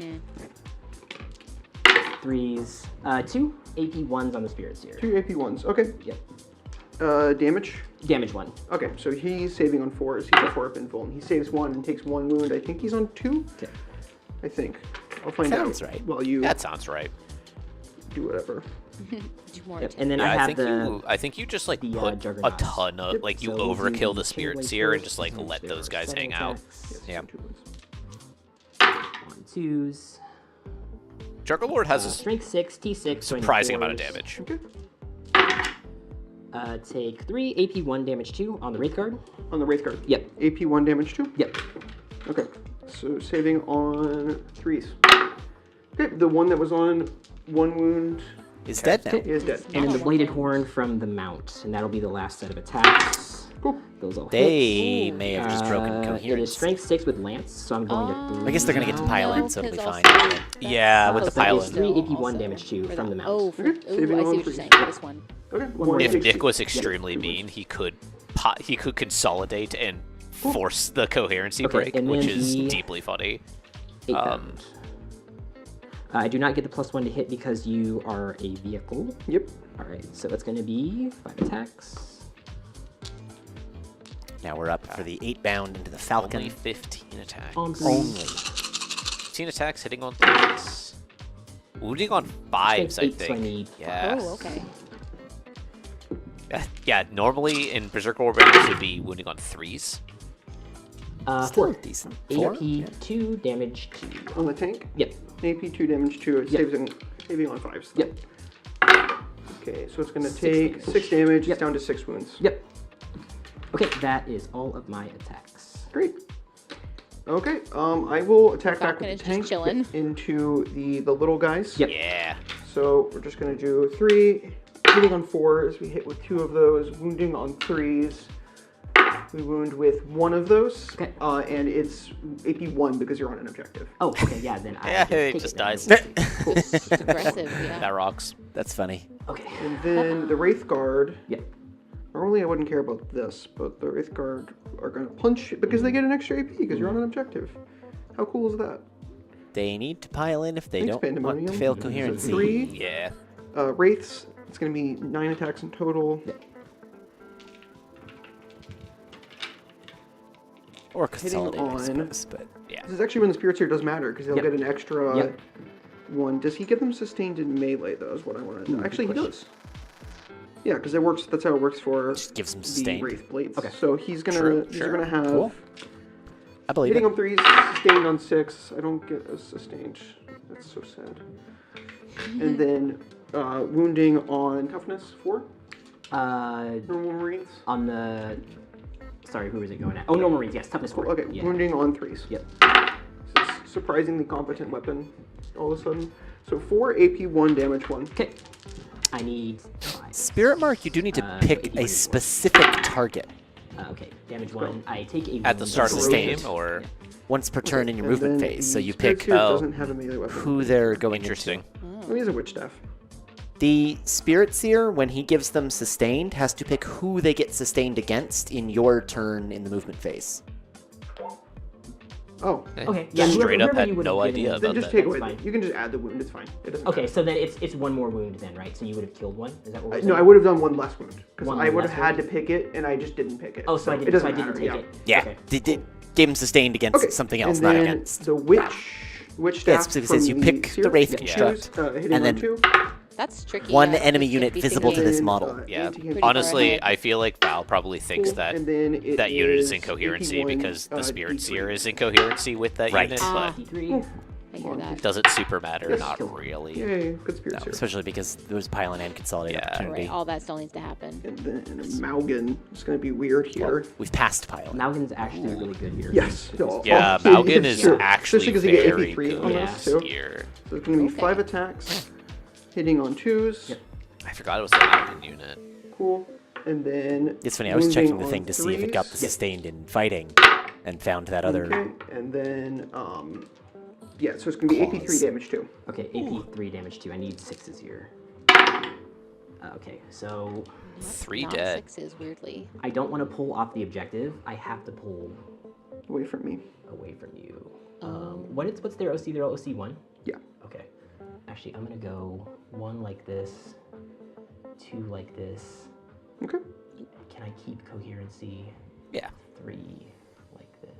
3s. 2 AP 1s on the Spirit Seer. 2 AP 1s. Okay. Yep. Damage. Damage 1. Okay, so he's saving on 4s. He's a 4-up invuln. He saves 1 and takes 1 wound. I think he's on 2. Okay. I think. I'll find Sounds out. right. While you That sounds right. do whatever. Do more Yep. attack. And then Yeah, I have I think you just like the, put a Juggernauts. ton of Yep. like you So we'll do overkill the chain Spirit blade Seer and first, just like since let there those are guys 7 hang out. attacks. Yes, Yeah. 2 wounds. 1/2s. Juggerlord has a Strength 6, T6. so I need surprising amount of 4s. damage. Okay. Take 3 AP 1 damage 2 on the Wraith Guard. On the Wraith Guard. Yep. AP 1 damage 2. Yep. Okay. So saving on 3s. Okay, the one that was on 1 wound Is dead now. is dead. And then the Oh, Bladed okay. Horn from the Mount, and that'll be the last set of attacks. Cool. Those all hit. They may have just broken It is coherence. Strength 6 with Lance, so I'm going to 3. I guess they're gonna get to now. pile in, No, so it'll be 'cause fine. also that's Yeah, with the close That pile is in. 3 still AP 1 also damage 2 for from the Mount. Oh, for, Okay, ooh, saving I on see what you're 3s. saying. For this one. Okay. One more. If takes Nick was 6. extremely mean, he could consolidate and force the coherency Okay, break, and which then is the- deeply funny. 8 pound. I do not get the +1 to hit because you are a vehicle. Yep. Alright, so it's going to be 5 attacks. Now we're up for the 8 bound into the Only Falcon. 15 attacks. On Only. 15 attacks, hitting on 3s. Wounding on 5s, I Strength 8, so I think. need Yeah. Oh, okay. Yeah, normally in Berserker Warbearers this would be wounding on 3s. Still 4. decent. 4? AP 2, damage 2. On the tank. Yep. AP 2 damage 2. It Yep. saving on 5s. Yep. Okay, so it's going to 6 take damage. 6 damage. Yep. It's down to 6 wounds. Yep. Okay, that is all of my attacks. Great. Okay, I will attack back Falcon with is the just tank chilling. into the little guys. Yep. Yeah. So we're just going to do 3, hitting on 4s. We hit with 2 of those, wounding on 3s. We wound with 1 of those, Okay. and it's AP 1 because you're on an objective. Oh, okay, yeah, then I Yeah, take it just then. dies. Cool. It's aggressive, yeah. That rocks. That's funny. Okay. And then the Wraith Guard. Yep. Normally I wouldn't care about this, but the Wraith Guard are going to punch because they get an extra AP because you're on an objective. How cool is that? They need to pile in if they Thanks, don't want to Pandemonium. fail So coherency. 3 Yeah. Wraiths. It's going to be 9 attacks in total. Or Hitting consolidate, I on- suppose, but Yeah. This is actually when the Spirit Seer does matter because he'll Yep. get an extra Yep. 1. Does he get them sustained in melee though? Is what I want to know. Ooh, Actually, he good does. Yeah, because it works. That's how it works for just gives them the sustained. Wraith Blades. Okay. So he's gonna. True, These sure. are gonna have Cool. I believe hitting it. on 3s, sustained on 6. I don't get a sustained. That's so sad. And then wounding on toughness 4. Normal Marines. On the... Sorry, who was it going at? Oh, no, Marines, yes, toughness 4. Okay, Yeah. wounding on 3s. Yep. This is surprisingly competent weapon. All of a sudden. So 4 AP 1 damage 1. Okay. I need 5. Spirit Mark, you do need to pick if you a want to- specific target Okay, damage 1. I take a... At the start of the Corrosive. game, or once per turn in your And movement then phase. So the you Spirit pick Seer Oh. doesn't have a melee weapon. who they're going interesting. into. Oh, he has a witch staff. The Spirit Seer, when he gives them sustained, has to pick who they get sustained against in your turn in the movement phase. Oh, Okay, yeah, Straight up whoever had you would've no given idea it- then about just that. take That's away. fine. You can just add the wound. It's fine. It doesn't Okay, matter. so then it's 1 more wound then, right? So you would have killed 1? Is that what we're No, saying? I would have done 1 less wound because One I would have less had to wound? pick it, and I just didn't pick it. Oh, so I it didn't, doesn't so I didn't matter. take it. Yeah, Okay. they gave him sustained against Okay. something else, and not then against. the witch staff. Yeah, it's because from you the pick the Seer, Wraith you construct, choose, hitting and on then 2. That's tricky. One yeah, enemy because unit you'd be visible to thinking- this And, model. Yeah. anti-hit Honestly, ahead. I feel like Val probably thinks Cool. that And then it that unit is in is coherency AP1, because the Spirit D3. Seer is in coherency with that Right. unit, Ah. but D3. I hear that. does it super matter? Yes. Not really. Yay, good Spirit Seer. Especially because there was pile-in and consolidate Yeah. opportunity. Right, all that still needs to happen. And then Maugan is going to be weird here. We've passed pile-in. Malkin's actually really good here. Yes. Oh, Yeah, oh, Maugan yeah, is sure. actually Especially 'cause you get very AP3 on good this, too. here. So it's going to be Okay. 5 attacks, hitting on 2s. Yep. I forgot it was the Maugan unit. Cool. And then It's funny, I was wounding checking the on thing to see if it got the 3s. sustained in fighting, and found that other... Okay, and then yeah, so it's gonna be AP3 Claws. damage too. Okay, AP 3 damage 2. I need 6s here. Okay, so 3 Not dead. 6s, weirdly. I don't want to pull off the objective. I have to pull Away from me. away from you. What's their OC? Their OC 1? Yeah. Okay. Actually, I'm going to go 1 like this, 2 like this. Okay. Can I keep coherency? Yeah. 3 like this.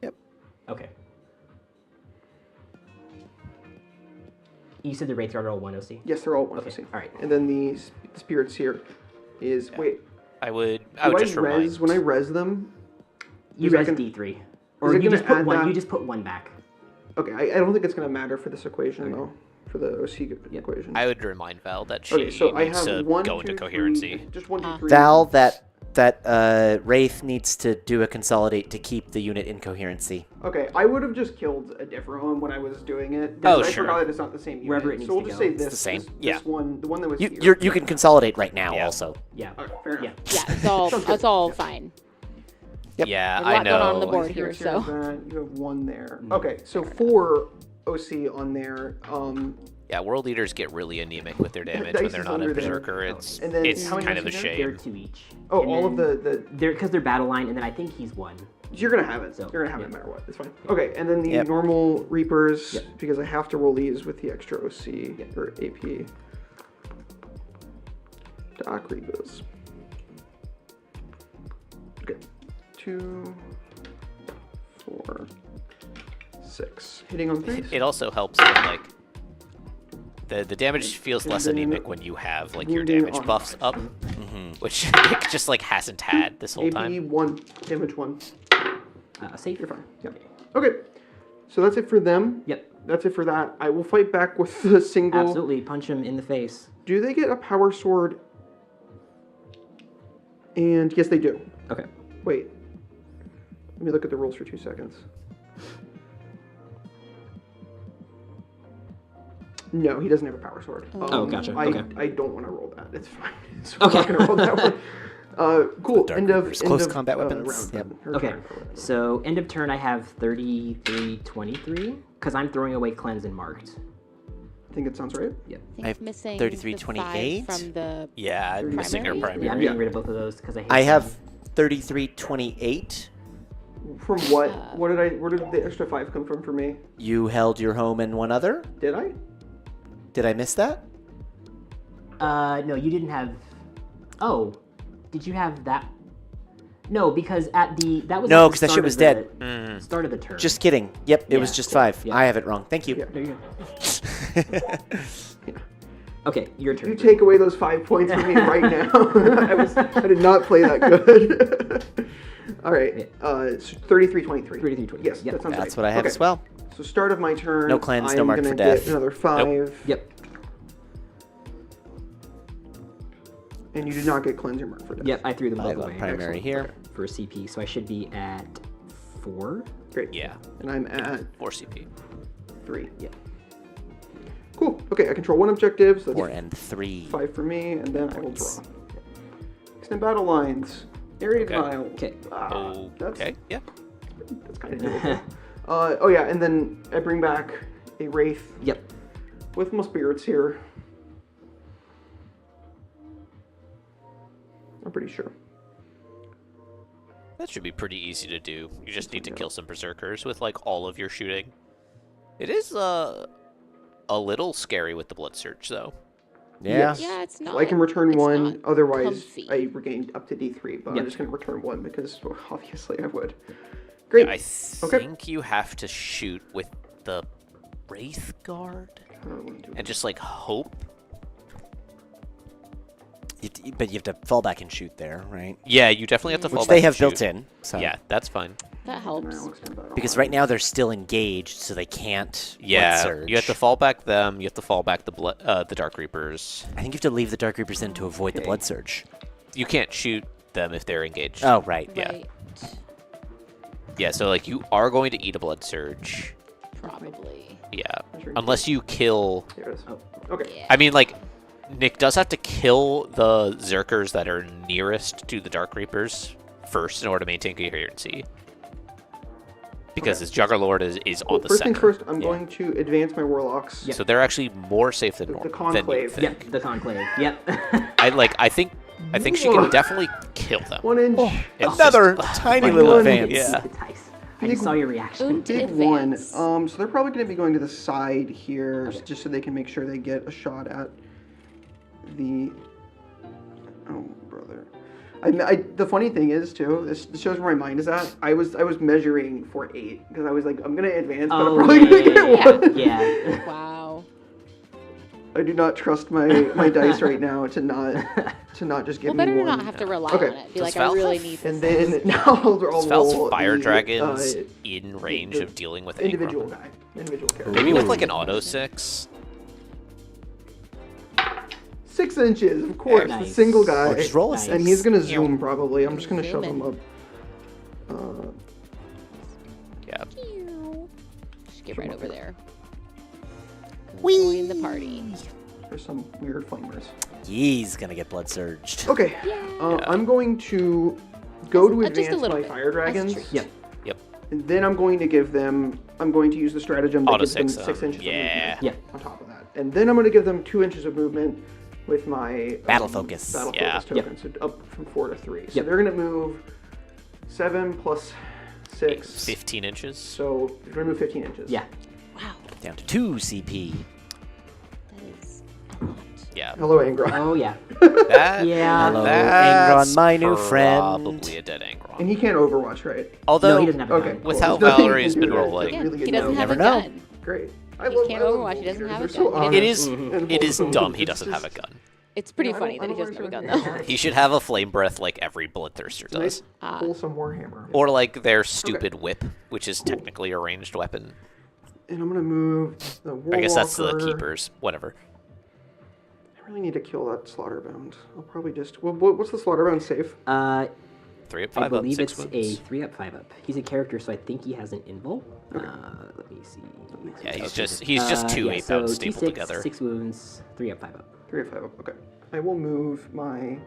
Yep. Okay. You said the Wraithguard are all 1 OC? Yes, they're all one Okay, OC. all right. And then the spirits here is wait. I would Do just remind. when I res them? You is that res gonna- D3. is Or it you gonna just put add 1. that- You just put 1 back. Okay, I don't think it's going to matter for this equation though. For the OC equation. I would remind Val that she Okay, so I needs have to 1, go 2, into 3, coherency. just 1, 2, 3. Val, that Wraith needs to do a consolidate to keep the unit in coherency. Okay, I would have just killed a different one when I was doing it. Oh, I sure. forgot that it's not the same unit. Wherever it needs so we'll to just go. say It's this. the same. This Yeah. one, the one that was You here. you can consolidate right now Yeah. also. Yeah. Okay, fair enough. Yeah. Yeah, it's all fine. Yep. Yeah, There's a I lot going on on the know. board Here's here, so. that. You have 1 there. Okay, so 4 OC on there. Yeah, world leaders get really anemic with their damage dice when they're is not a under there. berserker. It's And then it's how many kind of a does he have? They're shame. 2 each. Oh, And all of then the Because they're battle line, and then I think he's 1. you're gonna have it. So, You're gonna have it yeah. no matter what. It's fine. Okay, and then the Yep. normal Reapers Yep. because I have to roll these with the extra OC or AP. Doc Reapers. Okay, 2, 4, 6. Hitting on 3. It also helps when, like, the damage feels less And then anemic when you have like your wounding damage on buffs up, Mm-hmm. which Nick just like hasn't had this whole AP time. 1, damage 1. Safe. You're fine. Yep. Okay, so that's it for them. Yep. That's it for that. I will fight back with the single. Absolutely. Punch him in the face. Do they get a power sword? And yes, they do. Okay. Wait. Let me look at the rules for 2 seconds. No, he doesn't have a power sword. Oh, gotcha. I, Okay. I don't want to roll that. It's fine. So Okay. I'm not going to roll that one. Cool. Dark End of Reapers. Close end of, combat weapons. round Yep. then, or Okay. turn, or whatever. So end of turn, I have 33-23 because I'm throwing away cleanse and marked. I think it sounds right. I think I have missing 33-28. the 5 from the Yeah, I'm missing her Primary? primary. Yeah, I'm Yeah. getting rid of both of those because I hate I them. have 33-28. From what? Where did the extra 5 come from for me? You held your home and one other. Did I? Did I miss that? No, you didn't have. Oh, did you have that? No, because that was No, at the 'cause that start shit of was the- dead. Start of the turn. Just kidding. Yep, it was Yeah. just 5. Yeah. I have it wrong. Thank you. Yeah. There you go. Okay, your turn. You take away those 5 points from me right now. I did not play that good. All right. So 33-23. 33-23. Yes, Yep. that sounds That's right. what I have Okay. as well. So start of my turn. No cleanse, I'm no mark gonna for get death. another 5. Yep. And you did not get cleanse or mark for death. Yep, I threw them both 5 on away. primary here. For CP, so I should be at 4. Great. Yeah, And I'm at 4 CP. 3. Yep. Cool. Okay, I control 1 objective, so 4 that's and 3. 5 for me, and then I will draw. Extend battle lines. Area Okay. denial. Okay. Okay, yeah. That's kind of doable. Oh yeah, and then I bring back a wraith Yep. with my spirits here. I'm pretty sure. That should be pretty easy to do. You just need to kill some berserkers with like all of your shooting. It is a little scary with the blood surge though. Yeah. Yes. Yeah, it's not. So I can return it's 1, not otherwise comfy. I regain up to D3, but Yep. I'm just going to return 1 because well, obviously I would. Great. I think you have to shoot with the Wraith Guard and just like hope. But you have to fall back and shoot there, right? Yeah, you definitely have to fall Which back they have and built shoot. in. So. Yeah, that's fine. That helps. Because right now they're still engaged, so they can't blood Yeah, surge. you have to fall back them. You have to fall back the Dark Reapers. I think you have to leave the Dark Reapers in to avoid the blood surge. You can't shoot them if they're engaged. Oh, right. Yeah. Right. Yeah, so like you are going to eat a blood surge. Probably. Yeah, unless you kill. There it is. Okay. Yeah. I mean, like Nick does have to kill the Zerkers that are nearest to the Dark Reapers first in order to maintain coherency. Because his Juggerlord is on the First center. things first, I'm Yeah. going to advance my Warlocks. So they're actually more safe than The normal. Conclave. Than you think. Yep, the conclave. Yep. I think she can definitely kill them. 1 inch. It's Another just- tiny my little God. advance. Yeah. It's nice. I just saw your reaction. Und Big one. advance. So they're probably going to be going to the side here, Okay. just so they can make sure they get a shot at the. Oh, brother. The funny thing is too. This shows where my mind is at. I was measuring for 8 because I was like, I'm gonna advance, but I'm Oh, probably gonna get one. yeah. Wow. I do not trust my dice right now to not just give Well, me better to one. not have to rely Okay. on it. Be Does like, Val I really have- need this. And then now I'll Does Val's roll fire the, dragons in range the of dealing with individual Aggro? guy, individual character. Maybe with like an auto 6. 6 inches, of course, Nice. the single guy. Or just roll a Nice. And he's gonna zoom probably. I'm just gonna shove Zooming. him up. Yeah. Just get right over there. Whee! Join the party. There's some weird flamers. He's gonna get blood surged. Okay, I'm going to go to Just a advance little my bit. fire As a dragons. treat. Yep. Yep. And then I'm going to give them. I'm going to use the stratagem that Auto gives them 6 6 them, inches yeah. of movement. Yep. On top of that, and then I'm going to give them 2 inches of movement with my Battle focus. Battle Yeah. focus token, so up from 4 to 3. So Yep. they're going to move 7 plus 6. 15 inches. So they're going to move 15 inches. Yeah. Wow. Down to 2 CP. That is a lot. Yeah. Hello, Angron. Oh yeah. That, Yeah. Hello, that's Angron, my new friend. Probably a dead Angron. And he can't Overwatch, right? Although, No, he doesn't have a Okay. gun. With cool. how There's nothing Valerie's you can been do. rolling. That's Yeah, really he good doesn't to have never a know. gun. Great. He can't Overwatch, he doesn't have a They're so gun. it is honest and it is wholesome. dumb he It's doesn't have a just- gun. It's pretty I funny don't- that he I doesn't have a don't gun, understand though. He should have a flame breath like every bloodthirster does. Nice, wholesome Warhammer. Or like their stupid whip, which is technically a ranged weapon. And I'm gonna move the Warwalker. I guess that's the keepers. Whatever. I really need to kill that Slaughterbound. I'll probably just. What's the Slaughterbound safe? 3 up, I 5 up, believe 6 it's wounds. a 3-up, 5-up. He's a character, so I think he has an invul. Okay. Let me see. Yeah, he's just 2 yeah, 8 so pounds stapled T6, together. 6 wounds, 3-up, 5-up. 3 or 5 up. Okay. I will move my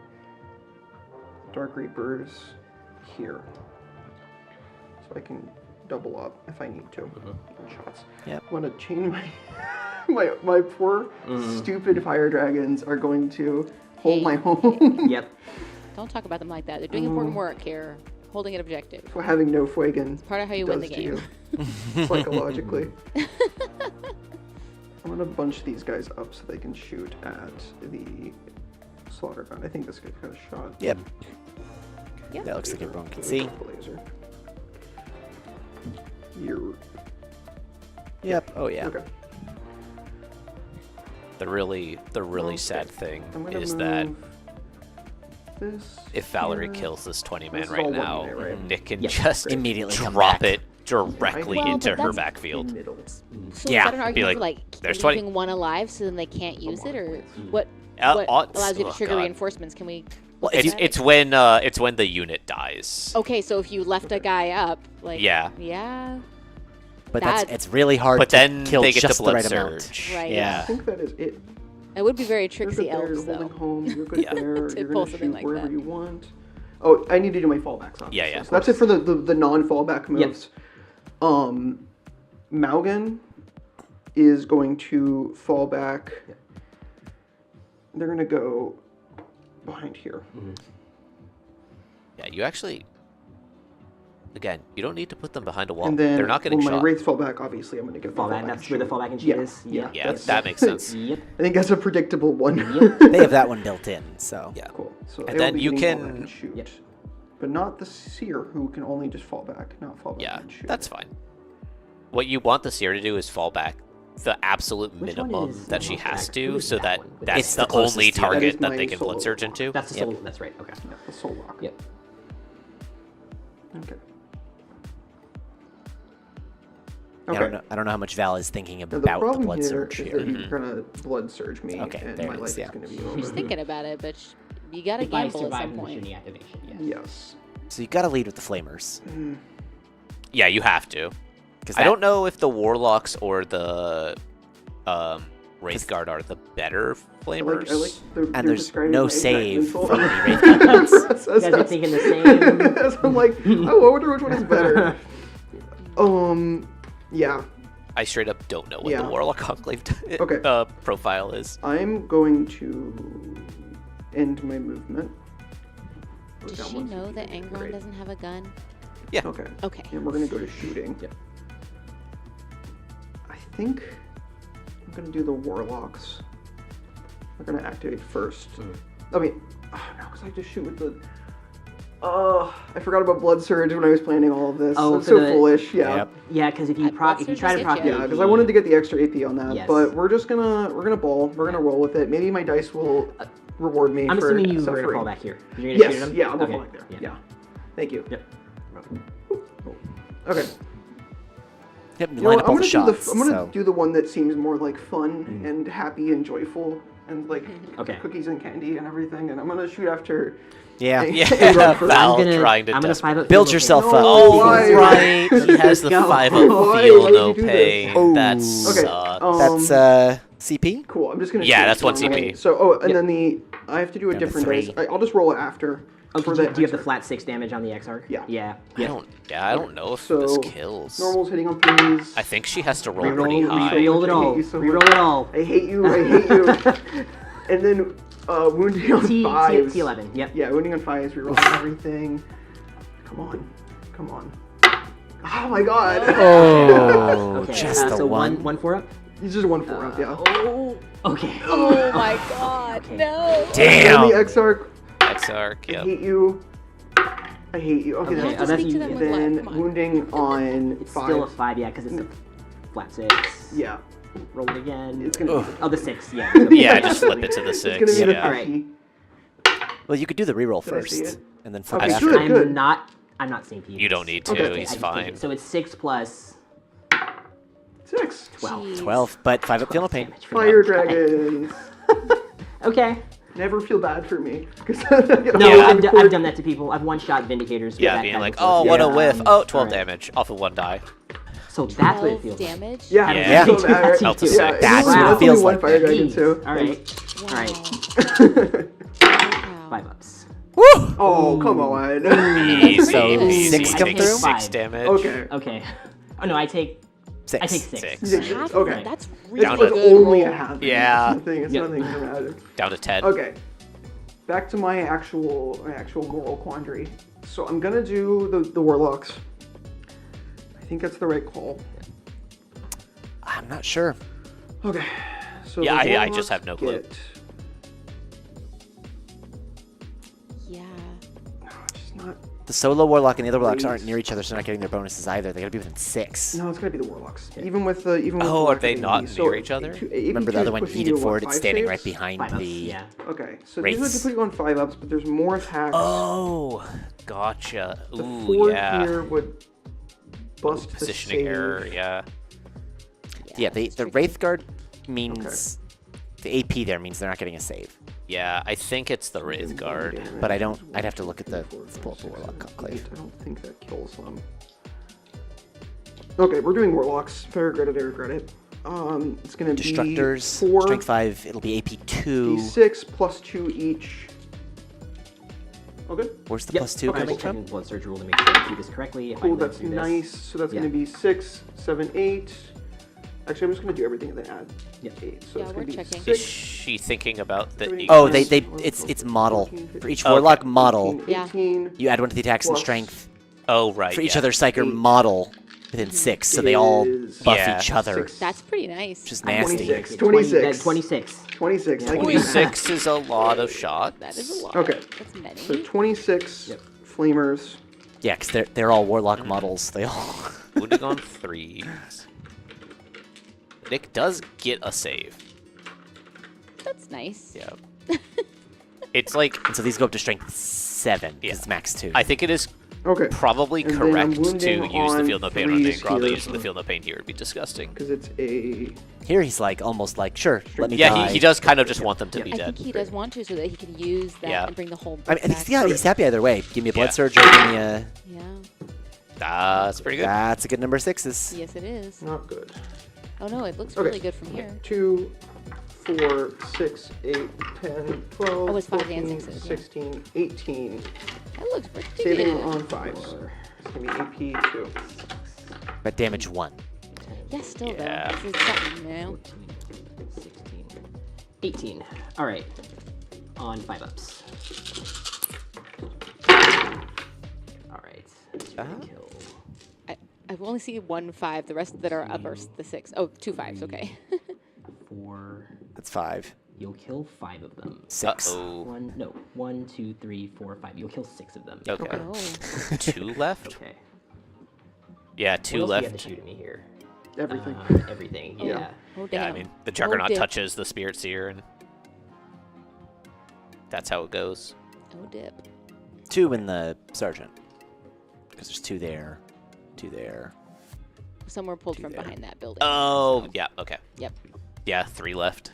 Dark Reapers here, so I can double up if I need to. On shots. Yep. I want to change my my poor stupid fire dragons are going to hold my home. Yep. Don't talk about them like that. They're doing important work here, holding an objective. For having no Fuegan Part of how you win the does to game. you, psychologically. I'm gonna bunch these guys up so they can shoot at the Slaughterbound. I think this guy got a shot. Yep. Yep. That looks like everyone can see. Laser. You're Yep. Oh yeah. okay. The really sad thing I'm gonna is move that this. if Valerie here. kills this 20 man This is right all one now, unit, right? Nick can Yep. just Immediately come drop back. it directly Well, into but her that's- backfield. Middle. So Yeah, is that an argument like, for like there's 20. leaving one alive so then they can't use it, or what? Uh, What allows you to oh, trigger God. reinforcements? Can we? Well, look if you- at it? It's when the unit dies. Okay, so if you left a guy up, like Yeah. yeah, But That's- it's really hard But to then kill they get just the blood the right amount. surge. Right. I Yeah. think that is it. it would be very You're tricksy good there. You're elves holding though. home. You're good Yeah. there. To You're pull gonna something shoot like wherever that. you want. Oh, I need to do my fallbacks on. Yeah, yeah. So that's it for the non-fallback Yep. moves. Maugan is going to fall back. They're gonna go behind here. Yeah, you actually. Again, you don't need to put them behind a wall. And then They're not getting when my shot. wraiths fall back, obviously I'm gonna give them Fallback, that's where the fallback and shoot is? Yeah. Yeah, that's- that makes sense. Yep. I think that's a predictable one. They have that one built in, so. Yeah. Cool. So And they will then be you getting can- fallback and shoot. Yep. But not the seer, who can only just fall back, not fall back Yeah, and shoot. that's fine. What you want the seer to do is fall back the absolute Which one minimum is that she the has back? to, Who is so that that one? that's It's the the closest only to you. That is target that my they can blood solo surge lock. into. That's the Yep. soul. That's right. Okay. Yeah, the soul lock. Yep. Okay. I don't know how much Val is thinking Now, the about the problem blood here surge is here. that you're gonna blood surge me, Okay, and there my it life is, yeah. is gonna be She's over. thinking about it, but you gotta If I gamble at survive some in the point. Shuni activation, yes. Yes. So you gotta lead with the flamers. Yeah, you have to. 'Cause I that- don't know if the warlocks or the Wraithguard are the better flamers. I like And they're there's describing no my save mental- from the Wraithguards. As- You guys are as- thinking the same. as I'm like, oh, I wonder which one is better. Yeah. I straight up don't know what Yeah. the Warlock Conclave Okay. profile is. I'm going to end my movement. Does That she one's know that great. Angron doesn't have a gun? Yeah. Okay. Okay. And we're gonna go to shooting. Yep. I think I'm gonna do the Warlocks. We're gonna activate first. I mean, no, because I have to shoot with the. I forgot about Blood Surge when I was planning all of this. Oh, I'm for so the- foolish. Yeah. Yep. Yeah, because if you Blood if you Surge try to is proc good, Yeah, because I wanted to get the extra AP on that, Yes. but we're gonna ball. We're gonna roll with it. Maybe my dice will reward me I'm for assuming you were suffering. gonna fall back here. You're gonna shoot Yes. him? Yeah, I'll okay. fall back there. Yeah. Thank you. Yep. Okay. Yep, You know line what, up all the shots. I'm gonna so. do the one that seems more like fun and happy and joyful and like Okay. cookies and candy and everything. And I'm gonna shoot after. Yeah. Yeah, first. Val I'm gonna, trying to I'm gonna desperate- 5 up. Build Feel yourself okay. up. No, why? Right, he has the Go. 5 Why? of Why feel would no you do this? pain. Oh. That Okay. sucks. That's CP? Cool. I'm just gonna. Yeah, shoot that's one normally. CP. So and then I have to do a Down to different 3. dice. I'll just roll it after. Oh, for do you have extra. the flat 6 damage on the X-Arc? Yeah. Yeah. I don't know if So this kills. Normals hitting on 3s. I think she has to roll pretty Reroll, high. reroll it I all. hate you so Reroll much. it all. I hate you. I hate you. And then wounding on T 5s. T11. Yep. Yeah, wounding on 5s. Rerolling everything. Come on. Come on. Oh my god. Oh, Okay. just the so one. 1 4 up. He's just 1-4 up, yeah. Oh. Okay. Oh my god, no. Damn. And the X-Arc. X-Arc, I yep. hate you. I hate you. Okay, Okay, then, Just that's speak to you- them and with love, then come on. wounding on It's 5. still a 5, yeah, because it's a flat 6. Yeah. Roll it again. It's gonna be Oh, the 6. Yeah. Yeah, just flip it to the It's 6. gonna be the Yeah. Alright. 50. Well, you could do the reroll Did I see first, it? and then flip Okay, it good. after. I'm not seeing people. You don't need to, Okay. he's I just fine. did it. So it's 6 plus 6. 12. Jeez. 12, but 5 up feel no pain. damage for Fire now. dragons. Okay. Never feel bad for me. No, Yeah. I've done that to people. I've one-shot Vindicators. with Yeah, that being kind like, of oh, force. what a Yeah. whiff. Oh, 12 Alright. damage off of 1 die. So that's what it 12 feels like. damage? Yeah. Yeah. So bad. Out to Yeah, 6. That's only- what it only feels one like, fire man. dragon too. All right. Wow. All right. Wow. 5 ups. Woo! Oh, come on. Easy, So, easy. 6 He come takes through? 6 damage. Okay. Okay. Oh no, I take 6. 6. 6. Half of Okay. it, that's This really was good only roll. a half. Yeah. It's nothing. It's Yep. nothing dramatic. Down to 10. Okay. Back to my actual moral quandary. So I'm gonna do the warlocks. I think that's the right call. I'm not sure. Okay. So Yeah, the I just warlocks have no clue. get- Yeah. No, it's just not. The solo warlock and the other warlocks Great. aren't near each other, so they're not getting their bonuses either. They gotta be within 6. No, it's gonna be the warlocks. Even with the Oh, are the they AP. not So near each other? Remember the other one pushing you yeeted to, forward, what, it's 5 standing saves? right behind 5 ups. the... Yeah. Okay, so these Wraiths. would put you on 5 ups, but there's more attacks. Oh, gotcha. the Ooh, 4 yeah. here would bust the Positioning save. error, yeah. Yeah, the that's tricky. Wraith Guard means... The AP there means they're not getting a save. Yeah, I think it's the Wraith Guard. But I don't... I'd have to look at the pull up the Warlock Conclave. I don't think that kills them. Okay, we're doing warlocks. If I regret it, I regret it. It's gonna Destructors, be 4 Strength 5, it'll be AP 2. D6 plus 2 each. Okay, Where's the Yep. plus 2 Okay, coming just from? checking blood surge rule to make sure I do this correctly. If I cool. live That's through this. nice. So that's Yeah. gonna be 6, 7, 8. Actually, I'm just gonna do everything and then add Yep. 8. So Yeah, it's we're gonna be checking. Is 6. she thinking about the... Three. Oh, Yes. it's model. 14, For each 15. Warlock Okay. model, 18, Yeah. 18. you add 1 to the attacks and Plus- strength. Oh, right, For each yeah. other Psyker 8. model within 6, so they all Is- buff Yeah. each other. 6. That's pretty nice. Which is I nasty. 26. 26. 26. 26. I can do 26 is a lot of shots. That is a lot. Okay. That's many. So 26 Yep. flamers. Yeah, because they're all Warlock models. They all... Wounding on 3s. Nick does get a save. That's nice. Yeah. It's like... And so these go up to strength 7, because Yeah. it's max 2. I think it is Okay. probably And then correct I'm to wounding use the on Feel No Pain on 3s Nick. Rather here. using the Feel No Pain here would be disgusting. Because it's a. Here he's like, almost like, sure, let me Yeah, die. he does kind of just want them to Yeah. be I dead. think he does want to so that he can use that Yeah. and bring the whole I book mean, back. he's happy either way. Give me a Blood Yeah. Surge or give me a... Yeah. That's pretty good. That's a good number 6s. Yes, it is. Not good. Oh no, it looks Okay. really good from here. 2, 4, 6, 8, 10, 12, Oh, it's 5s and 14, 6s, yeah. 16, 18. That looks pretty Saving good. on 5s. It's going to be AP 2. But damage 1. Yeah, still Yeah. though. This is something, you know? 16, 18. All right. On 5-ups. All right. Kill. I've only seen 1 5. The rest that are up are the 6. Oh, 2 5s. Okay. 4. That's 5. You'll kill 5 of them. 6. Uh-oh. 1, 2, 3, 4, 5. You'll kill 6 of them. Okay. Oh. 2 left? Okay. Yeah, 2 What else do you left. have to shoot at me here? Everything. Everything. Oh. Yeah. Oh, damn. Yeah, I mean, the Juggernaut dip. touches the Spirit Seer, and that's how it goes. Oh, dip. 2 in the Sergeant. Because there's 2 there. 2 there. Somewhere pulled 2 from there. behind that building. Oh, so- yeah, okay. Yep. Yeah, 3 left.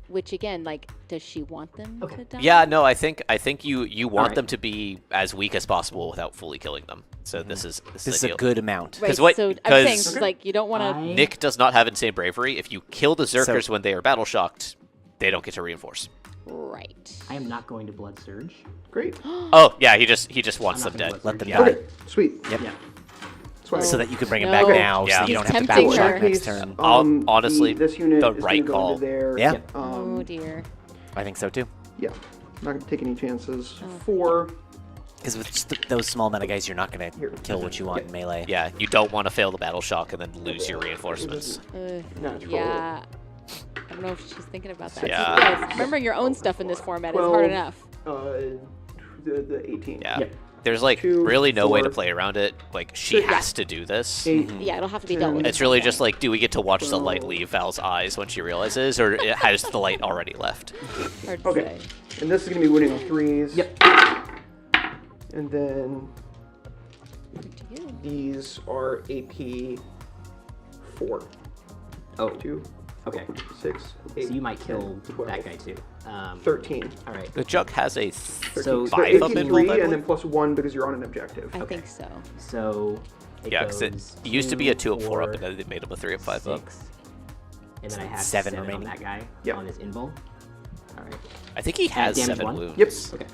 Which again, like, does she want them Okay. to die? Yeah, no, I think you want Alright. them to be as weak as possible without fully killing them. So this is This is the a deal. good amount. Right. 'Cause what- So I'm saying, 'cause- it's like, you don't want to. Nick does not have insane bravery. If you kill the Zerkers when they are battle shocked, they don't get to reinforce. Right. I am not going to Blood Surge. Great. Oh yeah, he just wants I'm them not gonna dead. Blood Let them Surge. die. Okay, sweet. Yep. Yeah. Swag. So that you can bring him No. back now, Yeah. so you don't He's have to battle tempting shock her. next turn. Honestly, this unit the is right gonna go call. into there. Yeah. Oh dear. I think so too. Yeah. I'm not gonna take any chances. Oh. 4. Because with just those small amount of guys, you're not going Here. to kill what you want in melee. Yeah, you don't want to fail the battle shock and then lose your reinforcements. Natural. Yeah. I don't know if she's thinking about that. Yeah. Guys, remembering your own stuff in this format is 12. hard enough. The 18. Yeah. Yep. There's like 2, really no way to 4. play around it. Like she Yeah. has to do this. 8. Yeah, it'll have to be dealt with. Mm-hmm. It's at really some just point. like, do we get to watch the light leave Val's eyes when she realizes, or has the light already left? Hard to Okay. say. And this is gonna be winning on 3s. Yep. And then Good to you. these are AP 4. Oh. 2, Okay. 6, 8. So you might kill 10, 12, that guy too. 13. All right. The Jug has a So- 5 so up 18 in 3 roll, I and then believe. plus 1 because you're on an objective. I think so. So. Yeah, because it goes used to be a 2 2 up, 4 up, 4, and then they made him a 3 up, 5 up. 6. And then I have 7 7 remaining. on that guy Yep. on his invul. All right. I think he has damage 7 1? wounds. Yep. Okay.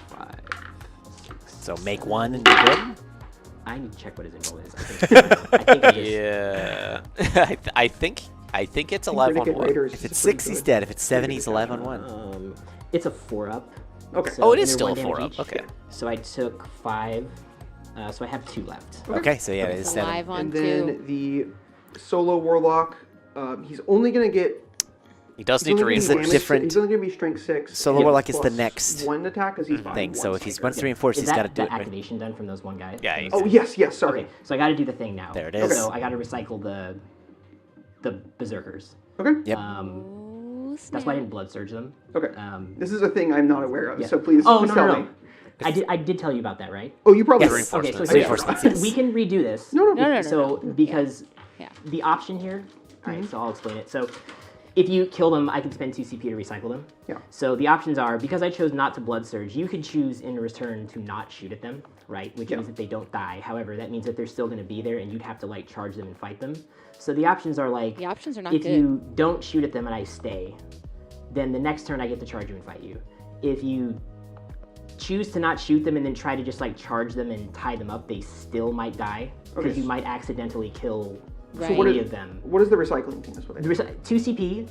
5. 6. So make 1 and you're good. I need to check what his invul is. I think it is. Yeah. I think it's alive on Renegade 1. Raiders If is it's pretty 6, he's good. dead. If it's 7, Pretty he's good alive on 1. It's a 4-up. Okay. So- Oh, it and is they're still a 1 damage 4 up. each. Okay. So I took 5. So I have 2 left. Okay, so yeah, it is It's 7. alive on And then 2. the solo warlock, he's only gonna get. He does he's need to only gonna be reinforce. damage- different- He's only gonna be strength 6. Solo and warlock is the plus next 1 attack because he's fine. thing. So one if he's sticker. wants to reinforce, Is he's got to that do the it. Right. activation done from those one guys? Yeah, he's- Oh yes, sorry. Okay, so I got to do the thing now. There it is. So I got to recycle the berserkers. Okay. Yep. Oh, That's why I didn't blood surge them. Okay. Um, This is a thing I'm not aware of, yeah. so please, Oh please no, tell no, me. no. I did tell you about that, right? Oh, you probably. Yes. Okay, so Reinforcements. Reinforcements, yes. we can redo this. No. No. So because Yeah. the option here. All Mm-hmm. right, so I'll explain it. So if you kill them, I can spend 2 CP to recycle them. Yeah. So the options are, because I chose not to blood surge, you could choose in return to not shoot at them, right? Which Yeah. means that they don't die. However, that means that they're still going to be there, and you'd have to like charge them and fight them. So the options are like, The options are not if good. you don't shoot at them and I stay, then the next turn I get to charge you and fight you. If you choose to not shoot them and then try to just like charge them and tie them up, they still might die because Okay. you might accidentally kill Right. So what 80 is- of them. What is the recycling thing? That's what I. 2 CP,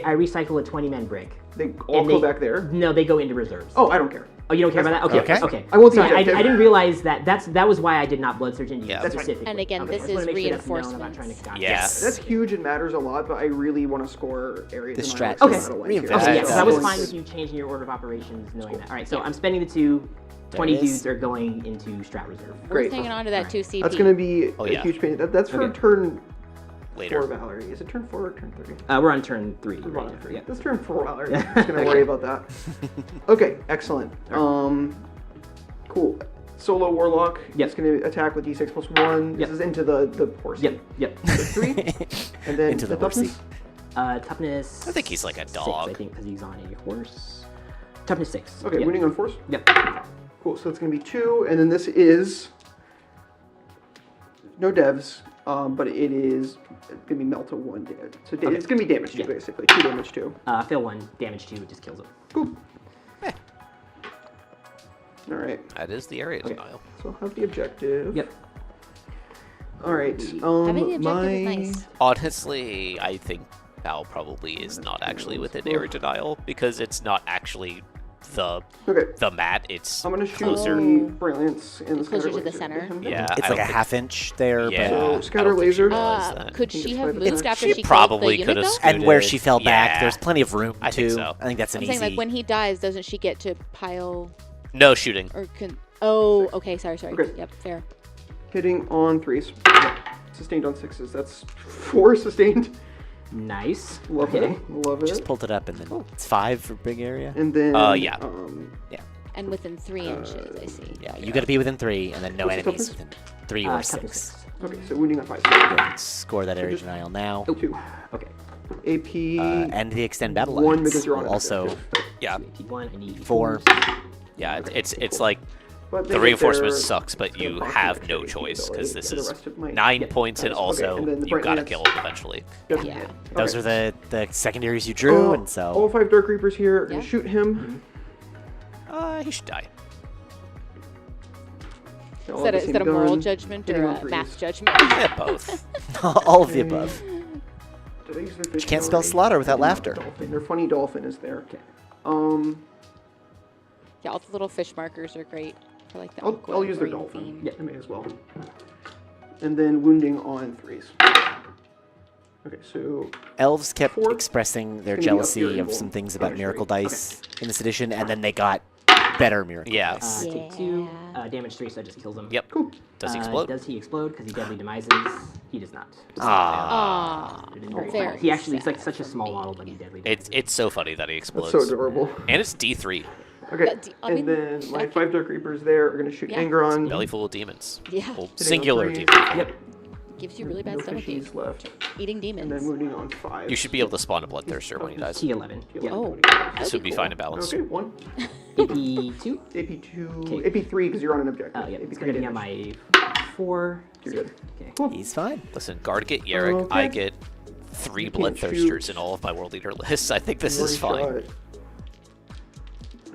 I recycle a 20-man brick. They all And go they- back there. No, they go into reserves. Oh, I don't care. Oh, you don't care about that? Okay, Okay. okay. I won't do Sorry, I objective. didn't realize that. That was why I did not blood surge into you Yeah. That's fine. specifically. And again, Okay, this I just wanna is make sure that's known. I'm not reinforcements. trying to Yes. That's huge and matters a lot, but I really want to score areas. The in my strat arsenal is that I like reinforced. here. Okay, yeah, so I was That's- fine with you changing your order of operations, knowing that. All right, so Yeah. I'm spending the 2. There 20 it is. dudes are going into strat reserve. We're Great. just hanging on to that 2 CP. That's going to be Oh, a yeah. huge pain. That's for Okay. turn 4, Later. Valerie. Is it turn 4 or turn 3? We're on turn 3. We're right on now, 3. yeah. Let's turn 4, Valerie. I'm just going to worry about that. Okay, excellent. Cool. Solo Warlock. Yep. It's going to attack with D6 plus 1. This Yep. is into the horse. Yep. So 3. And then Into the toughness. Toughness. I think he's like a 6, dog. I think, because he's on a horse. Toughness 6. Okay, yep. winning on force. Yep. Cool, so it's going to be 2, and then this is no devs, but it is going to be melt to 1 damage. So it's going to be damage 2, Yeah. basically. 2 damage 2. Fail 1, damage 2, it just kills him. Cool. All right. That is the area Okay. denial. So I'll have the objective. Yep. All right. Having the objective is nice. Honestly, I think Val probably is not actually within area denial because it's not actually the Okay. mat. It's I'm gonna shoot closer. the brilliance and the Closer scatter to the laser center? at him. Yeah, It's I like a don't think- half-inch there. Yeah. So, I scatter don't think she laser. realized that. Could think she it's have by the moved back. after She she probably killed could the have unit, But and where Scooted. she fell back, Yeah. there's plenty of room I too. think so. I think that's an I'm easy. saying, like, when he dies, doesn't she get to pile No shooting. or Oh, okay. Sorry. Okay. Yep, fair. Hitting on 3s. Sustained on 6s. That's 4 sustained. Nice. Love Okay. it. Love Just it. pulled it up, and then it's 5 for big area. And then. Yeah. And within 3 inches, I see. Yeah, you got to be within 3, and then no What's the enemies toughness? within 3 or Toughness 6. Okay, so wounding on 5. Go ahead and score that area denial now. 2. Okay. AP. And the extend battle 1 lines because you're on will an also objective. Yeah, AP1, I need 4. yeah. It's like But they the get reinforcement their- sucks, but their you boxing have no activity choice ability because this to the is rest of my- 9 Yep, points, and nice. Okay, also and then the you gotta brightness. kill him eventually. Yep. Yeah. Those Okay. are the secondaries you drew, and All so 5 Dark Reapers here. Yeah. Gonna shoot him. He should die. They all Is that, have the is that a same moral gun. judgment Hitting or on a 3s. math judgment? Yeah, both. all of the above. Did I use their fish You can't spell already? slaughter without Hitting on laughter. Dolphin. Their funny dolphin is there. Okay. Yeah, all the little fish markers are great for like the I'll use their aquamarine dolphin. theme. Yeah. I may as well. And then wounding on 3s. Okay, so Elves kept 4. expressing their It's gonna be up jealousy here, of some things about Actually, Miracle okay. Dice in this edition, and then they got better Miracle Yeah. Dice. Take 2. Yeah. Damage 3, so that just kills him. Yep. cool. Does he explode? Does he explode because he deadly demises? He does not. Ah, Aw, It is very very funny. He actually, it's like sad such a for small me. model, but he deadly It's demises. so funny that he That's explodes. so adorable. And it's D3. Okay, I mean, and then my like- 5 Dark Reapers there are going to shoot Yeah. anger on. Belly full of demons. Yeah. Well, on singular 3. demons. Yep. Gives you really bad No stomach ache. fishies left. Eating And then demons. wounding on 5. You should be able to spawn a bloodthirster when he dies. T11. Yep. Oh. This That'd would be be cool. fine to balance. Okay, 1. AP2. AP2. Okay. AP3 because you're on an objective. Yeah, it's AP3 going to be on damage. my 4. You're good. Okay. Cool. he's fine. Listen, guard get Yarrick. Okay. I get 3 You can't bloodthirsters shoot. in all of my world leader lists. I think this is One fine. shot.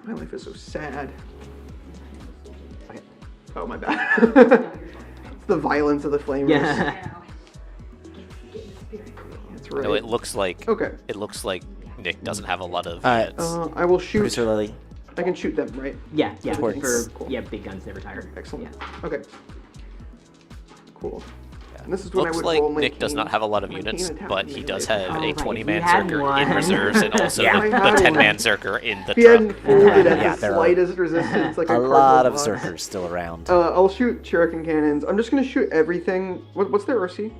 My life is so sad. Okay. Oh, my bad. It's the violence of the flamers. Yeah. That's right. No, it looks like Okay. Nick doesn't have a lot of Alright. units. I will shoot. Producer Lily. I can shoot them, right? Yeah, yeah. Ports. For, Cool. yeah, big guns never tire. Excellent. Yeah. Okay. Cool. Yeah. And this is when Looks I would like roll my Nick does king- not have a lot of my units, king attack but melee. he does have Oh, a right, 20-man he had Zerker one. in reserves and also Yeah. the I had 10-man one. Zerker in the If he hadn't truck. folded at Yeah, the there are slightest resistance, like A a lot of cardboard box. Zerkers still around. I'll shoot shuriken cannons. I'm just gonna shoot everything. What's their RC?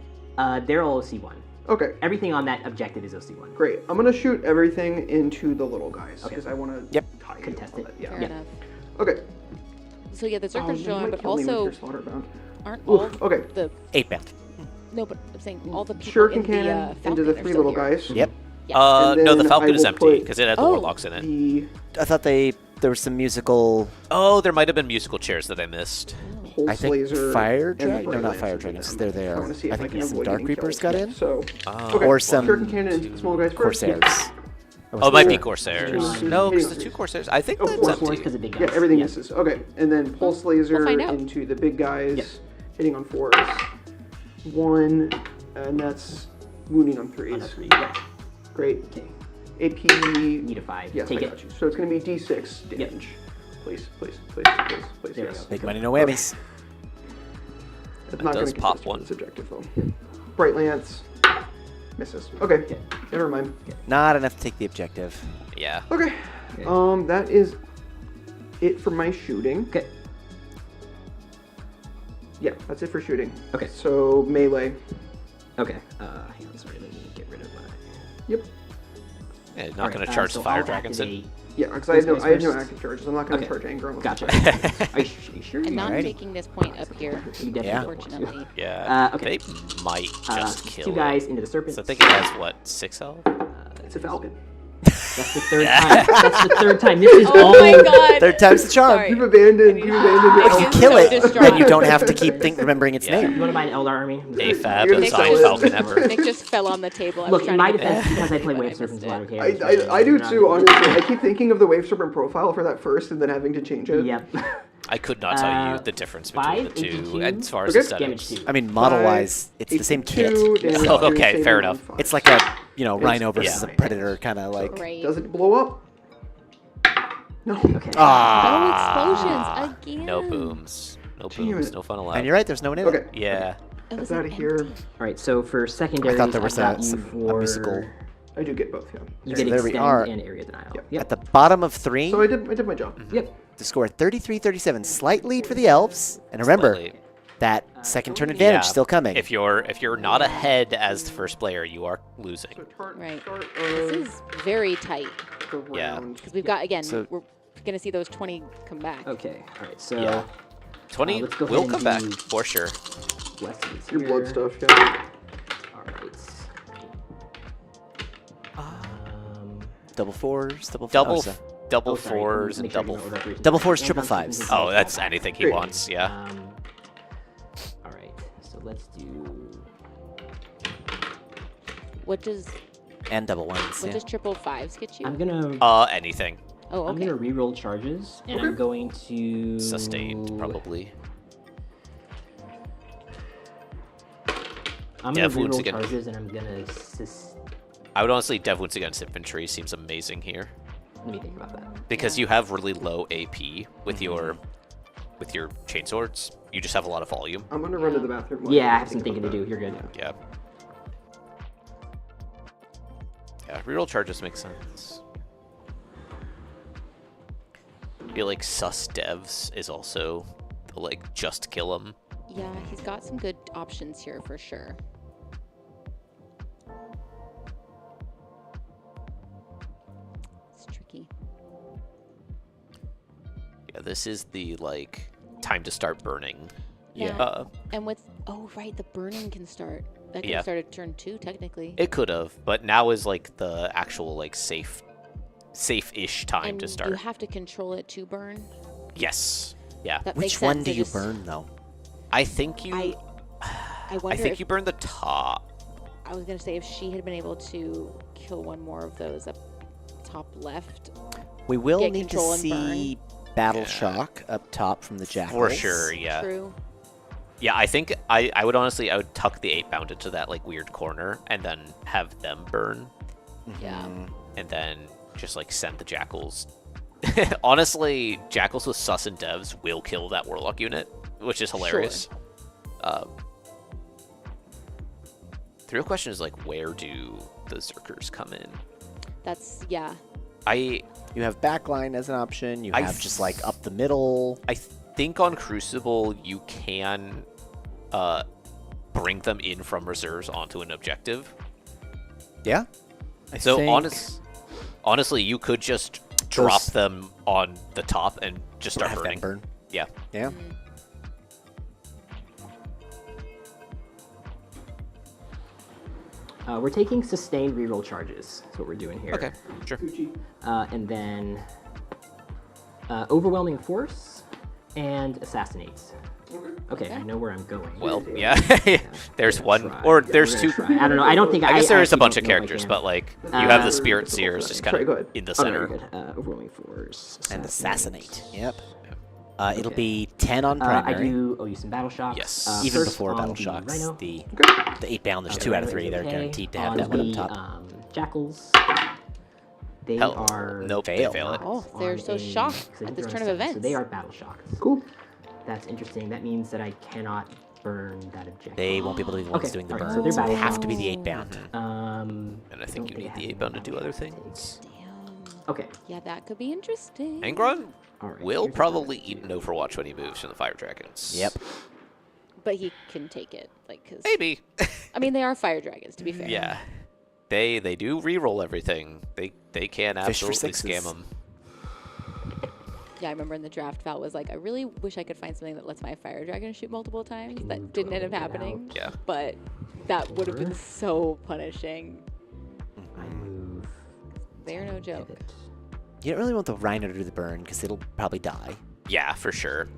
They're all OC1. Okay, Everything on that objective is OC1. great. I'm gonna shoot everything into the little guys Okay. because I want to Yep. tie you Contest on it. that. Yeah. Fair Yeah. enough. Okay. So yeah, the Oh, Zerkers you show might but kill me with also your slaughter bound. aren't all Oof, okay. the 8-bound. no, but I'm saying all the people Shuriken in the cannon Falcon into the are 3 still little here. guys. Yep. Yeah. And No, the then Falcon I is will empty put because it had the Oh. Warlocks in it. The I thought there was some musical. Oh, there might have been musical chairs that I missed. pulse I think laser. Fire and the Dragon. No, bright not lance Fire into Dragons. them. They're there. I want to see if I I think can some avoid Dark getting Reapers killed. got in. So, Oh. okay. Or some Shuriken cannon into the small guys first. Corsairs. Oh, it might be Yeah. Corsairs. Yeah. No, because Hitting the on 2 Corsairs. I think Oh, that's Force Force empty. because of big guns. Yeah, everything Yeah. misses. Okay, and then pulse laser find out. into the big guys, Yep. hitting on 4s. 1, and that's wounding on 3s. That's pretty good. Great. Okay. AP. Need a 5. Yes, Take I it. got you. So it's going to be D6 Yep. damage. Please, please, please, please, please. There we Yes. go. Big money, no whammies. It's not does going to pop pop one. this objective though. Bright lance misses. Okay, Okay. never mind. Not enough to take the objective. Yeah. Okay, that is it for my shooting. Okay. Yeah, that's it for shooting. Okay. So melee. Okay. Hang on. Sorry. Let me get rid of my. Yep. Yeah, not Alright, going to charge so the Fire I'll Dragons in. activate- Yeah, because I have no Those guys no first. active charges. I'm not going to Okay. charge anger on Gotcha. Are you sure? And not Alrighty. taking this point up here, You definitely Yeah. don't want to. unfortunately. Yeah. Okay. They might just kill 2 it. guys into the serpent. So I think it has, what, 6 health? It's a falcon. That's the third time. That's the third time. This is all. Oh my god! Third time's the charm. Sorry. You've abandoned your If you You kill so it, distraught. then you don't have to keep remembering its Yeah. You name. want to buy an Eldar army? AFAB, You're the gonna signed sell it. Falcon ever. Nick just fell on the table. I was Look, in trying my to get defense, that. because I play But Wave missed Serpents a it. lot, okay? I do too, honestly. I keep thinking of the Wave Serpent profile for that first and then having to change it. Yep. I could not tell you the difference between the 5, two 82. as far as Okay. aesthetics. Damage 2. I mean, model-wise, it's the same kit. 82, damage Oh, 2, okay, saving fair on enough. 5. It's like a, rhino versus yeah. a predator kind of like. Right. Does it blow up? No. Okay. Ah. No explosions again. No booms. No Damn booms. it. No fun allowed. And you're right, there's no one in Okay. it. Yeah. It was Get out an of here. empty. All right. So for secondaries, I thought there was I've got you a musical. I do get both, yeah. You So get there we extend are. and area denial. Yep. Yep. At the bottom of 3, So I did my job. Yep. to score 33-37, slight lead for the elves. And remember, Slightly. that second turn advantage Yeah. still coming. If you're not ahead as the first player, you are losing. So Right. start This of is very tight the Yeah. round. because we've got, again, So- we're going to see those 20 come back. Okay. All right. So Yeah. 20 let's go will ahead come and back do- for sure. Wesley's Your blood here. stuff, yeah. All right. double fours, double Double oh, so- double Oh, sorry, fours make and sure I double. get my order of double operations. fours, And triple constitutions fives. and Oh, saves that's back. anything he Great. wants. Yeah. All right. So let's do. What does and double ones. what Yeah. does triple fives get you? I'm gonna. Anything. Oh, I'm okay. gonna reroll charges, and I'm going to Sustained, probably. I'm Dev gonna wounds reroll again. charges, and I'm gonna. I would honestly Dev Wounds against infantry seems amazing here Let me think about that. because you have really low AP with your chainswords. You just have a lot of volume. I'm gonna run to the bathroom. while Yeah, you I have some think thinking to about do. You're good. Yeah. Yeah, reroll charges make sense. I feel like sus devs is also the, like, just kill him. Yeah, he's got some good options here for sure. It's tricky. Yeah, this is the, like, time to start burning. Yeah. And with right, the burning can start. That can Yeah. start at turn 2 technically. It could have, but now is, like, the actual, like, safe-ish time and to start. you have to control it to burn. Yes. Yeah. That Which makes one sense. do I you just- burn though? I think you. I wonder I think if you burn the top. I was gonna say if she had been able to kill one more of those up top left. We will Get need to control and see Battle Yeah. Shock up top from the jackals. For sure, yeah. True. Yeah, I think I would honestly I would tuck the 8-bound into that like weird corner and then have them burn Yeah. and then just like send the jackals. Honestly, jackals with sus and devs will kill that warlock unit, which is hilarious. The real question is like where do the Zerkers come in? That's You have backline as an option. You I have just like up the middle. I think on Crucible you can bring them in from reserves onto an objective. Yeah. So think honestly, you could just drop Those- them on the top and just start have them burning. burn. Yeah. Yeah. We're taking sustained reroll charges. That's what we're doing here. Okay. Sure. And then overwhelming force and assassinates. Okay, I know where I'm going. Well, yeah. There's We're one, gonna try. or Yeah, there's we're two. gonna try. I don't know. I don't think I guess there is a actually bunch of don't know if I characters, can. but like you have the Uh, Spirit Seers just kind Sorry, go of ahead. in the Oh, no, center. you're good. Overwhelming force. And assassinate. Yep. It'll Okay. be 10 on I primary. do owe you some battle shocks. Yes. Even first before on battle the shocks. Rhino. The 8-bound, there's Okay, 2 out of Rhino 3. is They're okay. guaranteed to have On that one up the, top. Jackals. They Hell, are. nope, they fail fail it. Oh, they're so shocked at this turn of So events. they are battle shocked. Cool. That's interesting. That means that I cannot burn that objective. They won't be able to be the ones Okay, doing the alright, burns. so they're They battle have to be the shocked. 8-bound. And I think you don't need the have 8-bound to any do other battle things. Damn. Okay. Yeah, that could be interesting. Angron All right. will here's the probably first eat an two. Overwatch when he moves from the Fire Dragons. Yep. But he can take it, like, cause Maybe. I mean they are fire dragons, to be fair. Yeah. They do re-roll everything. They can Fish for absolutely sixes. scam them. Yeah, I remember in the draft, Val was like, I really wish I could find something that lets my fire dragon shoot multiple times. That Move didn't end up 12 happening. out. Yeah. But that would have been Four. so punishing. I move. They're no joke. pivot. You don't really want the Rhino to do the burn because it'll probably die. Yeah, for sure.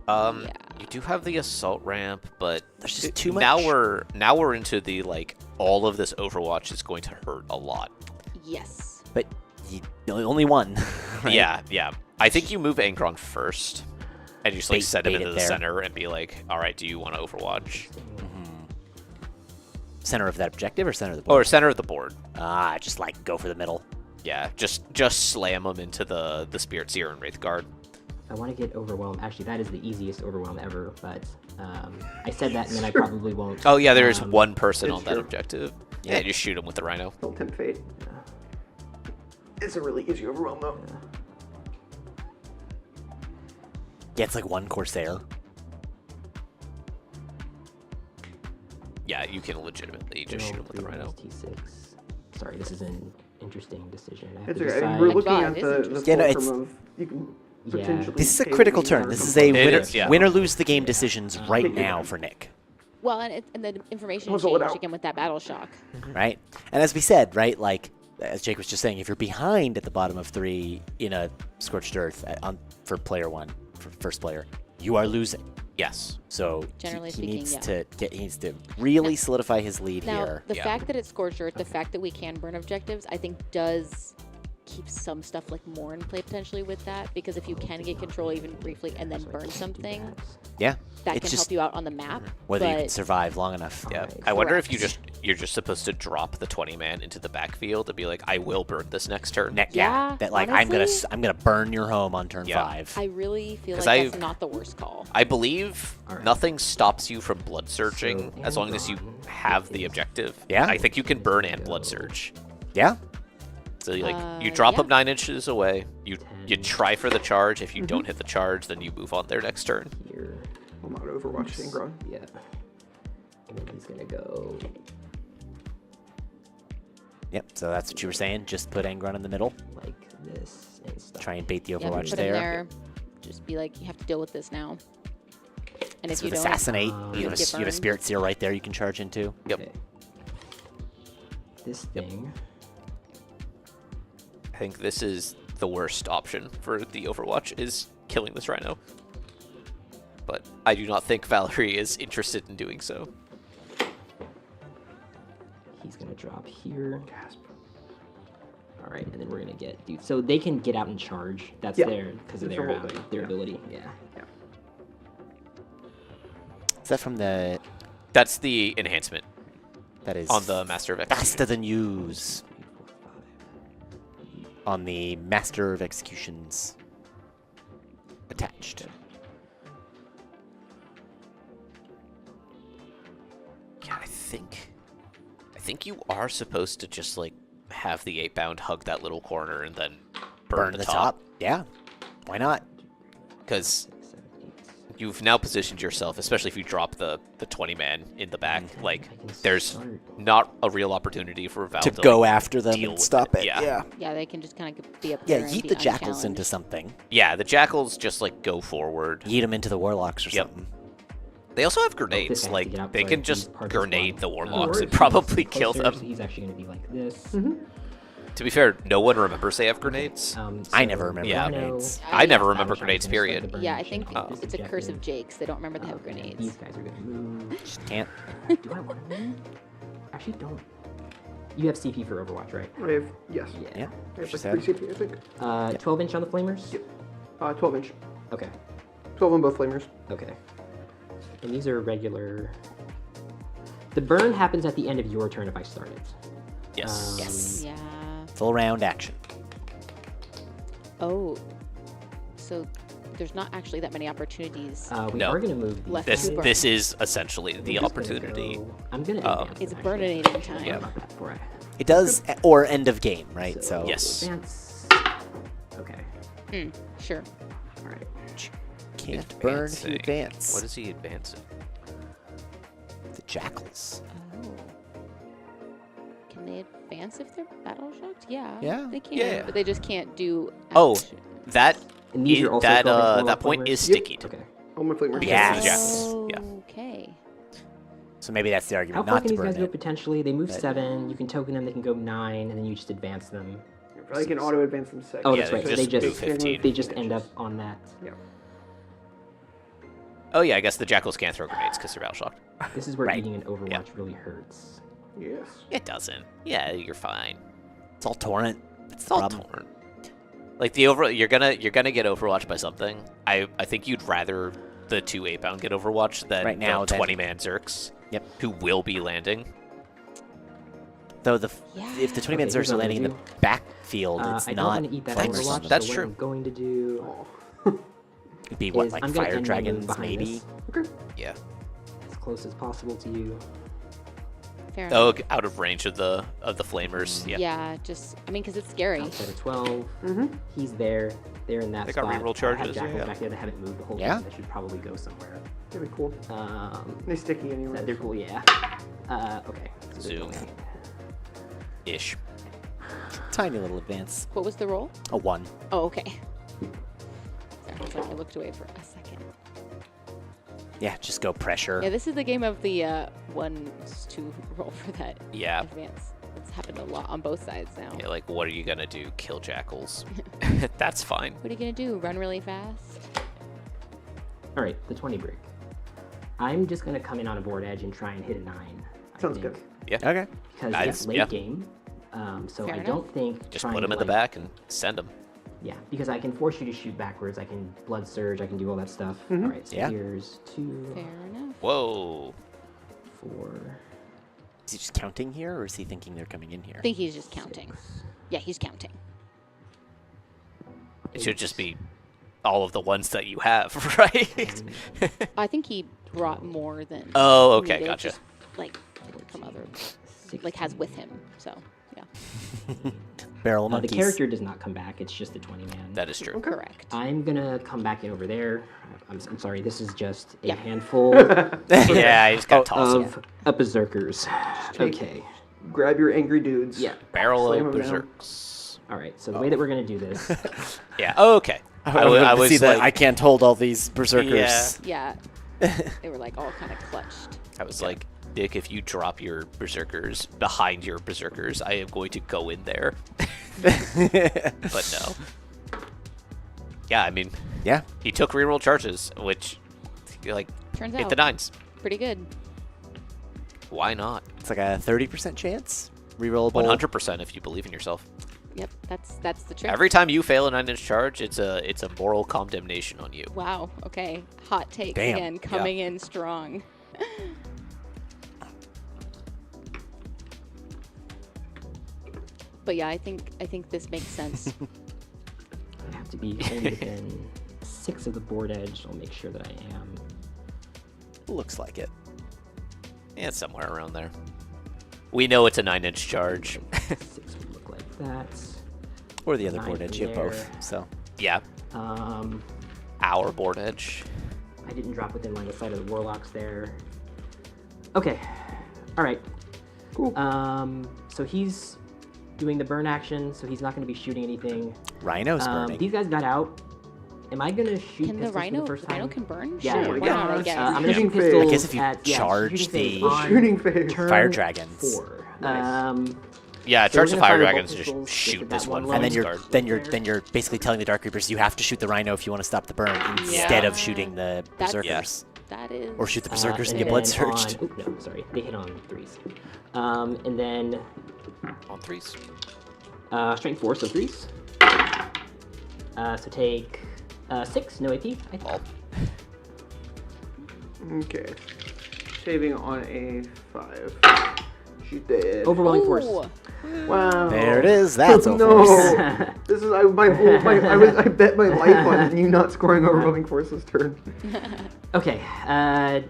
Yeah. You do have the assault ramp, but There's just too now much. Now we're into the like all of this Overwatch is going to hurt a lot. Yes. But only one. Right? Yeah. I think you move Angron first. And you just like set him bait into it the there. center and be like, all right, do you want to Overwatch? Center of that objective or center of the board? Or center of the board. Just like go for the middle. Yeah, just slam him into the Spirit Seer and Wraith Guard. I want to get Overwhelm. Actually, that is the easiest Overwhelm ever, but I said that and then I probably won't. Oh yeah, there is one person it's on that true. objective. Yeah, just shoot him with the Rhino. Don't tempt fate. It's a really easy overwhelm though. Yeah, it's like one Corsair. Yeah, you can legitimately just shoot him with the Rhino. T6. Sorry, this is an interesting decision. I have It's to okay. I mean, decide. we're looking God, at it is the interesting. Yeah, no, fulcrum of you can potentially. This is a take critical the turn. entire This is a component. winner, is, yeah. win or lose the game decisions right now for Nick, Well, and the information Puzzle it change out. again with that battle shock. right? And as we said, right, like as Jake was just saying, if you're behind at the bottom of 3 in a Scorched Earth for player 1, for first player, you are losing. Yes. So Generally he speaking, needs yeah. he needs to really solidify his lead Now, here. the Yeah. fact that it's Scorched Earth, the fact that we can burn objectives, I think does keep some stuff like more in play potentially with that, because if you can get control even briefly and then burn something, Yeah, that it's can just help you out on the map. whether you can but- survive long enough. Yeah. Alright. I wonder if Correct. you're just supposed to drop the 20-man into the backfield and be like, I will burn this next turn. Yeah, that like honestly, I'm gonna burn your home on turn Yeah. 5. I really feel 'Cause like that's not the worst call. I believe Alright. nothing stops you from blood surging So, as long as you Amazon have the is- objective. Yeah. I think you can burn and blood surge. Yeah, So you drop yeah. him 9 inches away. You try for the charge. If you don't hit the charge, then you move on their next turn. Here. I'm not overwatching, Gron. Yeah. And then he's gonna go. yep. So that's what you were saying. Just put Angron in the middle. Like this and stuff. Try and bait the Yeah, Overwatch put him there. there. Just be like, you have to deal with this now. And if So you with don't, assassinate, you you have, don't get you have a burned. Spirit Seer right there you can charge into. Yep. Okay. This thing. I think this is the worst option for the Overwatch is killing this Rhino. But I do not think Valerie is interested in doing so. He's gonna drop here. All right, and then we're gonna get dude. So they can get out and charge. That's Yeah. their because of That's the their whole thing. their Yeah. ability. Yeah. Is that from the? That's the enhancement That is on the Master of Execution. faster than use on the Master of Executions attached. Yeah, I think you are supposed to just like have the 8-bound hug that little corner and then burn the top. Yeah, why not? Because you've now positioned yourself, especially if you drop the 20-man in the back. Like, I can there's start. not a real opportunity for Val To to go like, after them deal and with stop it. Yeah. Yeah. yeah, they can just kind of be up Yeah, there and yeet be the jackals into unchallenged. something. Yeah, the jackals just like go forward. Yeet them into the warlocks or Yep. something. They also have This grenades. guy has Like to get out, they so can he's just part of this grenade line. the warlocks and Alright. probably kill Closer, them. so he's actually gonna be like this. To be fair, no one remembers they have grenades. I So never remember Yeah. grenades. I never yeah. remember Battleshock grenades, is gonna start period. the burn Yeah, I mission think off this it's a curse of objective. Jake's. They don't remember they have And grenades. These guys are gonna move. Just can't. Do I want to? Actually, don't. You have CP for Overwatch, right? I have, yes. Yeah. I have like She 3 said. CP, I think. 12 inch on the flamers. Yep. 12 inch. Okay. 12 on both flamers. Okay. And these are regular. The burn happens at the end of your turn if I start it. Yes. Yes. Yeah. Full round action. Oh, so there's not actually that many opportunities. We No. are gonna move these Left This to burn. this is essentially the I'm just gonna opportunity. go- I'm gonna. Uh-oh. advance It's them, actually. burninating time. Yeah. About that before I- It does, or end of game, right? So Yes. Advance. Okay. Sure. All right. can't burn if you Advancing. advance. What is he advancing? The jackals? Oh. Can they advance if they're battle shocked? Yeah. Yeah. They can, Yeah. but they just can't do. Oh, action. that And these is- are also that 12 inch that roll point flamers? is Yep. sticky. Okay. All my flamers. Yes. the jackals. Yeah. Okay. So maybe that's the How argument far not can to these guys burn go it. potentially? They move But- 7. You can token them. They can go 9, and then you just advance them. I can auto advance them 6. Oh, Yeah, that's right. they So they just just move 15. they just end up on that. Yeah. Oh yeah, I guess the jackals can't throw grenades because they're battle shocked. This is where Right. eating an Overwatch really hurts. Yes. It doesn't. Yeah, you're fine. It's all torrent. It's the all problem. torn. Like you're gonna get overwatched by something. I think you'd rather the 2 8-pound get overwatched than Right now, the then. 20-man Zerks. Yep. Who will be landing? Though Yeah. if the 20-man Okay, here's Zergs are what I'm landing in the gonna backfield, it's I don't not want to eat that flamers Overwatch. on Overwatch. them. That's so true. What I'm going to do It'd be what, is like I'm gonna fire end my move dragons, behind maybe? this, Okay. Yeah. as close as possible to you. Fair Oh, enough. out of range of the flamers. Yeah. Yeah, just I mean, because it's scary. Outside of 12. Mm-hmm. He's there. They're in that They got spot. reroll I charges, have Jackals yeah. back there that haven't moved the whole Yeah. time. They should probably go somewhere. That'd be cool. They're sticky anyway. They're cool, yeah. Okay. So they're Zoom. going- Ish. Tiny little advance. What was the roll? A 1. Oh, okay. Sorry, it's like I looked away for a second. Yeah, just go pressure. Yeah, this is the game of the 1 to roll for that Yeah. advance. It's happened a lot on both sides now. Yeah, like, what are you gonna do? Kill jackals? That's fine. What are you gonna do? Run really fast? All right, the 20 brick. I'm just going to come in on a board edge and try and hit a 9. I Sounds think, good. Okay. Because Nice, it's late yeah. game. So Fair I enough. don't think Just trying put to, them in the like- back and send them. Yeah, because I can force you to shoot backwards. I can blood surge. I can do all that stuff. All right, so Yeah. here's 2, Fair enough. Whoa. 4, Is he just counting here, or is he thinking they're coming in here? I think he's just counting. Yeah, he's counting. It should just be all of the ones that you have, right? I think he brought more than. Oh, okay, needed, gotcha. Just, like from other, 16. like has with him. So yeah, Barrel The monkeys. character does not come back. It's just the 20 man. That is true. correct. I'm gonna come back in over there. I'm sorry. This is just a Yeah. handful Yeah, you just gotta toss them. of berserkers. Okay. Grab your angry dudes. Yeah. Barrel Slam of 'em down. berserks. All right. So the way that we're gonna do this. Yeah. Oh, okay. I was see that like, I can't hold all these berserkers. Yeah. Yeah, they were like all kind of clutched. I was like, Dick, if you drop your berserkers behind your berserkers, I am going to go in there. But no. Yeah, I mean, Yeah. he took reroll charges, which, like, Turns hit out the 9s. pretty good. Why not? It's like a 30% chance. Rerollable. 100% if you believe in yourself. Yep, that's the trick. Every time you fail a 9-inch charge, it's a moral condemnation on you. Wow. Okay. Hot take Damn. again, coming in strong. But yeah, I think this makes sense. I have to be only within 6 of the board edge. I'll make sure that I am. Looks like it. Yeah, it's somewhere around there. We know it's a 9-inch charge. 6 would look like that. Or the other 9 board edge. from You have there. both. So. Yeah, Um, our board edge. I didn't drop within line of sight of the warlocks there. Okay. All right. Cool. So he's doing the burn action, so he's not going to be shooting anything. Rhino's burning. These guys got out. Am I going to shoot Can the pistols for rhino? the first The rhino time? can burn? Yeah, Sure. yeah, Why yeah. not? I guess. I'm gonna Shooting shoot phase. pistols I guess if you at, charge shooting phase the- on Shooting phase. turn Fire dragons. 4. Nice. Yeah, So charge we're the gonna fire fire both dragons and pistols, just get shoot to this that one one from and then its you're guard. then you're basically telling the Dark Reapers you have to shoot the Rhino if you want to stop the burn instead of shooting the That's- berserkers. That is. Or shoot the berserkers and and get blood then surged. on- oop, no, sorry. They hit on 3s. And then On 3s. strength 4, so 3s. So take 6, no AP. I think. All. Okay. Shaving on a 5. Shoot dead. Overwhelming force. Ooh. Wow. There it is. That's a no. force. This is I bet my life on you not scoring overwhelming force this turn. Okay,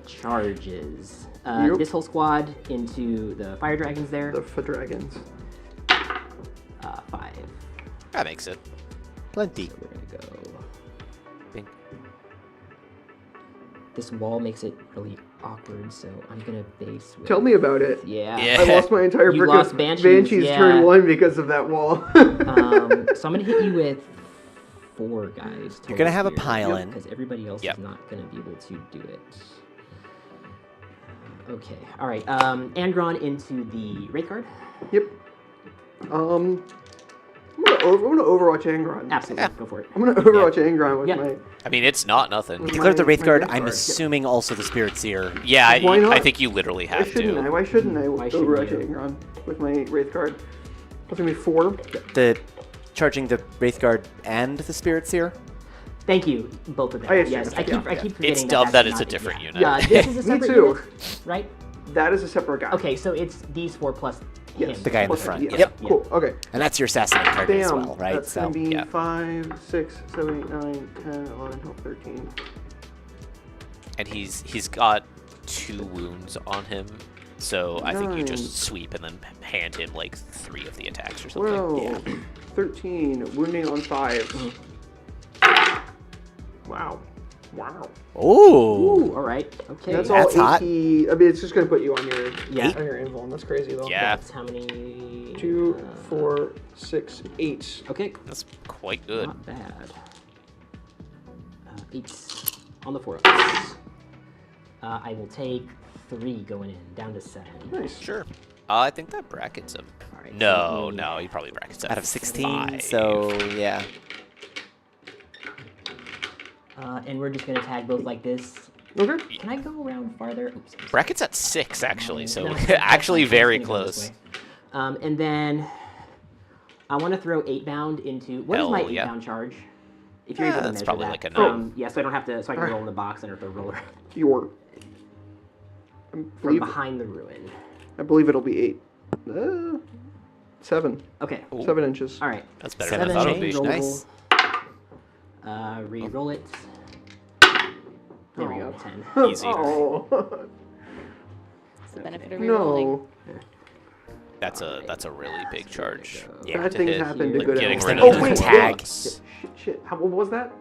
charges. Yep. This whole squad into the fire dragons there. The dragons. 5. That makes it. Plenty. So we're gonna go. Bing. This wall makes it really awkward, so I'm gonna base with. Tell me about it. Yeah. Yeah. I lost my entire You brick lost of Banshees, yeah. turn 1 because of that wall. So I'm gonna hit you with 4 guys. You're gonna have a total here, pile-in. because everybody else Yep. is not gonna be able to do it. Okay. All right. Angron into the raid card. Yep. I'm gonna Overwatch Angron. Absolutely. Go for it. I'm gonna Overwatch Angron with Yeah. my. I mean, it's not nothing. With Declare the Wraith my Guard. Wraith I'm Guard. assuming also the Spirit Seer. Yeah, Why I not? think you literally Why have shouldn't I? to. Why shouldn't I Why shouldn't Overwatch you? Angron with my Wraith card? That's gonna be 4. The charging the Wraithguard and the Spirit Seer? Thank you, both of them. I assume Yes, it's- I keep yeah. forgetting It's dumb that's that it's not a different yeah. unit. Yeah, this is a Me separate too. unit, right? That is a separate guy. Okay, so it's these 4 plus Yes. him. The guy in the Okay, front. yeah. Yep. Cool. Okay. And that's your assassinate target as Bam. well, right? That's gonna be yeah. 5, 6, 7, 8, 9, 10, 11, 12, 13. And he's got 2 wounds on him, so I think you Nine. just sweep and then hand him like 3 of the attacks or something. 12, 13, wounding on 5. Mm-hmm. Wow. Wow. Ooh. Ooh, all right. Okay. That's That's all hot. 80. I mean, it's just gonna put you on your Yeah. on your invuln. That's crazy though. Yeah, That's how many? 2, 4, 6, 8. Okay. that's quite good. Not bad. 8 on the 4 of us. I will take 3 going in, down to 7. Nice. Sure. I think that brackets him. All right, No, so no, he probably brackets Out of 16, 5. so yeah. and we're just gonna tag both like this. Okay. Can I go around farther? Oops. I'm Brackets at 6 actually, so No, actually that's very gonna go this close. way. And then I want to throw 8 bound into what is my Hell 8 yeah. bound charge? If you're able to That's measure probably that. like a 9. Yeah, so I don't have to. So I can roll in the box under the roller Your. I from believe, behind the ruin. I believe it'll be 8. 7. Okay. 7 inches. All right. That's better 7 than I thought it would change, be. nice. Re-roll it. There we go. 10. Easy. Oh. It's the benefit of re-rolling. No. That's a really big charge. Yeah. Bad to things hit. happen to Like good getting elves. rid Oh, of wait, the tag. box. Shit. How, what was that?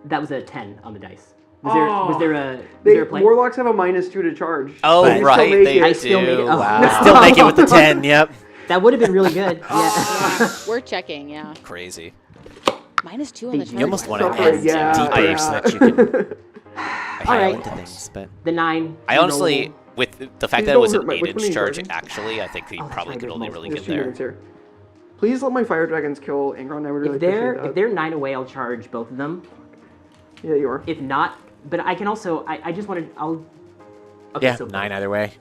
That was a 10 on the dice. Oh. Was there a play? Warlocks have a -2 to charge. Oh, But you still right, make they it. I still made it. do. Oh. Wow. Still make it with the 10, yep. That would have been really good. Yeah. We're checking, yeah. Crazy. -2 on the charge. You almost want to Sorry, end yeah, deeper yeah. so that you can All pile right. into things, but The 9. I honestly, with the fact Please that it don't was hurt an my- which one 8-inch are you charge, charging? actually, I think he that's probably right, could there's only multiple. really There's get 2 there. units here. Please let my fire dragons kill Angron. I would really If they're appreciate that. if they're 9 away, I'll charge both of them. Yeah, you are. If not, but I can also. I just wanted. I'll. Okay, yeah, so 9 either way.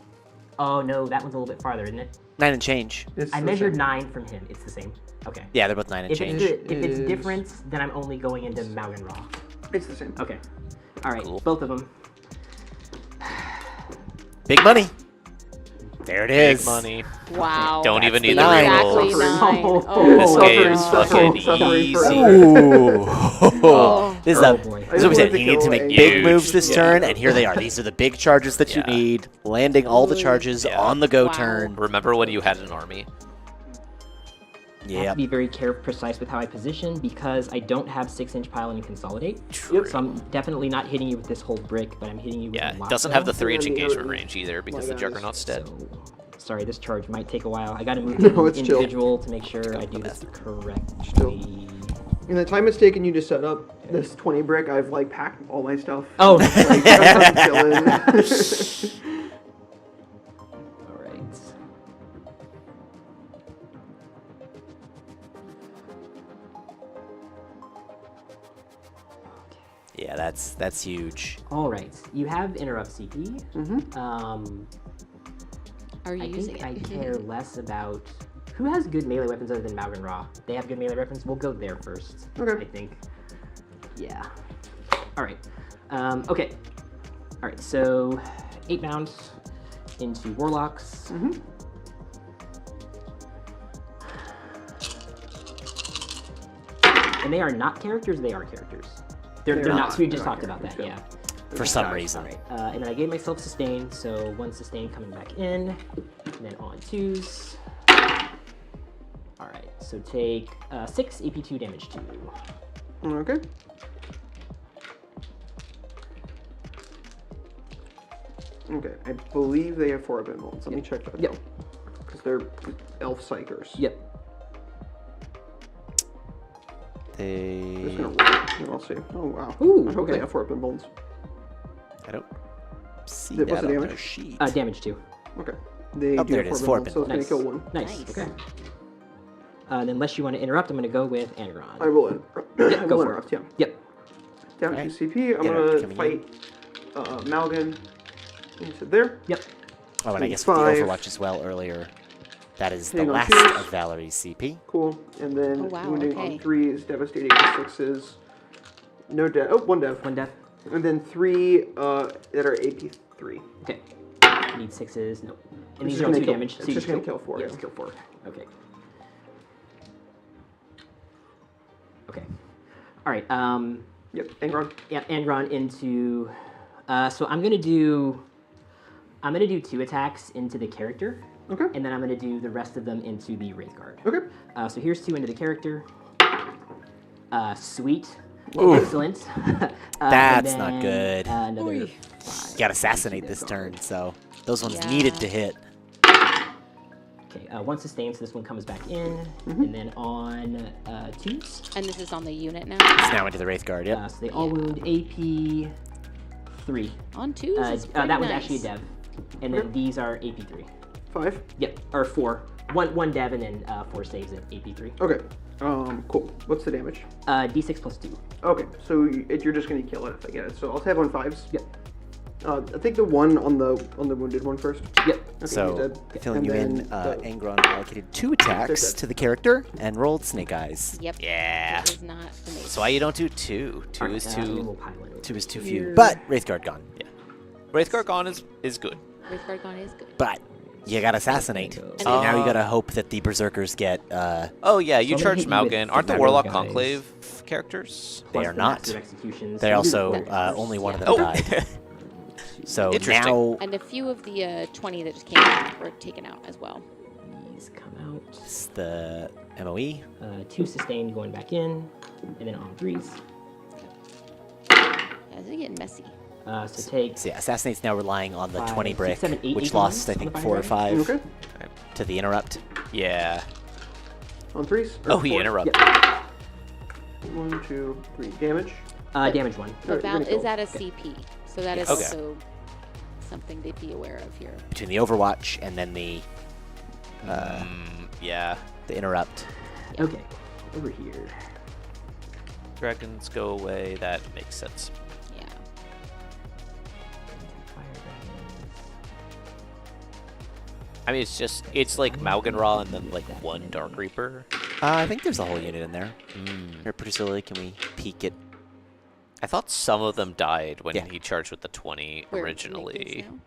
Oh no, that one's a little bit farther, isn't it? 9 and change. It's I the measwered same. 9 from him. It's the same. Okay. Yeah, they're both 9 and If change. it's is- different, then I'm only going into Malgan Raw. It's the same. Okay. All right, Cool. both of them. Big money. There it Big is. money. Wow. Don't even the need the nine. Exactly rerolls. 9. This Oh. game's Suffering, fucking suffering easy. forever. Ooh. This is Oh, a, boy. this is what we said. You need to make big Huge. moves this Yeah. turn, and here they are. These are the big charges that you Yeah. need. Landing all the charges Yeah. on the go Wow. turn. Remember when you had an army? I have Yeah. to be very precise with how I position because I don't have 6-inch pile and consolidate. True. So I'm definitely not hitting you with this whole brick, but I'm hitting you with Yeah, a it lot. doesn't have the though. 3-inch Yeah, the engagement other- range either because the guys. Juggernaut's dead. So, sorry, this charge might take a while. I got to move No, it it's chill. individual to make sure I do this correctly. Chill. In the time it's taken you to set up this 20 brick, I've like packed all my stuff. Oh, Like, I'm chilling. all right. Yeah, that's huge. All right. You have interrupt CP. Are you I using think I it? care less about who has good melee weapons other than Malgan Ra. They have good melee weapons. We'll go there first. Okay. I think. Yeah. All right. Okay. All right. So 8 bounds into Warlocks. And they are not characters. They are characters. They're not. not. So we just They're talked not about that. characters, Yeah. For some reason. All right, and then I gave myself sustain, so 1 sustain coming back in, and then on 2s. All right, so take 6 AP2 damage to you. Okay. Okay, I believe they have 4 of invulns. Let me check that. Yep. Because they're elf psychers. Yep. I'm just They. gonna roll it, and I'll see. Oh wow. Ooh, I hope okay. they have 4 of invulns. I don't see What's that the on damage? their sheet. Damage 2. Okay. They Oh, do there have it is, 4 4 invulns, so it's Nice. gonna kill 1. Nice. Nice. Okay. And unless you want to interrupt, I'm going to go with Angron. I will I go will for interrupt, yeah. Yep. Down Alright. 2 CP, I'm Interrupt gonna coming fight Malgan into there. Yep. Oh, and I guess 5. with the Overwatch as well earlier. That is the Hitting on last twos. of Valerie's CP. Cool. And then Oh, wow, wounding okay. on 3s, devastating on 6s. No dev. Oh, one dev. One death. And then 3 that are AP3. Okay. Need 6s. No. And It's these just are all gonna 2 kill- damage. it's So you just gonna kill kill 4, Yeah, yeah. just kill 4. Okay. Okay. All right. Yep, Angron. Yeah, Angron into. So I'm gonna do 2 attacks into the character, Okay. and then I'm gonna do the rest of them into the Wraithguard. Okay. So here's 2 into the character. Sweet. Ooh. Excellent. That's And not then, good. Another. Oy. You got assassinate this turn, so those ones Yeah. needed to hit. Okay. 1 sustained, so this one comes back in, and then on 2s. And this is on the unit now. It's now into the Wraithguard, yep. So they all wound AP 3. On 2s is pretty That one's nice. actually a dev, and then these are AP 3. 5. Yep, or 4. One dev and then 4 saves at AP3. Okay. Cool. What's the damage? D6 plus 2. Okay, so you're just gonna kill it if I get it. So I'll have on 5s. Yep. I think the one on the wounded one first. Yep. Okay, he's So, dead. filling And you in, then the- Angron allocated 2 attacks dead. to the character and rolled Snake Eyes. Yep. Yeah. It is not amazing. That's why you don't do 2. 2 is And then too. we'll pile in. 2 is too few. Here. But Wraithguard gone. Wraithguard gone is good. Wraithguard Gone is good. But you gotta assassinate. And So now you then- gotta hope that the Berserkers get, Oh yeah, you So I'm gonna charge hit you with Malgan. Aren't the the Warlock guys. Conclave characters? they Plus are the not. massive executions. They So also, we'll do the only one of them Oh. died. So Interesting. now And a few of the 20 that just came out were taken out as well. These come out. it's the MOE. 2 sustained going back in, and then on 3s. Yeah, this is getting messy. So take So yeah, Assassinate's now relying on the 5, 20 6, brick, 7, 8, which 8 lost, I ones on think, the 4 or fire 5 Okay. to the Interrupt. Yeah. On 3s. or Oh, he 4s? interrupted. Yep. 1, 2, 3. Damage. Damage 1. But Alright, Val you're gonna is kill. at a CP, so that is Okay. also something to be aware of here. Between the Overwatch and then the Yeah. Interrupt. Okay. Over here. Dragons go away. That makes sense. Yeah. Fire dragons. I mean, it's like Malganra and then like 1 Dark Reaper. I think there's a whole unit in there. Here, pretty slowly, can we peek it? I thought some of them died when Yeah. he charged with the 20 Where originally. Renegades now?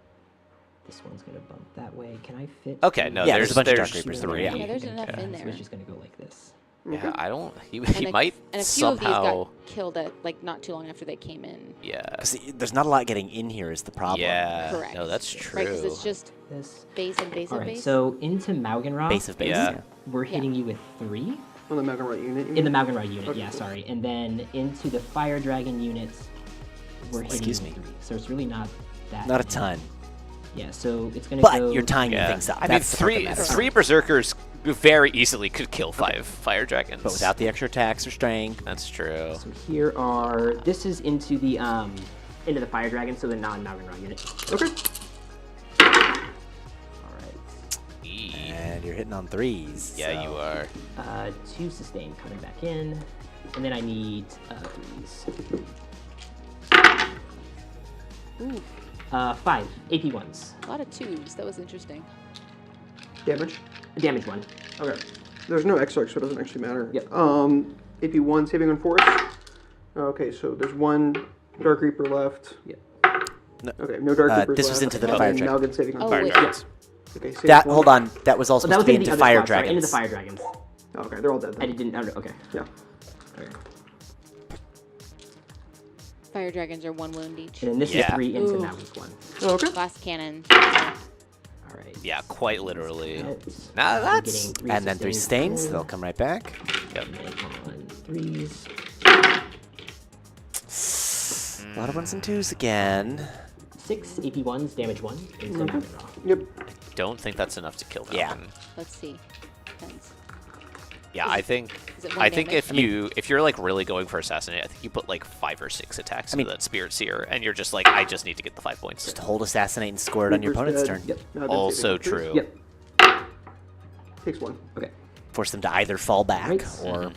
This one's gonna bump that way. Can I fit? Okay, no, Yeah, there's there's a bunch of there's Dark Reapers no there, yeah. way. Yeah, there's enough Yeah. in So there. it's just gonna go like this. Yeah, I don't. He And might and a few of these somehow. got killed at like not too long after they came in. Yeah. 'Cause there's not a lot getting in here is the problem. Yeah. Correct. No, that's true. Right, because it's just This. base and base All and right. base. So into Malganra. Base of base. Yeah. We're hitting you with 3 On the Malganra unit. you in the mean? Malganra unit. Okay, Yeah, cool. sorry. And then into the Fire Dragon units, we're hitting Excuse you me. with 3. So it's really not that. Not a many. ton. Yeah. So it's gonna But go. you're timing Yeah. things up. I mean, That's the part that three matters. 3 Berserkers very easily could kill 5 Fire Dragons. But without the extra attacks or straying. That's true. So here are. This is into the Fire Dragon, so the non-Malganra unit. Okay. All right. And you're hitting on 3s. Yeah, so- you are. 2 sustain coming back in, and then I need 3s. Ooh, 5 AP 1s. a lot of 2s. That was interesting. Damage. Damage 1. Okay. There's no X-Arc, so it doesn't actually matter. Yep. AP 1 saving on 4s. Okay, so there's 1 Dark Reaper left. Yep. Okay, no Dark Reapers this left. was into the and Fire then Dragon. Malgan saving on Oh, Fire wait. Dragons. Okay, save That, one. hold on. That was all Oh, supposed that to was be into the into other Fire spot, sorry, Dragons. into the Fire Dragons. Oh, okay, they're all dead. I Then. didn't. Okay. Yeah. Okay. Fire dragons are 1 wound each. And then this Yeah. is 3 into Ooh. that weak one. Oh, okay. Glass cannon. All right. Yeah, quite literally. That's- Nah, I'm that's- getting 3 And then 3 sustains stains. They'll come right back. Yep. on 3s. A lot of 1s and 2s again. 6 AP 1s, damage 1 into Okay. Malganra. Yep. Don't think that's enough to kill Malgan. Yeah. Let's see. Depends. Yeah, I think. Is it 1 I think damage? if you're like really going for assassinate, I think you put like 5 or 6 attacks mean- into that Spirit Seer, and you're just like, I just need to get the 5 points. Just hold Assassinate and score it on your Reaper's opponent's dead. turn. Yep. Malgan Also saving on 3s. true. Yep. Takes 1. Okay. Force them to either fall back Right. or...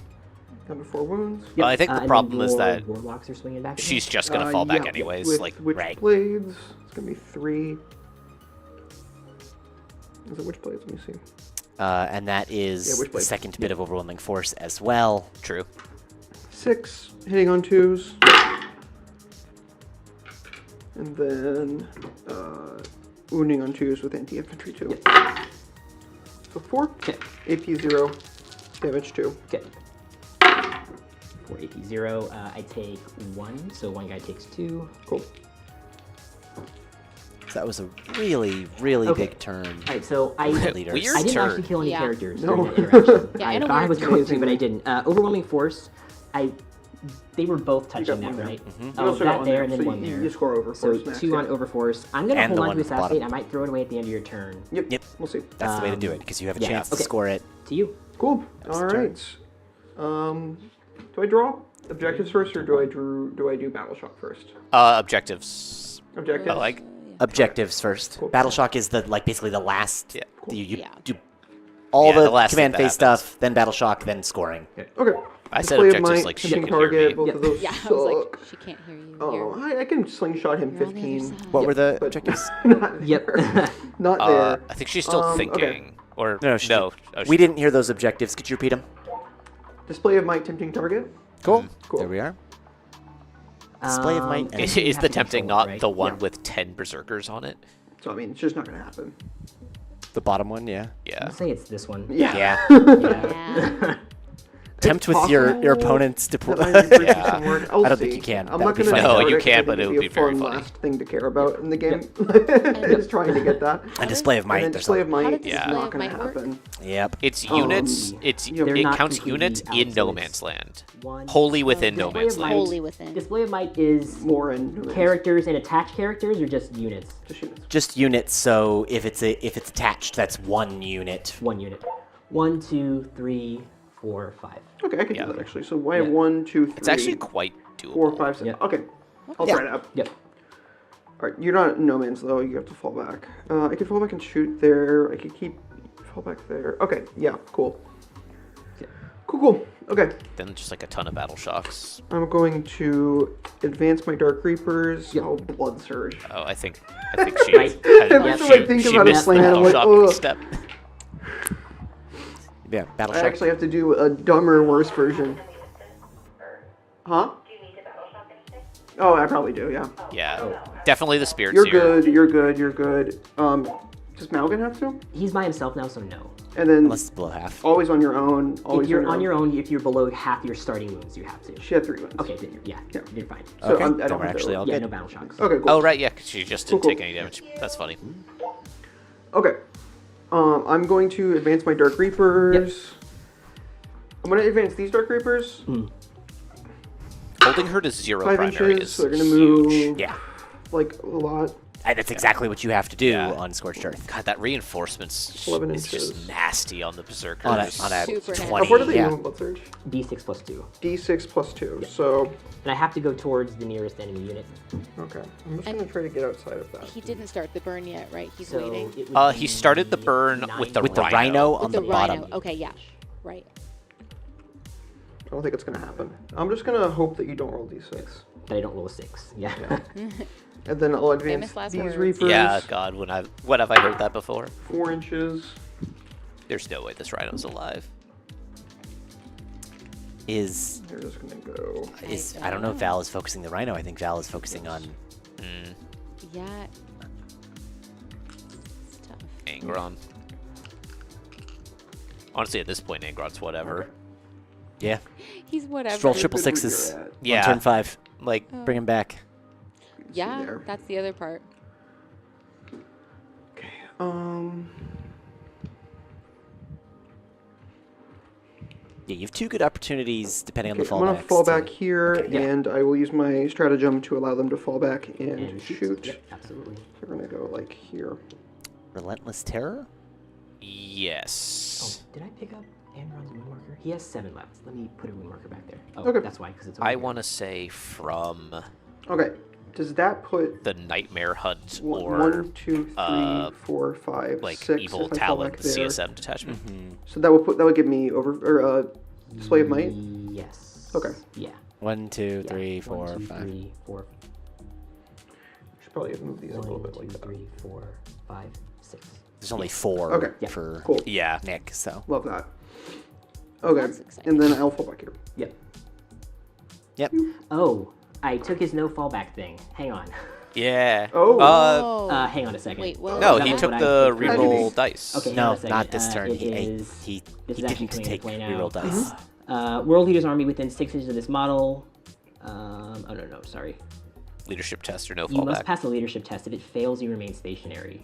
Down to 4 wounds. Yep. I think the and then problem is your that Warlocks are swinging back. She's just gonna fall back yeah, anyways. With Like, Witch right. Blades, it's gonna be 3. Is it Witch Blades? Let me see. And that is Yeah, which the blade? second bit of overwhelming force as well. True. 6, hitting on 2s. And then wounding on 2s with anti-infantry 2. So 4, Okay. AP 0, damage 2. Okay. For AP 0, I take 1, so one guy takes 2. Cool. So that was a really, really Okay. big turn. All right, so I Leaders. Weird I didn't turn. actually kill any Yeah. characters No. during the interaction. Yeah, I and a thought I weird was turn. going to, but I didn't. Overwhelming force, they were both touching got that, one right? You Oh, also got that one there there, and then so one you, there. you score over So force max, 2 on yeah. overforce. I'm going to And the hold on one to at the bottom. assassinate. I might throw it away at the end of your turn. Yep. We'll see. That's the way to do it, because you have a yeah, chance to okay. score it. To you. Cool. That's All the turn. right. Do I draw objectives first, or do I do battle shock first? Objectives. Objectives. I like. Objectives first. Cool. Battle shock is basically the last. Yeah. You Yeah. do all Yeah, the the last command thing that phase stuff, then battle shock, then scoring. Okay. I said Display of objectives might, like she tempting can hear target. me. Both Yep. of those Yeah, I was like, suck. she can't hear you. Oh, Here. I can slingshot him You're on the other 15. side. What were the But- objectives? Not Yep. there. Not there. I think she's still Okay. thinking. Or No, no. Oh, we didn't hear those objectives. Could you repeat them? Display of might, tempting target. Cool. Cool. There we are. Display of might. and Is, you is have the to tempting control it, not right? the one Yeah. with 10 berserkers on it? So I mean, it's just not gonna happen. The bottom one, yeah. Yeah. I'll say it's this one. Yeah. Yeah. Yeah. Tempt with your possible opponents to pull. That might be pretty Yeah. some work. I'll I don't see. think you can. I'm That not would be gonna. funny. No, start you it 'cause can't, I but think it would it'd be very a fun funny. last thing to care about in the game. is trying to get that. And display of And might. then There's display a, of might did is display not of gonna might work? happen. yep. It's units. They're It not counts completely units out, in so no it's man's land. One. Wholly within no display man's of land. might- Wholly within. Display of might is More in characters and attached characters, or just units? Just units. Just units. So if it's attached, that's one unit. One unit. 1, 2, 3, 4, 5. Okay, I can Yeah. do that actually. So why have Yeah. 1, 2, 3, It's actually quite doable. 4, 5, 6. Yeah. Okay. I'll Yeah. try it out. Yep. Alright, you're not in no man's though, you have to fall back. I could fall back and shoot there. I could fall back there. Okay, yeah, cool. Okay. Cool. Okay. Then just like a ton of battle shocks. I'm going to advance my Dark Reapers. Yep. Oh, Blood Surge. Oh, I think she. Right. Every time I think she about a missed the plan, I'm battle like, shock ugh. step. Yeah. Battle I shock. actually have to do a dumber, worse version. Huh? Oh, I probably do, yeah. Yeah. Definitely the spirits You're here. good, you're good, you're good. Does Malgan have to? He's by himself now, so no. And then Unless it's below half. always on your own. Always If you're on your own, if you're below half your starting wounds, you have to. She had 3 wounds. Okay, then you're fine. So Okay, I then don't we're have to actually all Yeah, good. no battle shocks. Okay, cool. Oh, right, yeah, 'cause she just didn't Cool, take cool. any damage. That's funny. Okay. I'm going to advance my Dark Reapers. I'm going to advance these Dark Reapers. Holding her to 0 5 primary inches, is so they're going to huge. move Yeah. like a lot. And that's exactly what you have to do Yeah. on Scorched Earth. God, that reinforcements 11 is just inches. nasty on the berserkers. On a Super 20. How far do they yeah. move, Blood Surge? D6 plus 2. D6 plus 2. So, And I have to go towards the nearest enemy unit. okay. I'm just going to try to get outside of that. He didn't start the burn yet, right? He's So waiting. it would He be started the burn 9 with the With the Rhino. rhino on With the the bottom. rhino. Okay, yeah. Right. I don't think it's going to happen. I'm just going to hope that you don't roll D6. That I don't roll a 6. Yeah. And then I'll advance Famous last these words. Reapers. Yeah, God, when have I heard that before? 4 inches. There's no way this rhino's alive. Is They're just going to go. I don't know if Val is focusing the rhino. I think Val is focusing on. Yeah. It's tough. Angron. Honestly, at this point, Angron's whatever. Yeah. He's whatever. Just roll Good triple where sixes. you're at. Yeah. On turn 5. Like, Bring him back. Yeah, there. that's the other part. Okay. Yeah, you have 2 good opportunities depending Okay, on the I'm fallbacks. going to fall back here, yeah. and I will use my stratagem to allow them to fall back and, And shoot. Yep, absolutely. So we're going to go like here. Relentless Terror? Oh, yes. did I pick up Amron's wound marker? He has 7 left. Let me put a wound marker back there. Oh, Okay. that's why, because it's over I here. want to say from Okay. Does that put the Nightmare Hunt one, or 1, 2, 3, uh, 4, 5, like 6 Evil if I fall Talon back there? CSM detachment. So that would give me display of might. Yes. Okay. Yeah. 1, 2, Yeah. 3, 4, 1, 2, 5. 3, 4. Should probably have moved these a little 1, bit 2, like that. 3, 4, 5, 6. There's only 4 Okay. for Cool. Yeah. Nick, so. Love that. Okay. That's exciting. And then I'll fall back here. Yep. Yep. Oh, I took his no fallback thing. Hang on. Yeah. Oh. Oh. Hang on a second. Wait, what? No, That he was took what I the picked. reroll dice. Okay. hang No, on a second. not this turn. It He is- he this is actually didn't coming into take play now. reroll dice. World Leader's Army within 6 inches of this model. Oh, no, sorry. Leadership test or no You must fallback. pass a leadership test. If it fails, you remain stationary.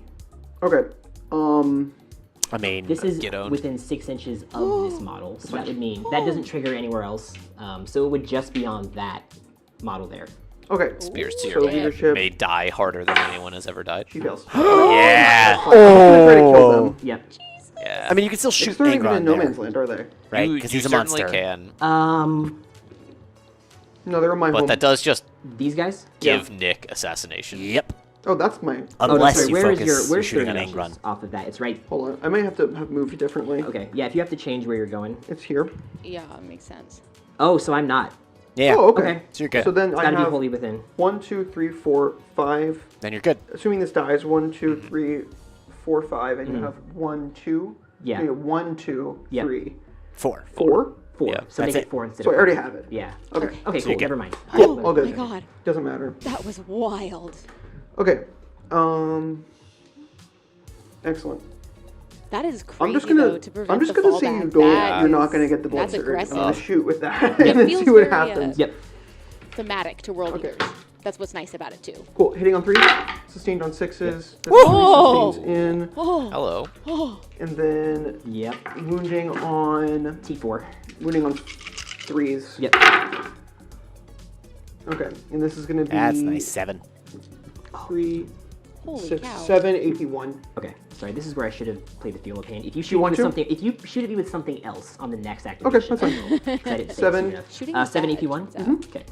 Okay. I mean, This is Get owned. within 6 inches of this model, so that would mean that doesn't trigger anywhere else. So it would just be on that model there. Okay. Spears to So your leadership. may die harder than anyone has ever died. She fails. Yeah. I'm gonna try to kill them. Yep. Yeah. I mean, you can still shoot They're not even Angron in no there, man's land, are they? right? You Because he's a certainly monster. can, No, they're in my but home. that does just These guys? give Nick assassination. Yep. Oh, that's my. Unless sorry, you where is focus, your, you're where's shooting 30 on inches Angron. off of that? It's right. Hold on. I might have to have moved differently. Okay. Yeah, if you have to change where you're going. It's here. Yeah, it makes sense. Oh, so I'm not. Yeah. Oh, okay. Okay. So you're good. So then It's I got to be have wholly within. 1, 2, 3, 4, 5. Then you're good. Assuming this dies, 1, 2, 3, 4, 5, and you have 1, 2. Yeah. You have 1, 2, Yep. 3, 4. 4. 4. Yeah, So that's make it. it 4 instead So I of already 5. have it. Yeah. Okay. Okay, So you're cool. good. Never mind. Cool. All Oh good. my god, Doesn't matter. that was wild. Okay. Excellent. That is crazy I'm just gonna. though, to prevent I'm just the gonna say fallback. you go. That You're not is- gonna get the blood That's surge. aggressive. I'm gonna shoot with that It and then feels see what very, happens. Yep. Thematic to world Okay. leaders. That's what's nice about it too. Cool. Hitting on 3. Sustained on 6s. That's Whoa! 3 sustains in, Oh, Hello. oh, and then Yep. wounding on T4. 3s. Yep. Okay. And this is gonna be. That's nice. 7. 3, holy 6, cow. 7, AP1. Okay. Sorry, this is where I should have played the Feel of Pain. If you shoot want with to? something, if you shoot at me with something else on the next activation, that's fine. I will. 'Cause I didn't say 7. it soon enough. Shooting is 7 bad, AP1. turns out. Okay.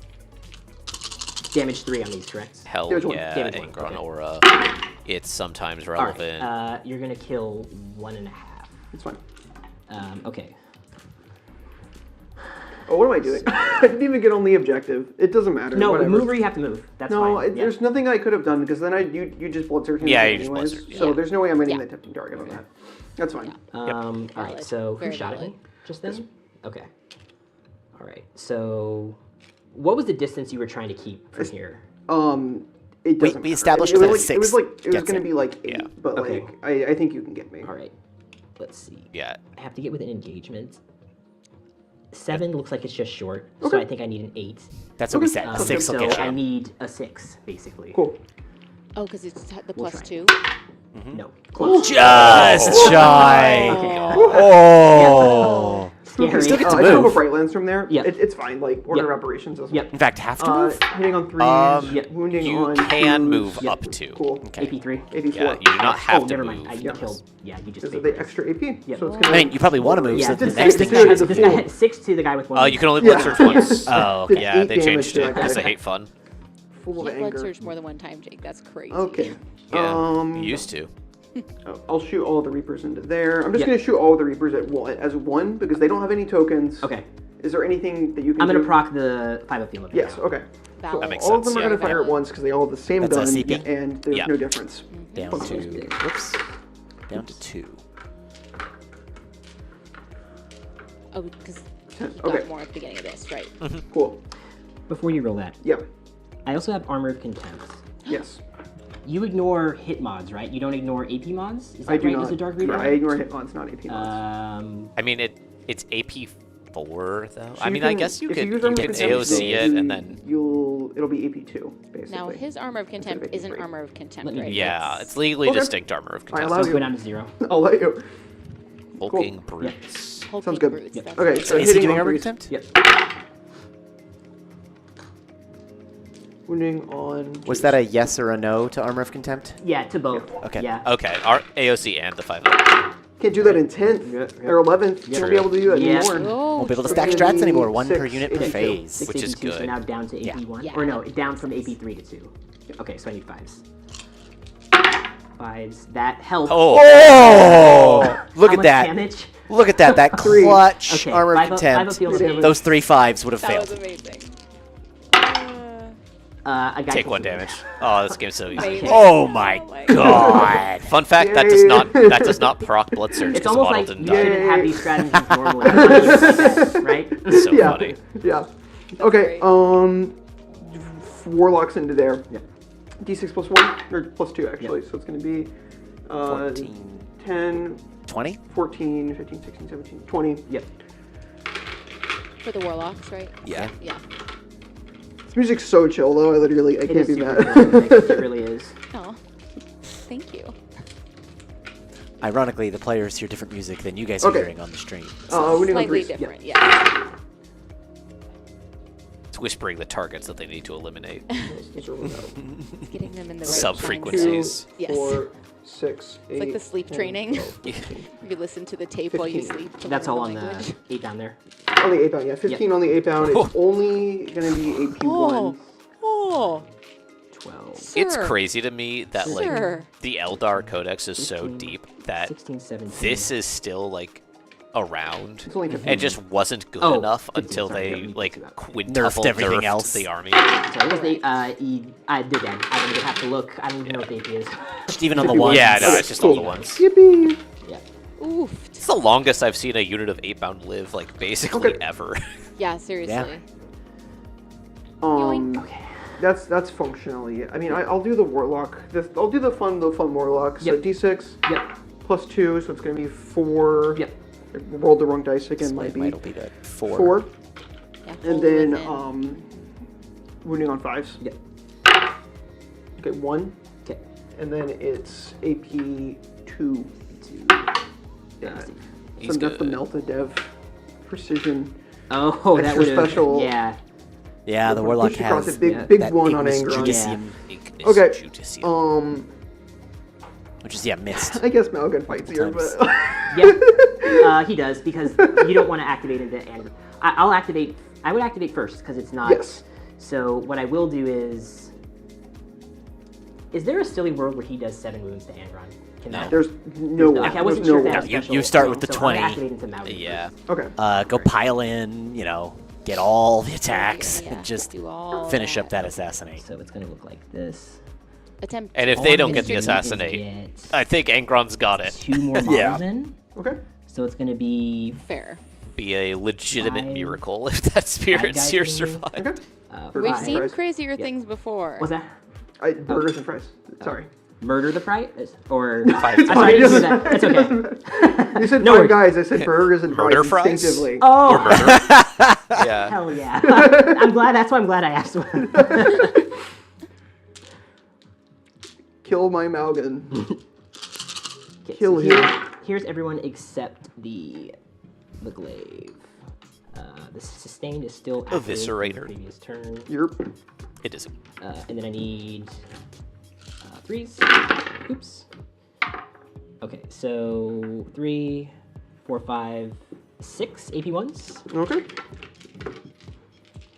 Damage 3 on these, correct? Hell Damage one. yeah, Damage one, Angron okay. Aura. It's sometimes All right. relevant. You're gonna kill 1.5. It's fine. Okay. Oh, what am I doing? I didn't even get on the objective. It doesn't matter. No, whatever. move where you have to move. That's No, fine. there's nothing I could have done because then you just blood searching. Yeah, me you just blood anyways. search, yeah. So there's no way I'm hitting Yeah. the tipping target on that. That's fine. All right. Valid. So who Very shot at valid. me just then? Okay. All right. So, what was the distance you were trying to keep from here? It doesn't we matter. established it that was a like, it was 6 like it was gets gonna it. be like 8, Yeah. but Okay. like I think you can get me. All right. Let's see. Yeah. I have to get within engagement. 7 looks like it's just short, so Okay. I think I need an 8. That's what we said. Um, 6 will so get I you. need a 6, basically. Cool. Oh, because it's the We'll plus try. 2. No. Close. Just shy. Okay. Oh. Scary. still get to I still have a move. bright lens from there. Yep. It's fine. Like order Yep. of operations doesn't. Yep. In fact, have to move. Hitting on 3s. Yep. Wounding You on can 2s. move Yep. up to. Cool. Okay. AP3. 84. Yeah, you do not have Oh, to never move. mind. You killed. Yeah, you just. This is faked the it. extra AP. Yep. So it's gonna. I mean, you probably want to move Yeah, so the it's- next it's- thing it's- should it's- This guy had 6 to the guy with 1. You can only blood Yeah. search once. Oh, okay. Yeah, 8 they damage changed to it that because guy. they hate fun. Full of You blood anger. surge more than one time, Jake. That's crazy. Okay. Yeah, you used to. I'll shoot all of the Reapers into there. I'm just Yep. gonna shoot all of the Reapers at one, as one because they don't have any tokens. Okay. Is there anything that you can I'm do? gonna proc the 5 of Field of Pain Yes, now. okay. So Valid. That makes all of sense, them are yeah. gonna fire at once because they all have the same That's a gun, CP? and there's Yeah. no difference. down to whoops, down to 2. Oh, because he got Okay. more at the beginning of this, right? Cool. Before you roll that, Yeah. I also have Armour of Contempt. Yes. You ignore hit mods, right? You don't ignore AP mods? Is that I do right? not. As a Dark Reaper? I ignore hit mods, not AP mods. I mean, it's AP4 though. So I you mean, I can- guess you if could use Armor of Contempt, AOC it and then it'll be AP2 basically. Now, his Armor of Contempt Instead of isn't AP3. Armor of Contempt, Let me right? do yeah, That's- it's legally Okay. distinct armor of I contempt. allow Let's you. go down to 0. I'll let you. Hulking brutes. Hulking Sounds good. brutes, Yep. that's Okay, right. so Is he hitting doing on armor 3s. contempt? Yep. Wounding on. Was that a yes or a no to armor of contempt? Yeah, to both. Okay. Yeah. Okay, our AOC and the 5. Can't do that in 10th or 11th. You won't be able to do that Yeah. anymore. Oh, Won't be able to So stack it's gonna strats be anymore. 1 per 6, unit per 82. phase. 6 Which is AP2, so good. now down to Yeah. AP1. Yeah. Or no, down from AP3 to 2. Okay, so I need 5s. 5s. That helps. Oh, Oh! Look How at much that. damage? Look at that. That 3. clutch Okay, armor of 5 of contempt. Field of Pain. Those 3 5s would have that was failed. amazing. A guy Take takes 1 the damage. Oh, this game's so easy. Wait. Oh my god. Fun fact: that does not proc blood surge It's because the almost model like didn't you die. shouldn't have these stratagems normally. On games like that, right? So Yeah. funny. Yeah. Okay. great. Warlocks into there. Yep. D6 plus 1 or plus 2 actually. Yep. So it's going to be 14. 10, 20? 14, 15, 16, 17, 20. Yep. For the warlocks, right? Yeah. Yeah. This music's so chill though. I It can't is be super mad. chill. It really is. Oh, thank you. Ironically, the players hear different music than you guys are Okay. hearing on the stream. Winning on Slightly 3s. different, yeah. It's whispering the targets that they need to eliminate. Getting them in the right Sub-frequencies. Yes. 4, 6, 8. It's like the sleep 10, training. 12, 13. You listen to the tape while you 15. sleep. to That's learn all on language. the 8 down there. On the 8 pound, yeah. 15 on the 8 pound. It's only going to be AP1. Oh, 12, sir. It's crazy to me that like Sure. the Eldar Codex is so 15, deep that 16, 17. this is still like around. It's only 15. It just wasn't good Oh, enough 15, until sorry, they yeah, we like can see that. quintuple Nerfed everything nerfed else. the army. Sorry, what was the, I did that. I don't even have to look. I don't even know what the AP is. Just even on the ones. Yeah, no, Okay, it's just all the cool. ones. Yippee! Yeah. Oof. It's the longest I've seen a unit of 8-bound live, like basically Okay. ever. Yeah, seriously. Okay. That's functionally. I mean, I'll do the warlock. I'll do the fun warlock. So Yep. D6 Yep. plus 2, so it's going to be 4. Yep. I rolled the wrong dice again. Might Might be be good. 4. 4, Yeah, and hold then within. wounding on 5s. Yep. Okay, 1, Okay. and then it's AP 2. 2. Yeah, He's so that's the good. Melta Dev precision. Oh, that Extra would have. special. Yeah. Yeah, the warlock Push across has a big, yeah, big that one on Ignis Angron. Judicium, Okay. Judicium. which is missed. I guess Malgan fights here, but Yeah. He does because you don't want to activate into Angron. I'll activate. I would activate first because it's not. yes. So what I will do is. Is there a silly world where he does 7 wounds to Angron? Can No. that? There's no way. Okay, I wasn't There's sure no if that way. was You special. start with the so 20. I'm gonna activate into Malgan Yeah. first. Okay. Go pile in, get all the attacks, Yeah, and just do all finish up that. that assassinate. So it's gonna look like this. Attempt. And if All they I'm don't gonna get the do is assassinate, get I think Angron's got it. 2 more models Yeah. in. Okay. So it's gonna be Fair. Be a legitimate 5 miracle if that spirit guys seer in here. survived. Okay. for We've 5. seen Fries. crazier things before. What's that? Burgers and fries. Sorry. Murder the price? Or 5 I'm sorry, I didn't do that. That's okay. You said No five worries. guys. I said burgers and Murder fries fries? instinctively. Or Oh, murder. Yeah. hell yeah! That's why I'm glad I asked. Kill my Malgan. Okay, Kill so him. here's everyone except the glaive. The sustained is still active from the Eviscerator. previous turn. Yerp. It is. And then I need 3s. Oops. Okay, so 3, 4, 5, 6 AP1s. Okay.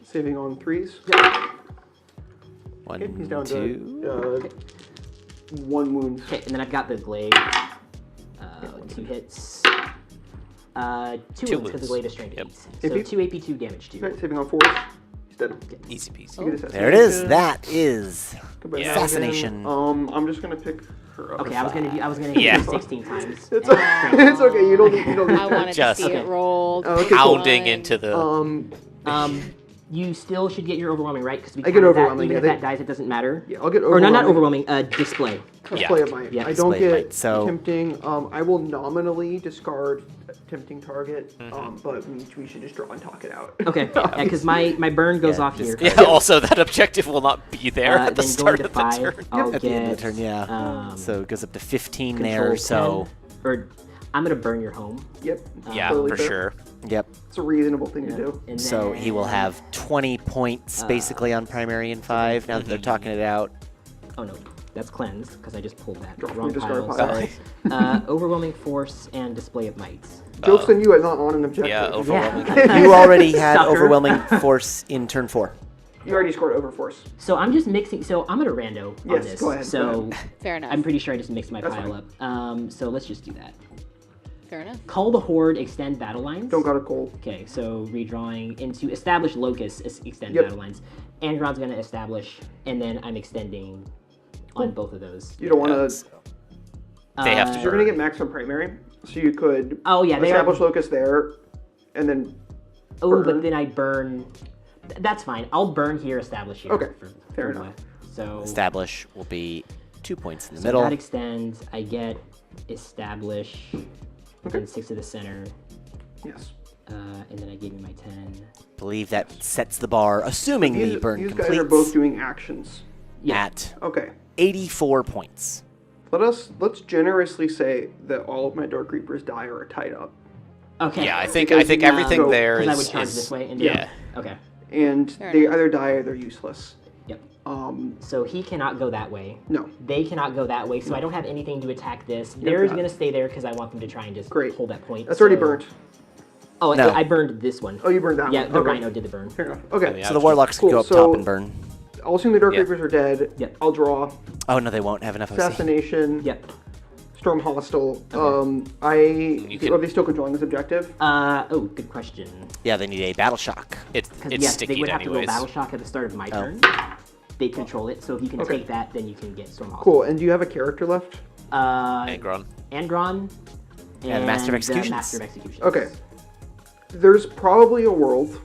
Saving on 3s. One, Okay, he's down two. to 1 wound. Okay, and then I've got the glaive. 2 hits. 2 wounds because wounds. the glaive is strength Yep. 8. So AP? 2 AP2 damage to you. Okay, saving on 4s. He's dead. Easy peasy. You get There it is. That is Goodbye, Yeah. Malgan. assassination. I'm just gonna pick her up. Okay, I was gonna hit Yeah. you 16 times. It's okay. You don't need. I wanted Just- to see Okay. it rolled. Oh, okay, cool. Pounding into the. You still should get your overwhelming, right? Because we I get counted that. overwhelming, Even yeah, if they- that dies, it doesn't matter. Yeah, I'll get Or no, not overwhelming. overwhelming. Display. Yeah. Play of might. Yeah, I don't display of get might, so- tempting. I will nominally discard tempting target, but we should just draw and talk it out. Okay, yeah, because my burn goes Yeah, off just- here. Yeah. Also, that objective will not be there at the Then start going to of the 5, turn. I'll At the end of the get, turn, yeah. So it goes up to 15 there. control So 10, or I'm gonna burn your home. Yep. Yeah, totally for fair. sure. yep. It's a reasonable thing to do. And So he will then- have 20 points basically on primary and 5. Now that they're talking it out. Oh no, that's cleanse because I just pulled that Draw from wrong your discard pile. pile. Sorry. Overwhelming force and display of might. Joke's on you, I'm not on an objective. Yeah, overwhelming. You already had Sucker. overwhelming force in turn 4. You already scored overforce. So I'm just mixing. So I'm gonna rando on Yes, this. go ahead, So go Fair enough. I'm pretty sure I just mixed my That's pile up. So let's just do that. Fair enough. Cull the Horde, extend battle lines. Don't got a goal. Okay, so redrawing into establish locus, extend Yep. battle lines. Angron's gonna establish, and then I'm extending on both of those. You don't want to. They have to You're gonna burn. get max on primary, so you could. Oh yeah, they establish are. locus there, and then. Oh, burn. but then I burn. That's fine. I'll burn here, establish here. Okay, fair enough. So Establish will be 2 points in the so middle. that extends. I get establish, Okay. and 6 to the center, Yes. and then I give you my 10. Believe that sets the bar, assuming the These, burn these guys completes are both doing actions. at Okay. 84 points. Let's generously say that all of my Dark Reapers die or are tied up, Okay. Yeah, I think Because, everything so- there Because I is. would charge is- this way and yeah. Okay. and Fair they enough. either die or they're useless. Yep. Um, So he cannot go that way. no. They cannot go that way, so I don't have anything to attack this. They're got going to stay there because I want them to try and just Great. hold that point. That's already so- burnt. Oh, No. I burned this one. Oh, you burned that Yeah, one. the Okay. Rhino did the burn. Fair enough. Okay. Yeah. So the warlocks Cool, can go up so- top and burn. I'll assume the Dark Yeah. Reapers are dead. Yep. I'll draw Oh no, they won't have enough OC. assassination. Yep. Storm hostile. You can- Are they still controlling this objective? Oh, good question. Yeah, they need a battle shock. It's Yes, they sticky would have to anyways. go Battle Shock at the start of my turn. They control it, so if you can Okay. take that, then you can get Storm Hostile. Cool. And do you have a character left? Angron. Angron. And Master of Executions. Master of Executions. Okay. There's probably a world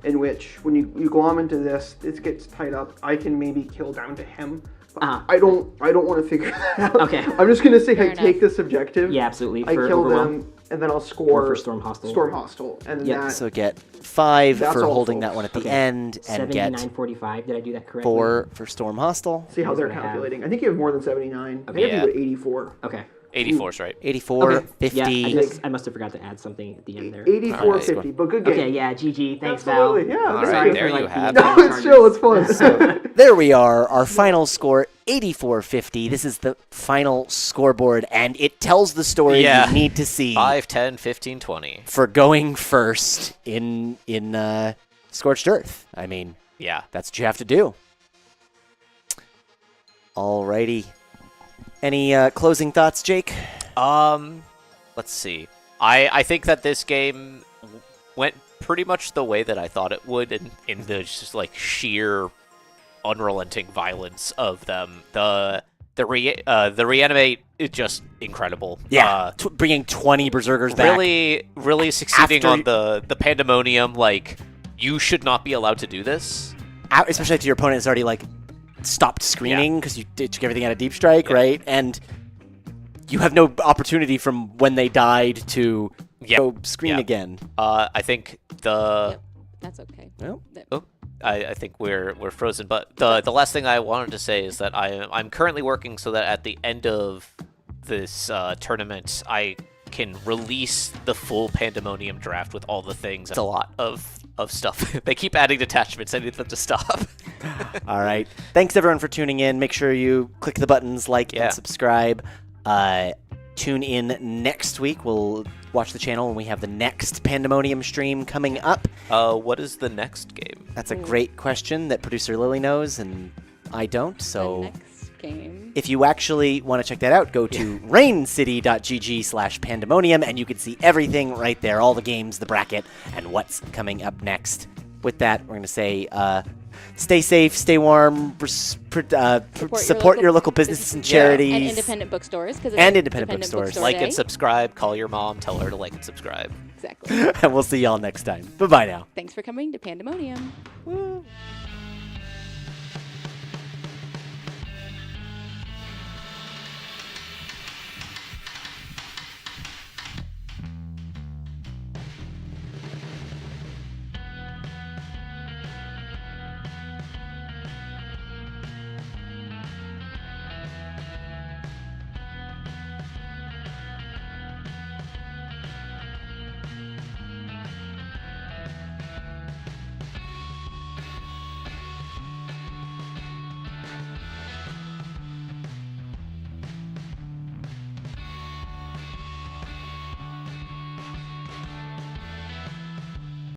in which when you glom into this, it gets tied up. I can maybe kill down to him. But Uh-huh. I don't want to figure that out. Okay. I'm just gonna say Fair I take enough. this objective. Yeah, absolutely. I For kill overwhelm. them, and then I'll score Or for Storm Hostile. Storm hostile, and then Yep. that. So get 5 That's for all, holding that folks. one at the Okay. end, and get 79.45. Did I do that correctly? 4 for Storm Hostile. See how Here's they're what I have. calculating. I think you have more than 79. I think I Yeah. have you at 84. Okay. 84's right. 84, Okay. 50. Yeah, I must have forgot to add something at the end there. 84, Alright. 50, but good game. Okay, yeah, GG. Thanks, Absolutely, Val. yeah. All that's right, great. there you have No, it. it's chill. It's fun. There we are. Our final score, 84-50. This is the final scoreboard, and it tells the story Yeah. you need to see 5, 10, 15, 20. for going first in Scorched Earth. I mean, Yeah. that's what you have to do. Alrighty. Any closing thoughts, Jake? Let's see. I think that this game went pretty much the way that I thought it would in the just like sheer unrelenting violence of them. The reanimate is just incredible. Yeah, bringing 20 berserkers back. Really succeeding After- on the pandemonium. Like, you should not be allowed to do this. Especially after your opponent has already like stopped screening because you took everything out of deep strike, right? And you have no opportunity from when they died to go screen again. I think the Yep, that's okay. Well, Oh, I think we're frozen. But the last thing I wanted to say is that I'm currently working so that at the end of this tournament, I can release the full Pandemonium draft with all the things. It's a lot of stuff. They keep adding detachments. I need them to stop. all right. Thanks everyone for tuning in. Make sure you click the buttons, like Yeah. and subscribe. Tune in next week. We'll watch the channel when we have the next Pandemonium stream coming up. What is the next game? That's a great question that producer Lily knows, and I don't. The So next game. if you actually want to check that out, go to raincity.gg/pandemonium, and you can see everything right there, all the games, the bracket, and what's coming up next. With that, we're going to say stay safe, stay warm, support your local businesses and charities. And independent bookstores. And independent bookstores. Like Day. and subscribe. Call your mom. Tell her to like and subscribe. Exactly. And we'll see y'all next time. Bye-bye now. Thanks for coming to Pandemonium. Woo.